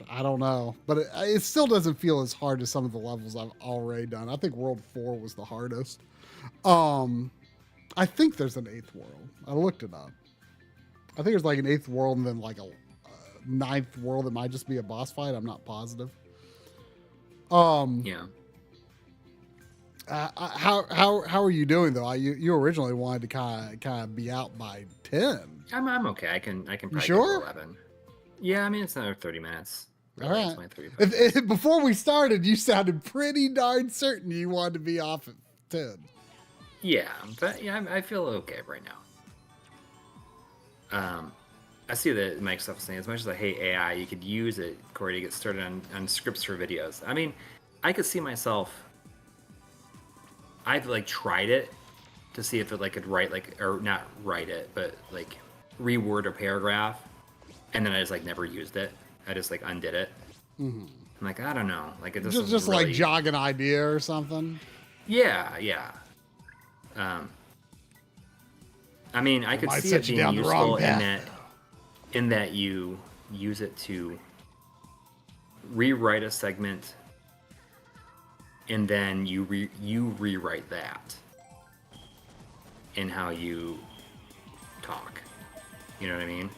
I don't know, but it still doesn't feel as hard as some of the levels I've already done. I think World 4 was the hardest. I think there's an 8th world. I looked it up. I think there's like an 8th world and then like a 9th world that might just be a boss fight. I'm not positive. Yeah. How are you doing though? You originally wanted to kind of be out by 10. I'm okay. I can You probably sure? get to 11. Yeah, I mean it's another 30 minutes. All Really, right. it's only 35 minutes. Before we started, you sounded pretty darn certain you wanted to be off at 10. Yeah, but yeah, I feel okay right now. I see that Mike stuff is saying, as much as I hate AI, you could use it, Coury, to get started on scripts for videos. I mean, I could see myself. I've like tried it to see if it like could write like, or not write it, but like reword a paragraph, and then I just like never used it. I just like undid it. Mm-hmm. I'm like, I don't know, like it doesn't Just really... like jog an idea or something. Yeah. I mean, I could might see set it you being down the useful wrong path. in that you use it to rewrite a segment, and then you rewrite that in how you talk. You know what I mean?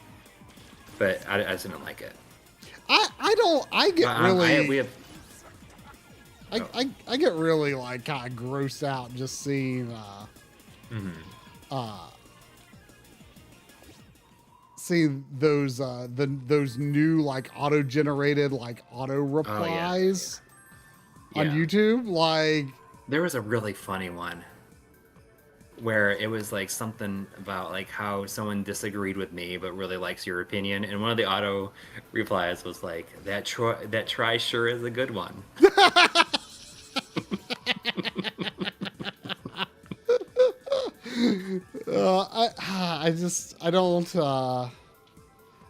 But I just didn't like it. I get really. Oh. I get really like kind of grossed out just seeing seeing those those new like auto generated like auto replies on YouTube. Like there was a really funny one where it was like something about like how someone disagreed with me but really likes your opinion, and one of the auto replies was like, that try sure is a good one. I don't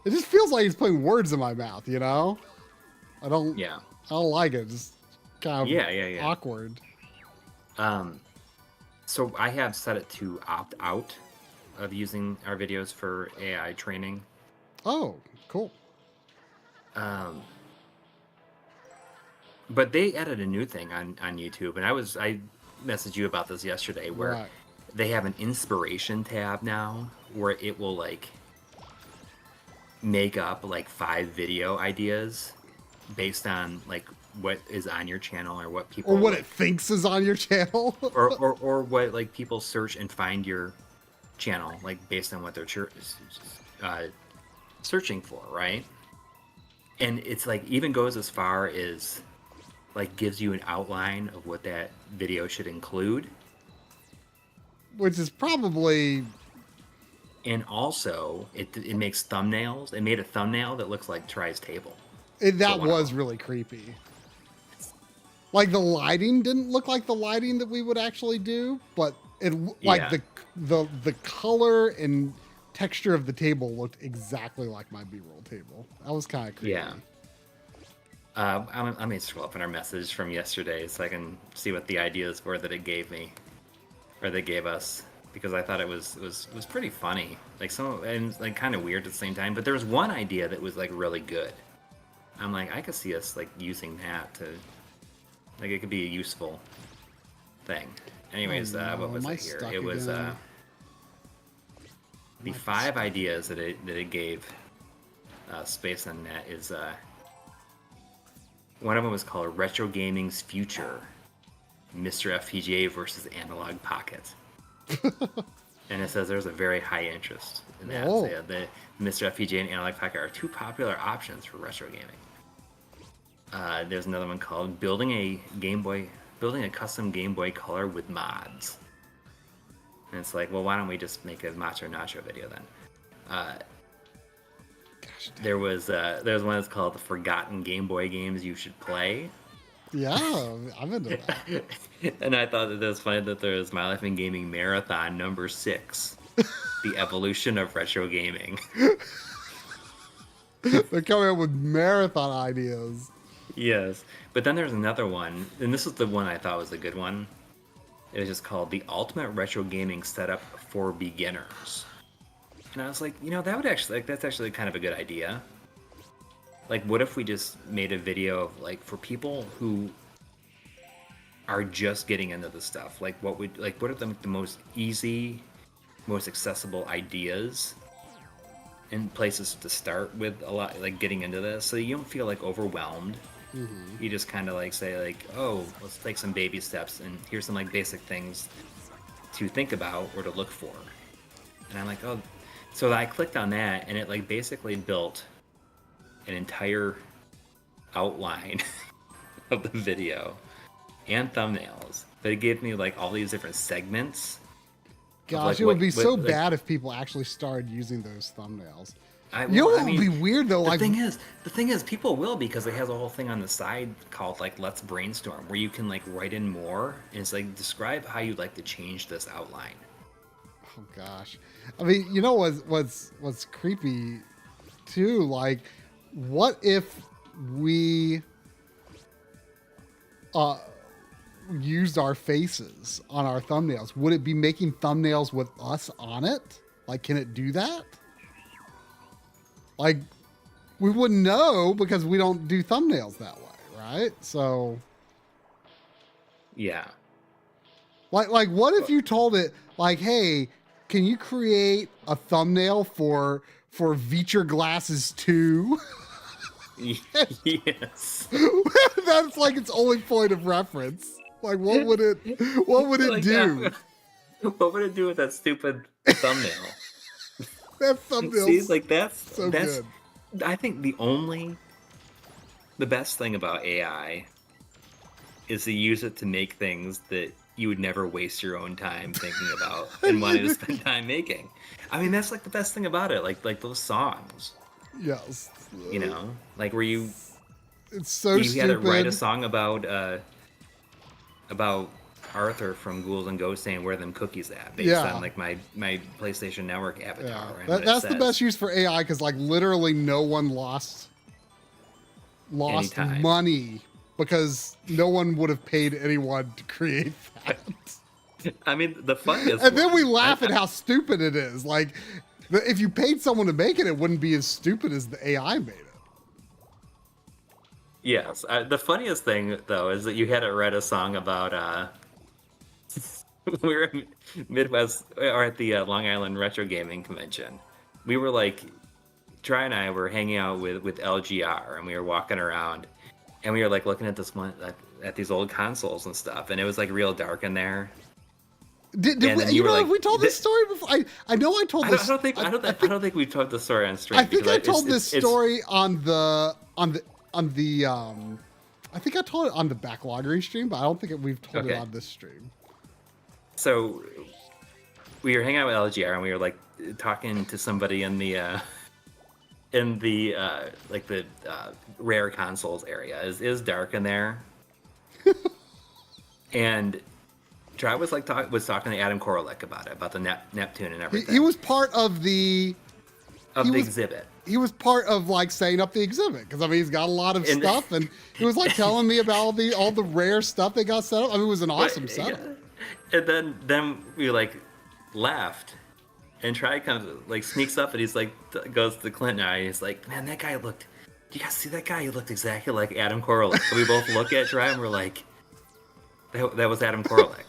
it just feels like he's putting words in my mouth, you know? I don't like it. Just kind of awkward. So I have set it to opt out of using our videos for AI training. Oh, cool. But they added a new thing on YouTube, and I messaged you about this yesterday, where they have an inspiration tab now where it will like make up like 5 video ideas based on like what is on your channel, or what people, or what it thinks is on your channel, or what like people search and find your channel, like based on what they're searching for, right? And it's like even goes as far as like gives you an outline of what that video should include, which is probably. And also it makes thumbnails. It made a thumbnail that looks like Try's table. That was really creepy. Like the lighting didn't look like the lighting that we would actually do, but it like the color and texture of the table looked exactly like my B-roll table. That was kind of creepy. Yeah. I may scroll up in our message from yesterday so I can see what the ideas were that it gave me, or they gave us, because I thought it was pretty funny, like and like kind of weird at the same time. But there was one idea that was like really good. I'm like, I could see us like using that to, like, it could be a useful thing. Anyways, what was it here? It was the 5 ideas that it gave space on that is one of them was called Retro Gaming's Future, Mr. FPGA versus Analog Pocket. And it says there's a very high interest in that. So, yeah, the Mr. FPGA and Analog Pocket are 2 popular options for retro gaming. There's another one called building a custom Game Boy Color with mods. And it's like, well, why don't we just make a Macho Nacho video then? There was one that's called the Forgotten Game Boy Games You Should Play. Yeah, I'm into that. And I thought that it was funny that there was My Life in Gaming Marathon number 6, The Evolution of Retro Gaming. They're coming up with marathon ideas. Yes, but then there's another one, and this is the one I thought was a good one. It was just called The Ultimate Retro Gaming Setup for Beginners. And I was like, you know, that would actually, like, that's actually kind of a good idea. Like, what if we just made a video of, like, for people who are just getting into the stuff? Like, what are the most easy, most accessible ideas and places to start with, a lot, like, getting into this, so you don't feel, like, overwhelmed. You just kind of like say like, oh, let's take some baby steps, and here's some like basic things to think about or to look for. And I'm like, oh, so I clicked on that, and it like basically built an entire outline of the video and thumbnails, but it gave me like all these different segments. Gosh, like it would be so like, bad if people actually started using those thumbnails. I Would mean, be weird though. The thing is, people will, because it has a whole thing on the side called like "Let's Brainstorm," where you can like write in more, and it's like describe how you'd like to change this outline. Oh gosh, I mean, you know what's creepy too? Like, what if we used our faces on our thumbnails? Would it be making thumbnails with us on it? Like, can it do that? Like, we wouldn't know because we don't do thumbnails that way, right? So, yeah. Like, what if you told it, like, hey, can you create a thumbnail for Veacher Glasses 2? Yes. That's like its only point of reference. Like, what would it like, do? What would it do with that stupid thumbnail? That thumbnail. See, like that's good. I think the best thing about AI is to use it to make things that you would never waste your own time thinking about and wanting to spend time making. I mean, that's like the best thing about it. Like those songs. Yes. You know, like where it's so you stupid. had to write a song about Arthur from Ghouls and Ghosts saying "Where them cookies at?" based on like my PlayStation Network avatar. Yeah. Right? That's the best use for AI, because like literally no one lost money because no one would have paid anyone to create that. I mean, the fun is, and then we laugh at how stupid it is. Like, if you paid someone to make it, it wouldn't be as stupid as the AI made it. Yes, the funniest thing though is that you had to write a song about. We were in Midwest, or at the Long Island Retro Gaming Convention. We were like, Try and I were hanging out with LGR, and we were walking around, and we were like looking at this one at these old consoles and stuff, and it was like real dark in there. Did we told this story before? I know I told this. I don't think we've told the story on stream. I think I told this story on the I think I told it on the Backloggery stream, but I don't think we've told it on this stream. So we were hanging out with LGR, and we were like talking to somebody in the rare consoles area. Is dark in there. And Try was like talking to Adam Korolek about the Neptune and everything. He was part of the exhibit. He was part of like setting up the exhibit, because I mean he's got a lot of stuff, and he was like telling me about all the rare stuff they got set up. I mean, it was an awesome setup. Yeah. And then we like left, and Try comes like sneaks up, and he's like goes to Clint and I, and he's like, man, that guy looked. You guys see that guy? He looked exactly like Adam Korolek. So we both look at Try and we're like, that was Adam Korolek.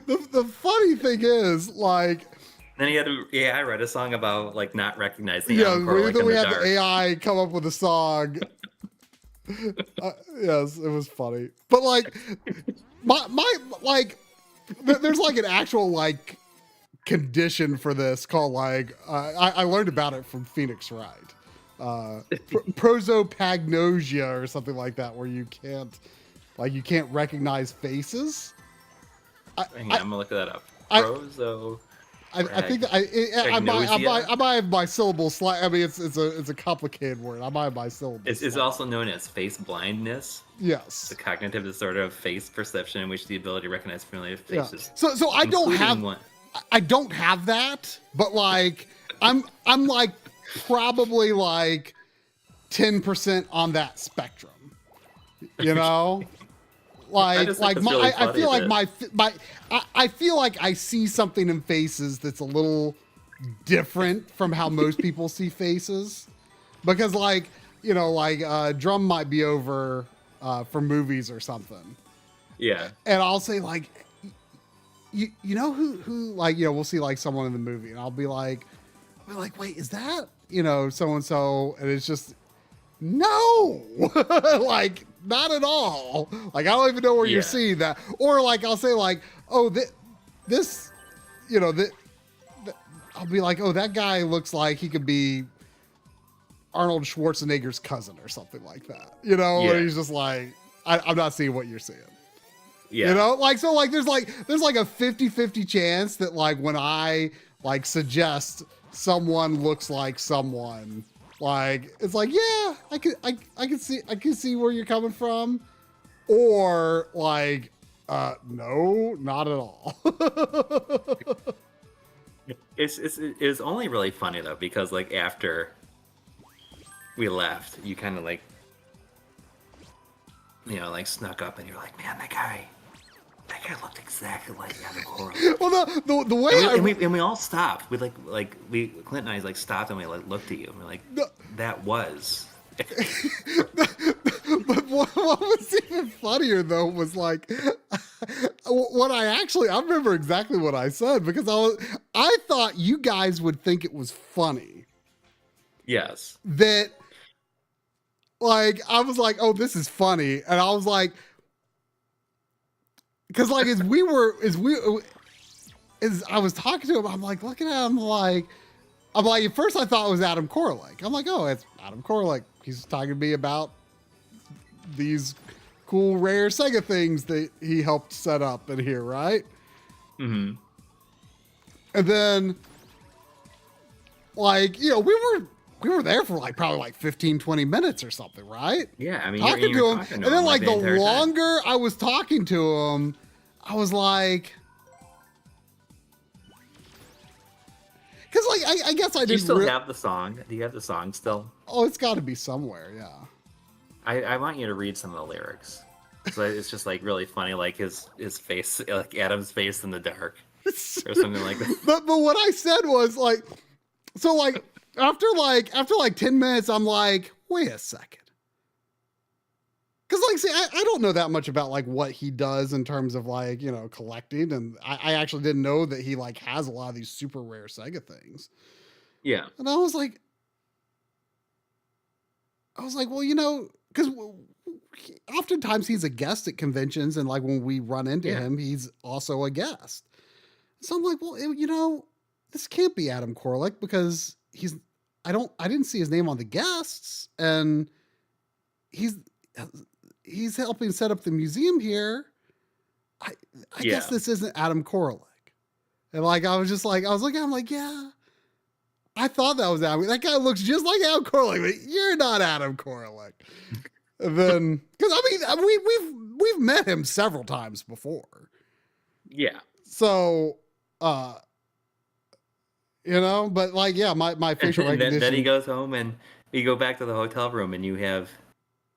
The funny thing is, like, then I read a song about like not recognizing Adam Korolek then we in the had dark. the AI come up with a song. Yes, it was funny, but like there's like an actual like condition for this called like I learned about it from Phoenix Wright, prosopagnosia or something like that, where you can't recognize faces. I'm gonna look that up. Proso. I think that I might have my syllable slight. I mean, it's a complicated word. I might have my syllable. It's also known as face blindness. Yes. The cognitive disorder of face perception, in which the ability to recognize familiar faces. Yeah. So I don't have that, but like I'm like probably like 10% on that spectrum. You know. I feel like I see something in faces that's a little different from how most people see faces, because Drum might be over for movies or something. Yeah. And I'll say like, you know who we'll see like someone in the movie, and I'll be like, we're like, wait, is that, so and so? And it's just, no, like, not at all. Like, I don't even know where you're seeing that. Or like, I'll say like, oh, this, I'll be like, oh, that guy looks like he could be Arnold Schwarzenegger's cousin or something like that. And he's just like, I'm not seeing what you're seeing. Yeah. So there's like a 50-50 chance that like when I like suggest someone looks like someone, like it's like, yeah, I can see where you're coming from. Or like, no, not at all. It's only really funny though, because like after we left, you kind of like, like snuck up and you're like, man, that guy looked exactly like Adam Corley. Well, the way we all stopped. We Clint and I like stopped and we like looked at you and we're like, that was. But what was even funnier though was like what I remember exactly what I said, because I thought you guys would think it was funny. Yes. That like I was like, oh, this is funny, and I was like, because like as I was talking to him, I'm like looking at him like at first I thought it was Adam Corlick. I'm like, oh, it's Adam Corlick. He's talking to me about these cool rare Sega things that he helped set up in here, right? Mm-hmm. And then like, we were there for like probably like 15, 20 minutes or something, right? Yeah, I mean, talking to him. And then like the longer I was talking to him, I was like, because like I guess I didn't. Do you still have the song? Do you have the song still? Oh, it's got to be somewhere. Yeah. I want you to read some of the lyrics. So it's just like really funny, like his face, like Adam's face in the dark, or something like that. But what I said was like, so like after 10 minutes, I'm like, wait a second. Because like, see, I don't know that much about like what he does in terms of like, collecting. And I actually didn't know that he like has a lot of these super rare Sega things. Yeah. And I was like, well, because oftentimes he's a guest at conventions. And like when we run into him, he's also a guest. So I'm like, well, this can't be Adam Corlick, because I didn't see his name on the guests, and he's helping set up the museum here. I guess this isn't Adam Corlick. And like, I'm like, yeah, I thought that was Adam. That guy looks just like Adam Corlick, but you're not Adam Corlick. And then, because I mean, we've met him several times before. Yeah. So, but like, yeah, my facial recognition. Then he goes home and you go back to the hotel room and you have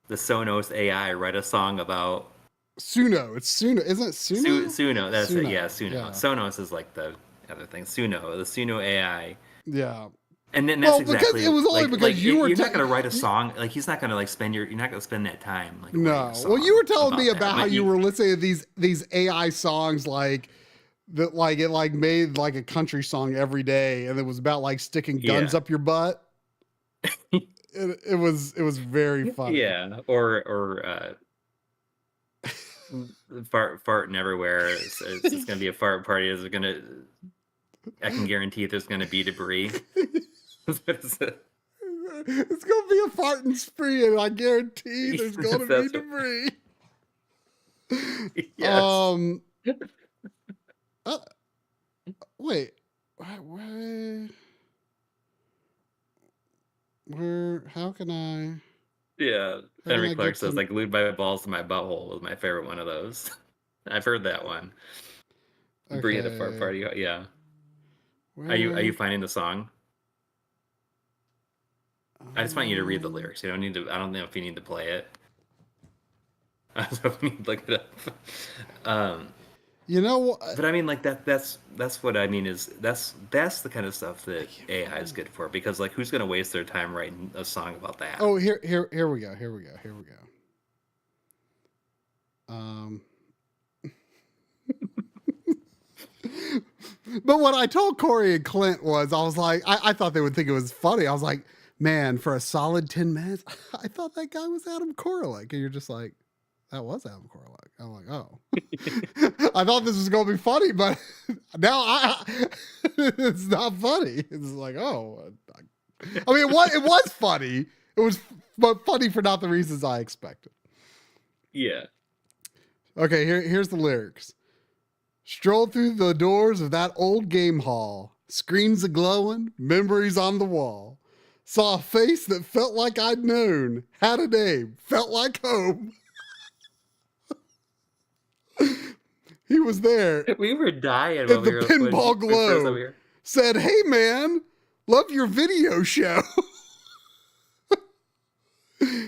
the Sonos AI write a song about Suno. It's Suno, isn't it? Suno. Suno. That's Suno. it. Yeah, Suno. Yeah. Sonos is like the other thing. The Suno AI. Yeah. And then that's exactly because it was only because you're not going to write a song. Like he's not going to like you're not going to spend that time. Like, no. Well, you were telling me about how you were listening to these AI songs like that, like it like made like a country song every day, and it was about like sticking guns up your butt. It was very funny. Yeah. Or farting everywhere. It's going to be a fart party. I can guarantee there's going to be debris. It's gonna be a farting spree, and I guarantee there's gonna be debris. Yes. Wait, where? How can I? Yeah, Henry Clark says like "glued my balls to my butthole" was my favorite one of those. I've heard that one. Okay. Brie at a fart party. Yeah. Where? Are you finding the song? I just want you to read the lyrics. You don't need to. I don't know if you need to play it. I was hoping you'd look it up. But I mean, like that's what I mean is that's the kind of stuff that AI is good for, because like who's gonna waste their time writing a song about that? Oh, here we go. But what I told Coury and Clint was, I was like, I thought they would think it was funny. I was like, man, for a solid 10 minutes, I thought that guy was Adam Koralik. And you're just like, that was Adam Koralik. I'm like, oh. I thought this was going to be funny, but now it's not funny. It's like, oh. I mean, it was funny. It was but funny for not the reasons I expected. Yeah. Okay, here's the lyrics. Strolled through the doors of that old game hall. Screens a-glowing, memories on the wall. Saw a face that felt like I'd known. Had a name, felt like home. He was there. We were dying In when the we were pinball glow. here. Said, hey man, love your video show.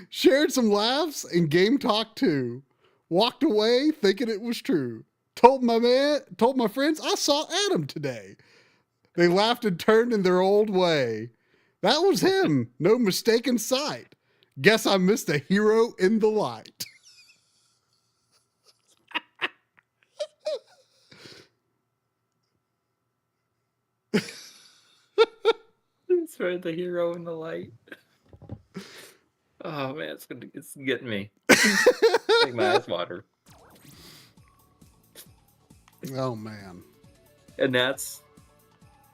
Shared some laughs and game talk too. Walked away thinking it was true. Told my friends I saw Adam today. They laughed and turned in their old way. That was him, no mistaken sight. Guess I missed a hero in the light. That's right, the hero in the light. Oh man, it's getting me. Make my eyes water. Oh man. And that's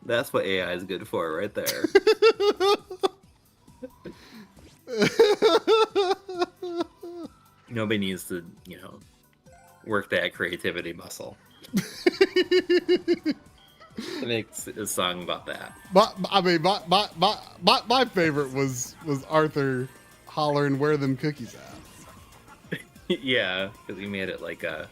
what AI is good for right there. Nobody needs to, work that creativity muscle. To make a song about that. But I mean, my favorite was Arthur hollering, "Where them cookies at?" Yeah, because he made it like a,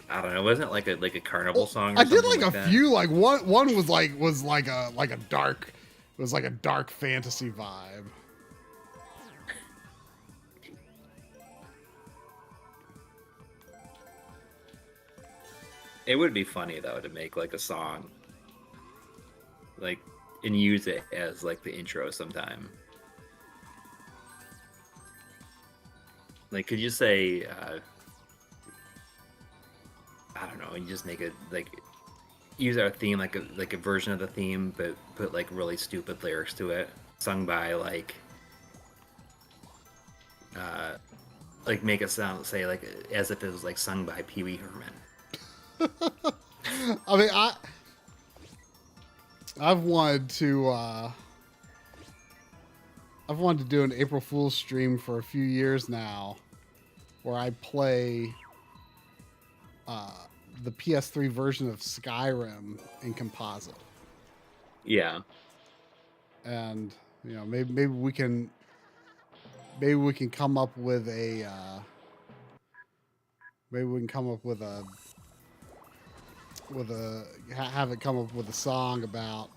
I don't know, wasn't it like a carnival song? Or I did something like a that? few. Like one was like a dark, it was like a dark fantasy vibe. It would be funny though to make like a song, like, and use it as like the intro sometime. Like, could you say, I don't know, and just make it like, use our theme like a version of the theme, but put like really stupid lyrics to it, sung by like make it sound, say, like as if it was like sung by Pee Wee Herman. I mean, I've wanted to do an April Fool's stream for a few years now, where I play the PS3 version of Skyrim in composite. Yeah. And maybe we can come up with a have it come up with a song about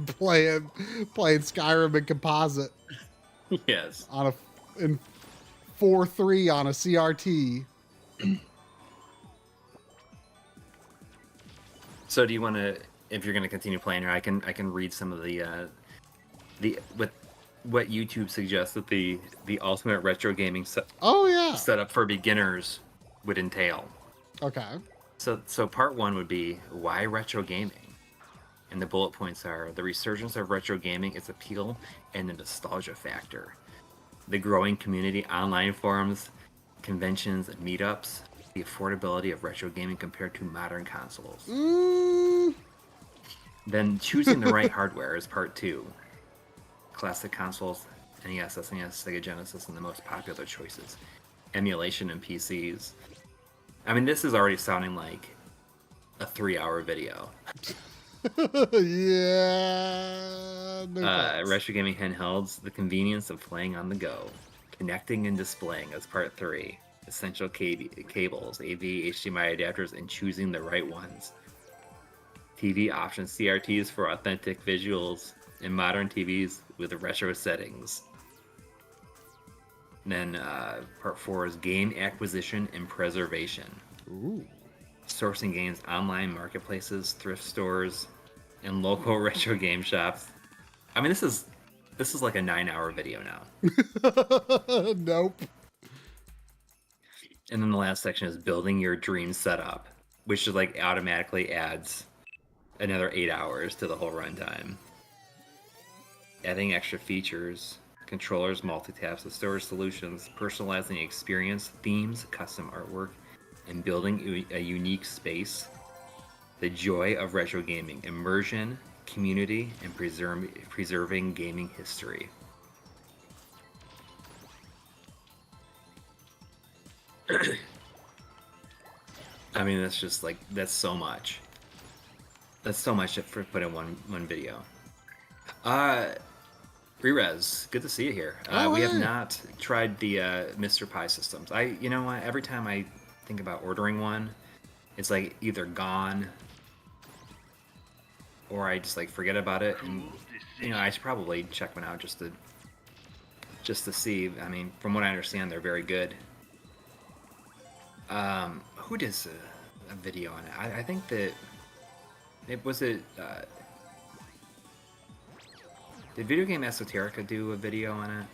playing Skyrim in composite. Yes. In 4.3 on a CRT. So do you want to, if you're going to continue playing here, I can read some of the what YouTube suggests that the ultimate retro gaming setup for beginners would entail. Okay. So part one would be, why retro gaming? And the bullet points are: the resurgence of retro gaming, its appeal, and the nostalgia factor. The growing community, online forums, conventions, and meetups. The affordability of retro gaming compared to modern consoles. Then choosing the right hardware is part two. Classic consoles, NES, SNES, Sega Genesis, and the most popular choices. Emulation and PCs. I mean, this is already sounding like a 3-hour video. Yeah. Retro gaming handhelds, the convenience of playing on the go. Connecting and displaying as part 3. Essential cables, AV, HDMI adapters, and choosing the right ones. TV options, CRTs for authentic visuals, and modern TVs with retro settings. And then part 4 is game acquisition and preservation. Ooh. Sourcing games online marketplaces, thrift stores, and local retro game shops. I mean, this is like a 9-hour video now. Nope. And then the last section is building your dream setup. which just like automatically adds another 8 hours to the whole runtime. Adding extra features, controllers, multitaps, the storage solutions, personalizing the experience, themes, custom artwork, and building a unique space. The joy of retro gaming, immersion, community, and preserving gaming history. I mean, that's just like, that's so much. That's so much for put in one video. Re-Res, good to see you here. We have not tried the Mr. Pi systems. You know what? Every time I think about ordering one, it's like either gone or I just like forget about it. And you know, I should probably check one out just to see. I mean, from what I understand, they're very good. Who does a video on it? I think that it was it. Did Video Game Esoterica do a video on it?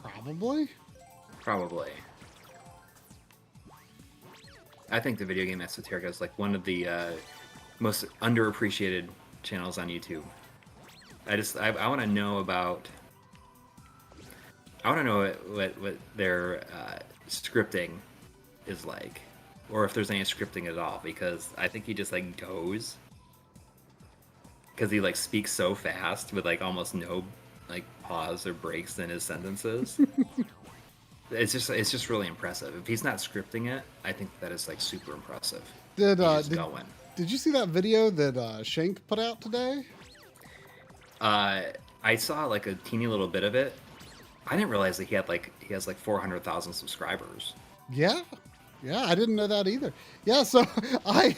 Probably. Probably. I think the Video Game Esoterica is like one of the most underappreciated channels on YouTube. I want to know about. I want to know what their scripting is like, or if there's any scripting at all, because I think he just like goes. Because he like speaks so fast with like almost no like pause or breaks in his sentences. It's just really impressive. If he's not scripting it, I think that is like super impressive. Did you see that video that Shank put out today? I saw like a teeny little bit of it. I didn't realize that he has like 400,000 subscribers. Yeah, I didn't know that either. Yeah, so I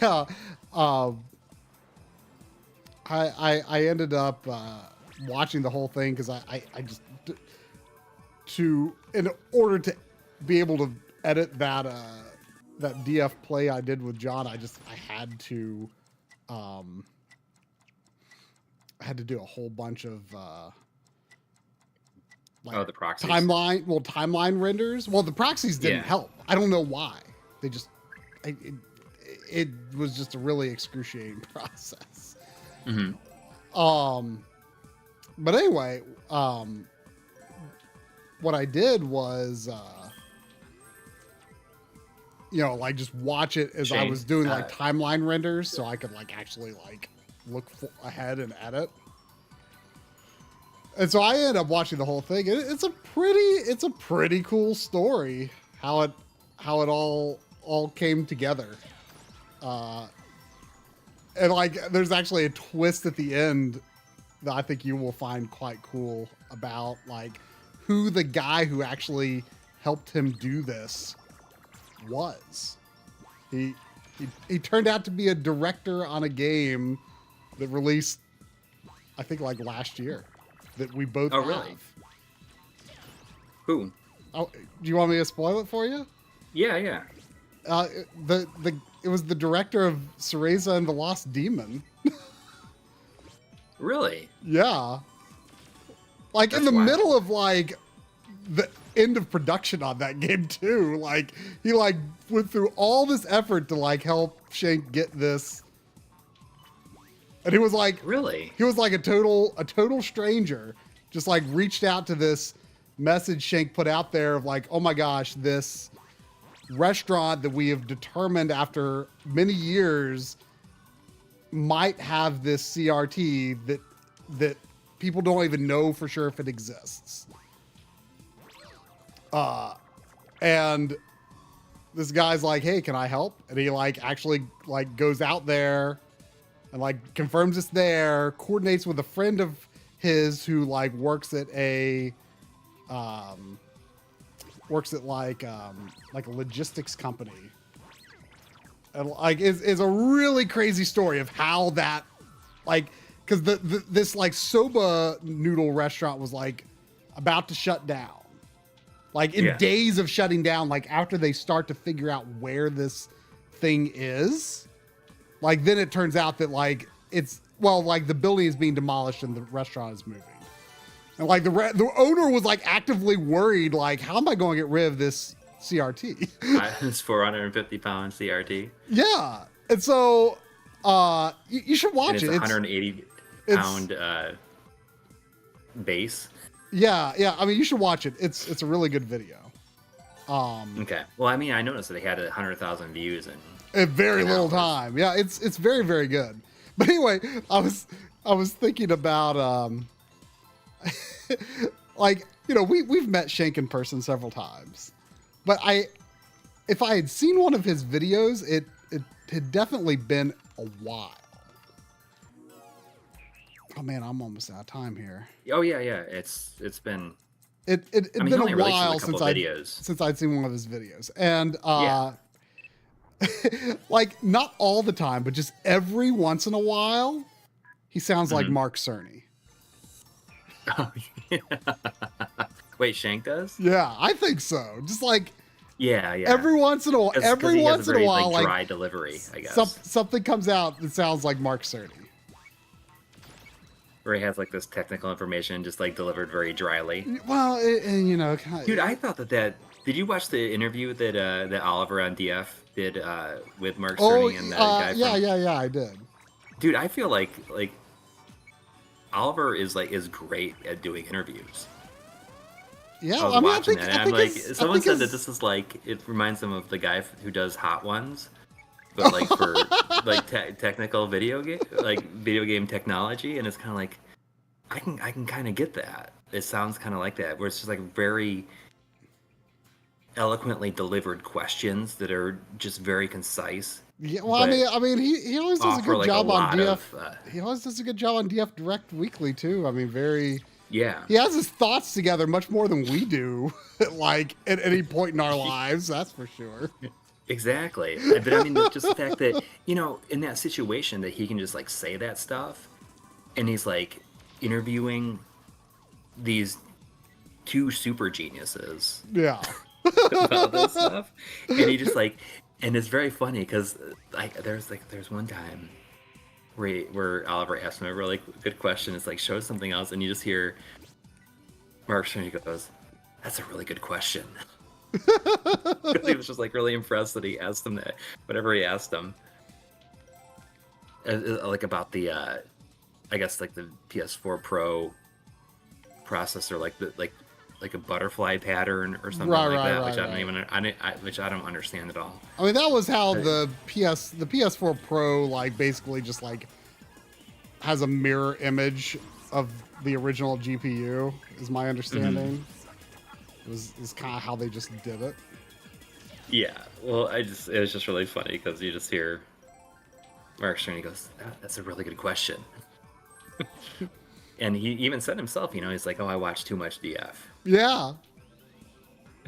ended up watching the whole thing because I just in order to be able to edit that DF play I did with John, I had to do a whole bunch of the proxies. Timeline renders. Well, the proxies didn't help. I don't know why. They just it was just a really excruciating process. Mm-hmm. But anyway, what I did was, like just watch it as I was doing like timeline renders, so I could like actually like look ahead and edit. And so I ended up watching the whole thing. It's a pretty cool story how it all came together. And like, there's actually a twist at the end that I think you will find quite cool about like who the guy who actually helped him do this was. He turned out to be a director on a game that released, I think, like last year that we both have. Really? Who? Oh, do you want me to spoil it for you? Yeah. It was the director of Cereza and the Lost Demon. Really? Yeah. Like that's in the middle of like the end of production on that game too. Like he like went through all this effort to like help Shank get this. And he was like, really? He was like a total stranger, just like reached out to this message Shank put out there of like, oh my gosh, this restaurant that we have determined after many years might have this CRT that people don't even know for sure if it exists. And this guy's like, hey, can I help? And he like actually like goes out there and like confirms it's there, coordinates with a friend of his who like works at like a logistics company. And like is a really crazy story of how that like, because this like soba noodle restaurant was like about to shut down. Like in days of shutting down, like after they start to figure out where this thing is, like then it turns out that like like the building is being demolished and the restaurant is moving. And like the owner was like actively worried, like, how am I going to get rid of this CRT. It's 450 pound CRT. Yeah. And so you should watch and it's it. 180 pound base. Yeah. I mean, you should watch it. It's a really good video. Okay. Well, I mean, I noticed that they had 100,000 views in very little time. Yeah, it's very, very good. But anyway, I was thinking about like, you know, we've met Shank in person several times, but if I had seen one of his videos, it had definitely been a while. Oh man, I'm almost out of time here. Oh yeah. It's been. It'd been a while since I'd seen one of his videos, and like not all the time, but just every once in a while, he sounds like Marc Cerny. Oh, yeah. Wait, Shank does? Yeah, I think so. Just like yeah. Every once in a while, like dry delivery, I guess. Something comes out that sounds like Marc Cerny. Where he has like this technical information just like delivered very dryly. Well, and you know, dude, I thought that. Did you watch the interview that Oliver on DF did with Marc Cerny and the guy? Yeah, I did. Dude, I feel like Oliver is great at doing interviews. Yeah, I was watching that, and I'm like, someone said that this is like it reminds them of the guy who does Hot Ones. But like for like technical video game technology, and it's kind of like I can kind of get that. It sounds kind of like that, where it's just like very eloquently delivered questions that are just very concise. Yeah, well, I mean, he always does a good job on DF. He always does a good job on DF Direct Weekly too. I mean, yeah. He has his thoughts together much more than we do, like at any point in our lives. That's for sure. Exactly. But I mean, just the fact that, you know, in that situation that he can just like say that stuff, and he's like interviewing these two super geniuses. Yeah. About this stuff. And he just like, and it's very funny because like there's one time where Oliver asked him a really good question. It's like, show us something else, and you just hear Marc Cerny goes, "That's a really good question." He was just like really impressed that he asked him that, whatever he asked him, like about the I guess like the PS4 Pro processor, like a butterfly pattern or something which I don't understand at all. I mean, that was how the PS4 Pro like basically just like has a mirror image of the original GPU, is my understanding. It was kind of how they just did it. Yeah, well, it was just really funny because you just hear Marc Cerny goes, "That's a really good question." And he even said himself, you know, he's like, "Oh, I watch too much DF." Yeah.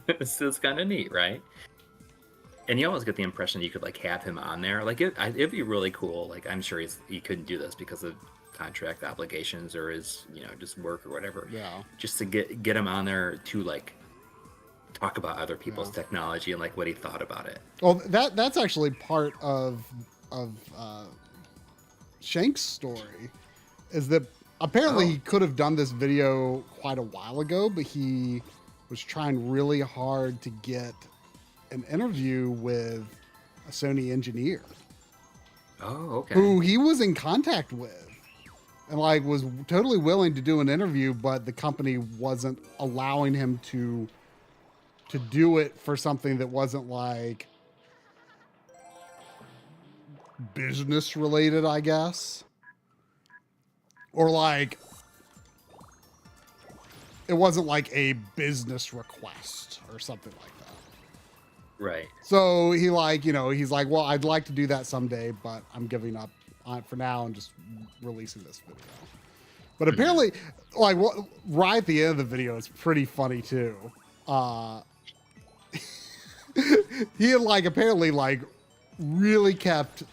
It's kind of neat, right? And you almost get the impression you could like have him on there. Like it'd be really cool. Like I'm sure he couldn't do this because of contract obligations or his, you know, just work or whatever. Yeah. Just to get him on there to like talk about other people's technology and like what he thought about it. Well, that's actually part of Shank's story, is that apparently he could have done this video quite a while ago, but he was trying really hard to get an interview with a Sony engineer. Oh, okay. Who he was in contact with and like was totally willing to do an interview, but the company wasn't allowing him to do it for something that wasn't like business related, I guess. Or like, it wasn't like a business request or something like that. Right. So he like, you know, he's like, well, I'd like to do that someday, but I'm giving up on it for now and just releasing this video. But apparently, like, right at the end of the video, it's pretty funny too. He had like apparently like really kept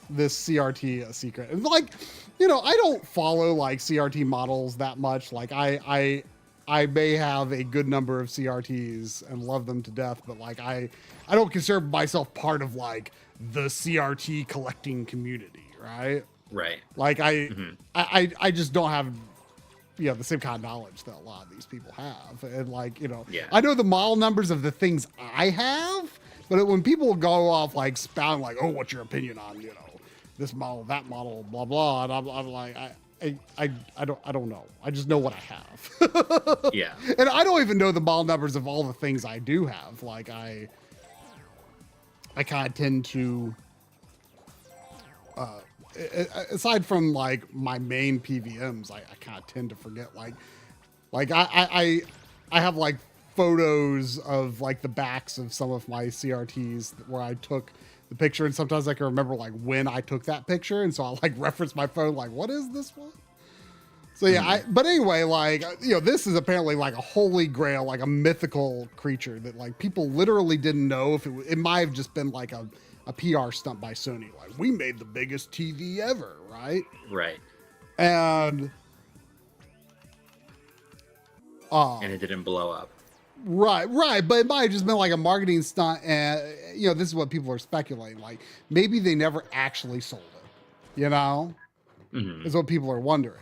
this CRT a secret, and like, you know, I don't follow like CRT models that much. Like I may have a good number of CRTs and love them to death, but like I don't consider myself part of like the CRT collecting community, right? Right. Like I just don't have the same kind of knowledge that a lot of these people have. And like, Yeah. I know the model numbers of the things I have, but when people go off like spouting like, oh, what's your opinion on, this model, that model, blah, blah. And I'm like, I don't know. I just know what I have. Yeah. And I don't even know the model numbers of all the things I do have. Like I kind of tend to, aside from like my main PVMs, I kind of tend to forget like I have like photos of like the backs of some of my CRTs where I took the picture, and sometimes I can remember like when I took that picture, and so I'll like reference my phone like, what is this one? So yeah, but anyway, like, this is apparently like a holy grail, like a mythical creature that like people literally didn't know if it might have just been like a PR stunt by Sony. Like, we made the biggest TV ever, right? Right. And it didn't blow up. Right. But it might have just been like a marketing stunt. And, this is what people are speculating. Like, maybe they never actually sold it, is what people are wondering.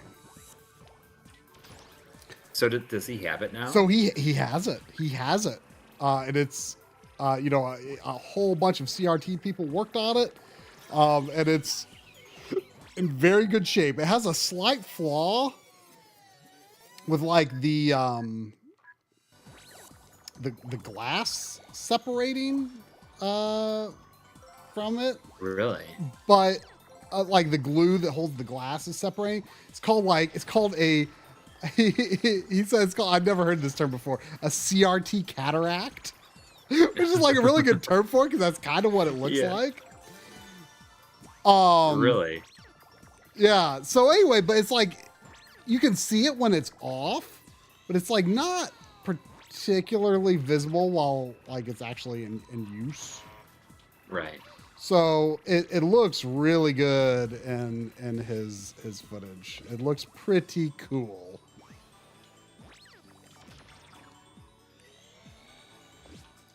So does he have it now? So he has it. He has it. And it's, a whole bunch of CRT people worked on it. And it's in very good shape. It has a slight flaw with like the glass separating from it. Really? But like the glue that holds the glass is separating. It's called a he says I've never heard this term before, a CRT cataract, which is like a really good term for it because that's kind of what it looks like. Really? Yeah. So anyway, but it's like you can see it when it's off, but it's like not particularly visible while like it's actually in use. Right. So it looks really good in his footage. It looks pretty cool.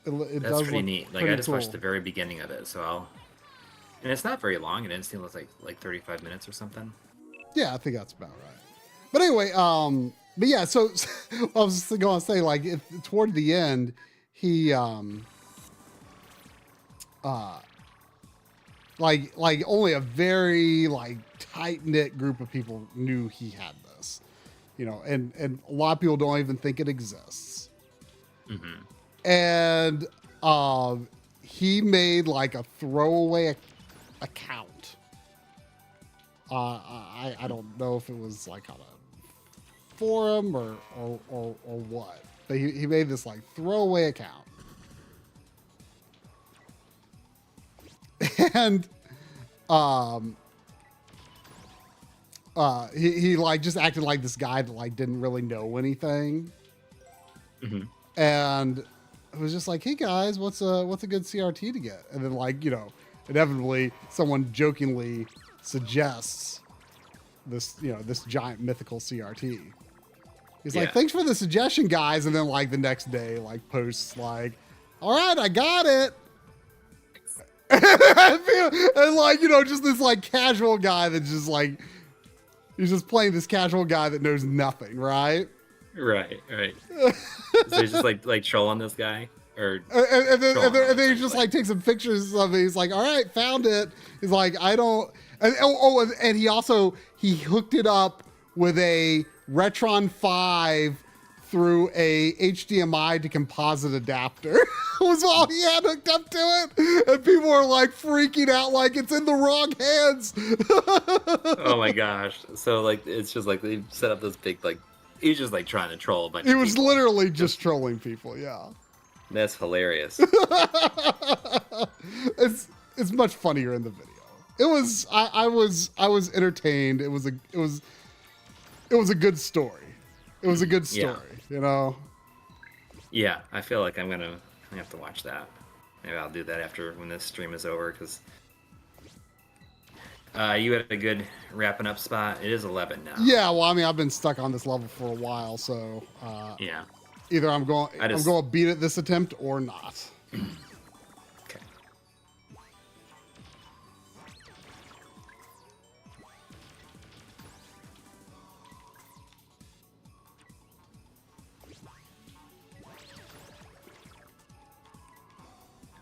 It That's does pretty look neat. Like, pretty I just cool. watched the very beginning of it, so and it's not very long. It didn't seem like 35 minutes or something. Yeah, I think that's about right. But anyway, but yeah, so I was just going to say, like, toward the end, he, like only a very like tight knit group of people knew he had this, and a lot of people don't even think it exists. Mm-hmm. And he made like a throwaway account. I don't know if it was like on a forum or what, but he made this like throwaway account. And he like just acted like this guy that like didn't really know anything. Mm-hmm. And it was just like, hey guys, what's a good CRT to get? And then like, inevitably someone jokingly suggests this, this giant mythical CRT. He's like, thanks for the suggestion, guys. And then like the next day, like posts like, all right, I got it. And like, just this like casual guy that's just like, he's just playing this casual guy that knows nothing, right? Right. So he's just like trolling this guy, or and then he just like takes some pictures of it. He's like, all right, found it. He's like, I don't. And he hooked it up with a Retron 5 through a HDMI to composite adapter. Was all he had hooked up to it, and people were like freaking out, like it's in the wrong hands. Oh my gosh! So like, it's just like they set up this big like. He's just like trying to troll a bunch He of was people. literally just trolling people, yeah. That's hilarious. It's much funnier in the video. It was I was entertained. It was a good story. It was a good story, Yeah, I feel like I'm gonna have to watch that. Maybe I'll do that after when this stream is over, because you had a good wrapping up spot. It is 11 now. Yeah, well, I mean, I've been stuck on this level for a while, so yeah. Either I'm going to beat it this attempt or not. Okay.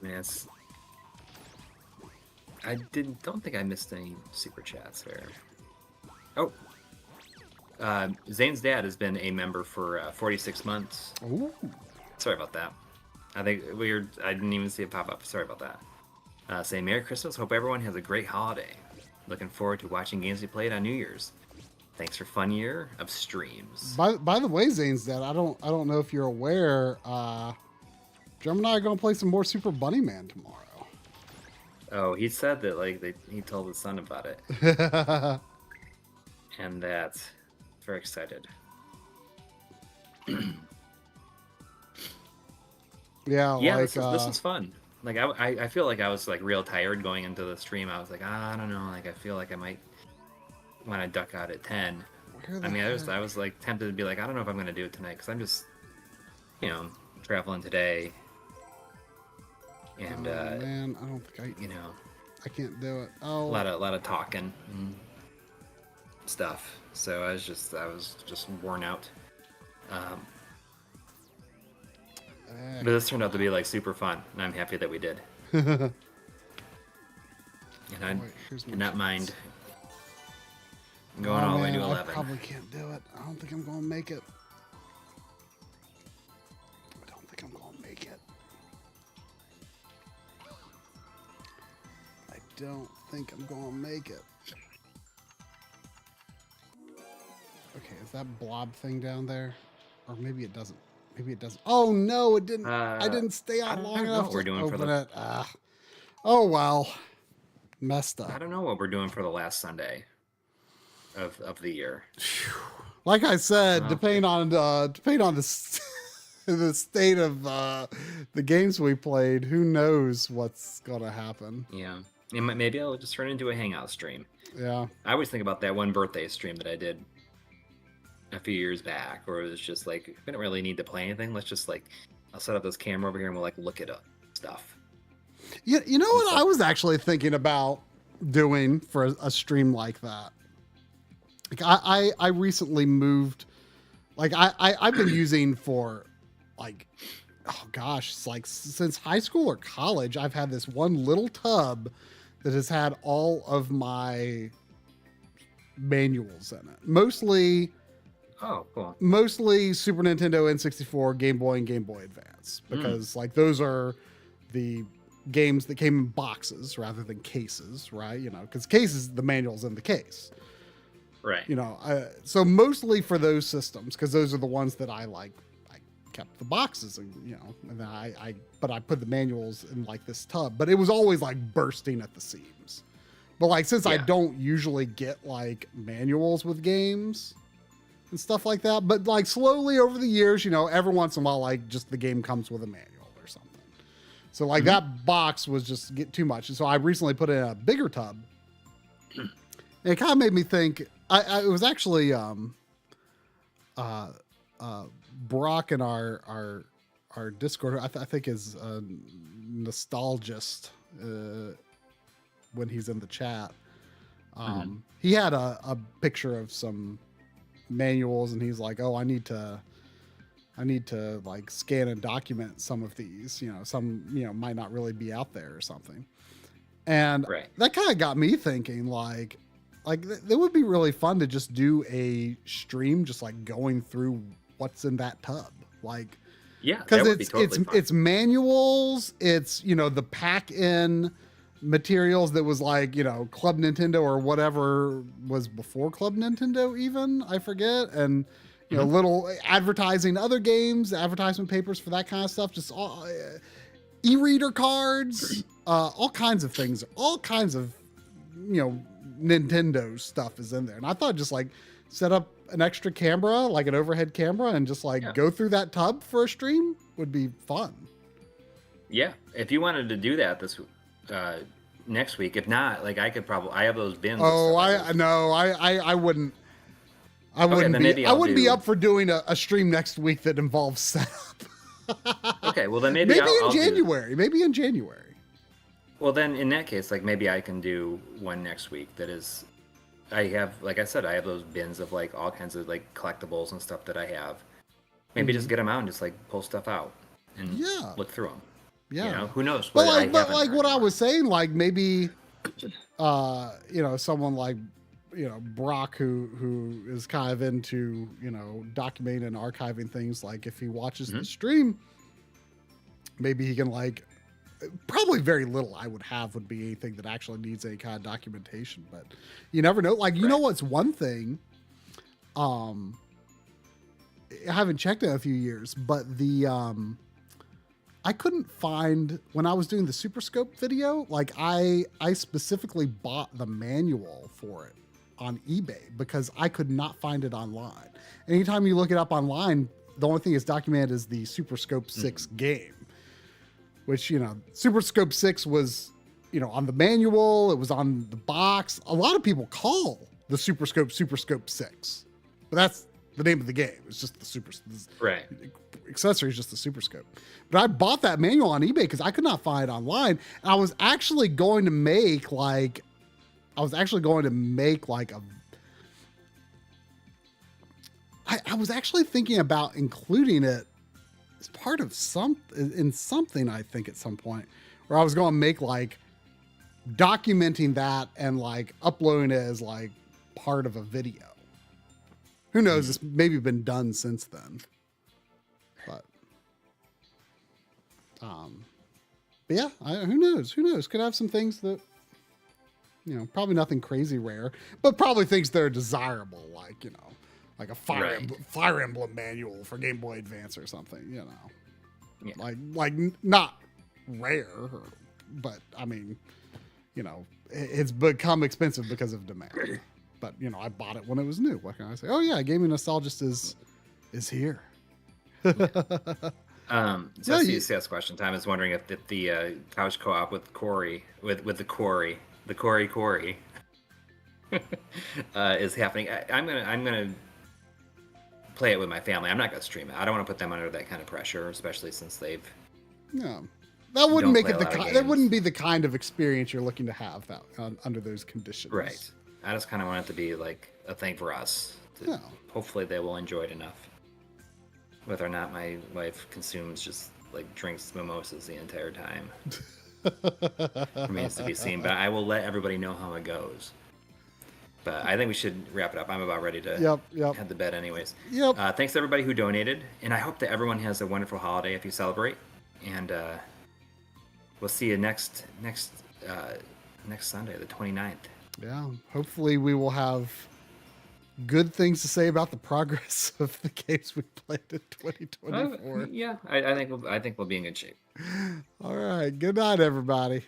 Yes. Don't think I missed any super chats there. Oh. Zane's dad has been a member for 46 months. Ooh. Sorry about that. I didn't even see it pop up. Sorry about that. Say Merry Christmas. Hope everyone has a great holiday. Looking forward to watching games we played on New Year's. Thanks for fun year of streams. By the way, Zane's dad, I don't know if you're aware, Drum and I are gonna play some more Super Bunny Man tomorrow. Oh, he said that he told his son about it. And that's very excited. Yeah, yeah, like, this was fun. Like I feel like I was like real tired going into the stream. I was like, I don't know, like I feel like I might want to duck out at 10. I mean, I was like tempted to be like, I don't know if I'm gonna do it tonight because I'm just, traveling today. And man, I don't think I can't do it. Oh, a lot of talking and stuff. So I was just worn out. But this turned out to be like super fun, and I'm happy that we did. And I did not mind going all the way to 11. I probably can't do it. I don't think I'm going to make it. Don't think I'm gonna make it. Okay, is that blob thing down there? Or maybe it doesn't. Maybe it doesn't. Oh no, it didn't. I didn't stay out long enough to open it. Oh well. Messed up. I don't know what we're doing for the last Sunday of the year. Like I said, depending on the the state of the games we played, who knows what's gonna happen. Yeah. Maybe I'll just turn into a hangout stream. Yeah. I always think about that one birthday stream that I did a few years back, where it was just like, we don't really need to play anything. Let's just I'll set up this camera over here and we'll look at stuff. Yeah, you know what I was actually thinking about doing for a stream like that? Like I recently moved, like I've been using for oh gosh, it's like since high school or college, I've had this one little tub that has had all of my manuals in it. Mostly Super Nintendo, N64, Game Boy, and Game Boy Advance. Because those are the games that came in boxes rather than cases, right? Because cases, the manual's in the case. Right. So mostly for those systems, because those are the ones that I kept the boxes and and then I put the manuals in this tub, but it was always bursting at the seams. But since I don't usually get manuals with games and stuff like that, but slowly over the years, every once in a while, just the game comes with a manual or something. So that box was just get too much. And so I recently put in a bigger tub. And it kind of made me think, it was actually, Brock in our Discord, I think is a nostalgist when he's in the chat. He had a picture of some manuals and he's like, oh, I need to scan and document some of these, some, might not really be out there or something. And that kind of got me thinking it would be really fun to just do a stream, just going through what's in that tub, because it's manuals, it's the pack in materials that was Club Nintendo or whatever was before Club Nintendo, even I forget, and little advertising other games, advertisement papers for that kind of stuff, just all e-reader cards, all kinds of things, all kinds of Nintendo stuff is in there. And I thought just set up an extra camera, an overhead camera, and just go through that tub for a stream would be fun. Yeah, if you wanted to do that this next week, if not, I could probably, I have those bins. Oh, I wouldn't. I wouldn't be up for doing a stream next week that involves setup. Okay, well then maybe in January. Maybe in January. Well, then in that case, maybe I can do one next week that is. I have, like I said, I have those bins of all kinds of collectibles and stuff that I have. Maybe just get them out and just pull stuff out and look through them. Yeah. You know, who knows? But What like what I was saying, like maybe, you know, someone like, you know, Brock, who is kind of into, you know, documenting and archiving things. Like if he watches the stream, maybe he can like, probably very little I would be anything that actually needs any kind of documentation, but you never know. Like, you know, what's one thing, I haven't checked in a few years, but the, I couldn't find, when I was doing the Super Scope video, like I specifically bought the manual for it on eBay because I could not find it online. Anytime you look it up online, the only thing that's documented is the Super Scope 6 game, which, you know, Super Scope 6 was, you know, on the manual, it was on the box. A lot of people call the Super Scope 6, but that's the name of the game. It's just the accessory is just the Super Scope. But I bought that manual on eBay because I could not find it online. And I was actually going to make like a, I was actually thinking about including it as part of something, I think at some point, where I was going to make like documenting that and like uploading it as like part of a video. Who knows? It's maybe been done since then, but yeah, who knows? Could have some things that, you know, probably nothing crazy rare, but probably things that are desirable, like, you know, like a Fire Emblem manual for Game Boy Advance or something, you know, like not rare, but I mean, you know, it's become expensive because of demand. But, you know, I bought it when it was new. What can I say? Oh yeah, gaming nostalgist is here. CCS question time is wondering if the couch co-op with Coury with the Coury is happening. I'm gonna play it with my family. I'm not gonna stream it. I don't want to put them under that kind of pressure, especially since they've. No, that wouldn't make it that wouldn't be the kind of experience you're looking to have that under those conditions. Right. I just kind of want it to be like a thing for us. Hopefully they will enjoy it enough. Whether or not my wife consumes just like drinks mimosas the entire time remains to be seen. But I will let everybody know how it goes. But I think we should wrap it up. I'm about ready to head to bed anyways. Thanks to everybody who donated. And I hope that everyone has a wonderful holiday if you celebrate. And we'll see you next Sunday, the 29th. Yeah, hopefully we will have good things to say about the progress of the games we played in 2024. I think we'll be in good shape. All right, good night, everybody.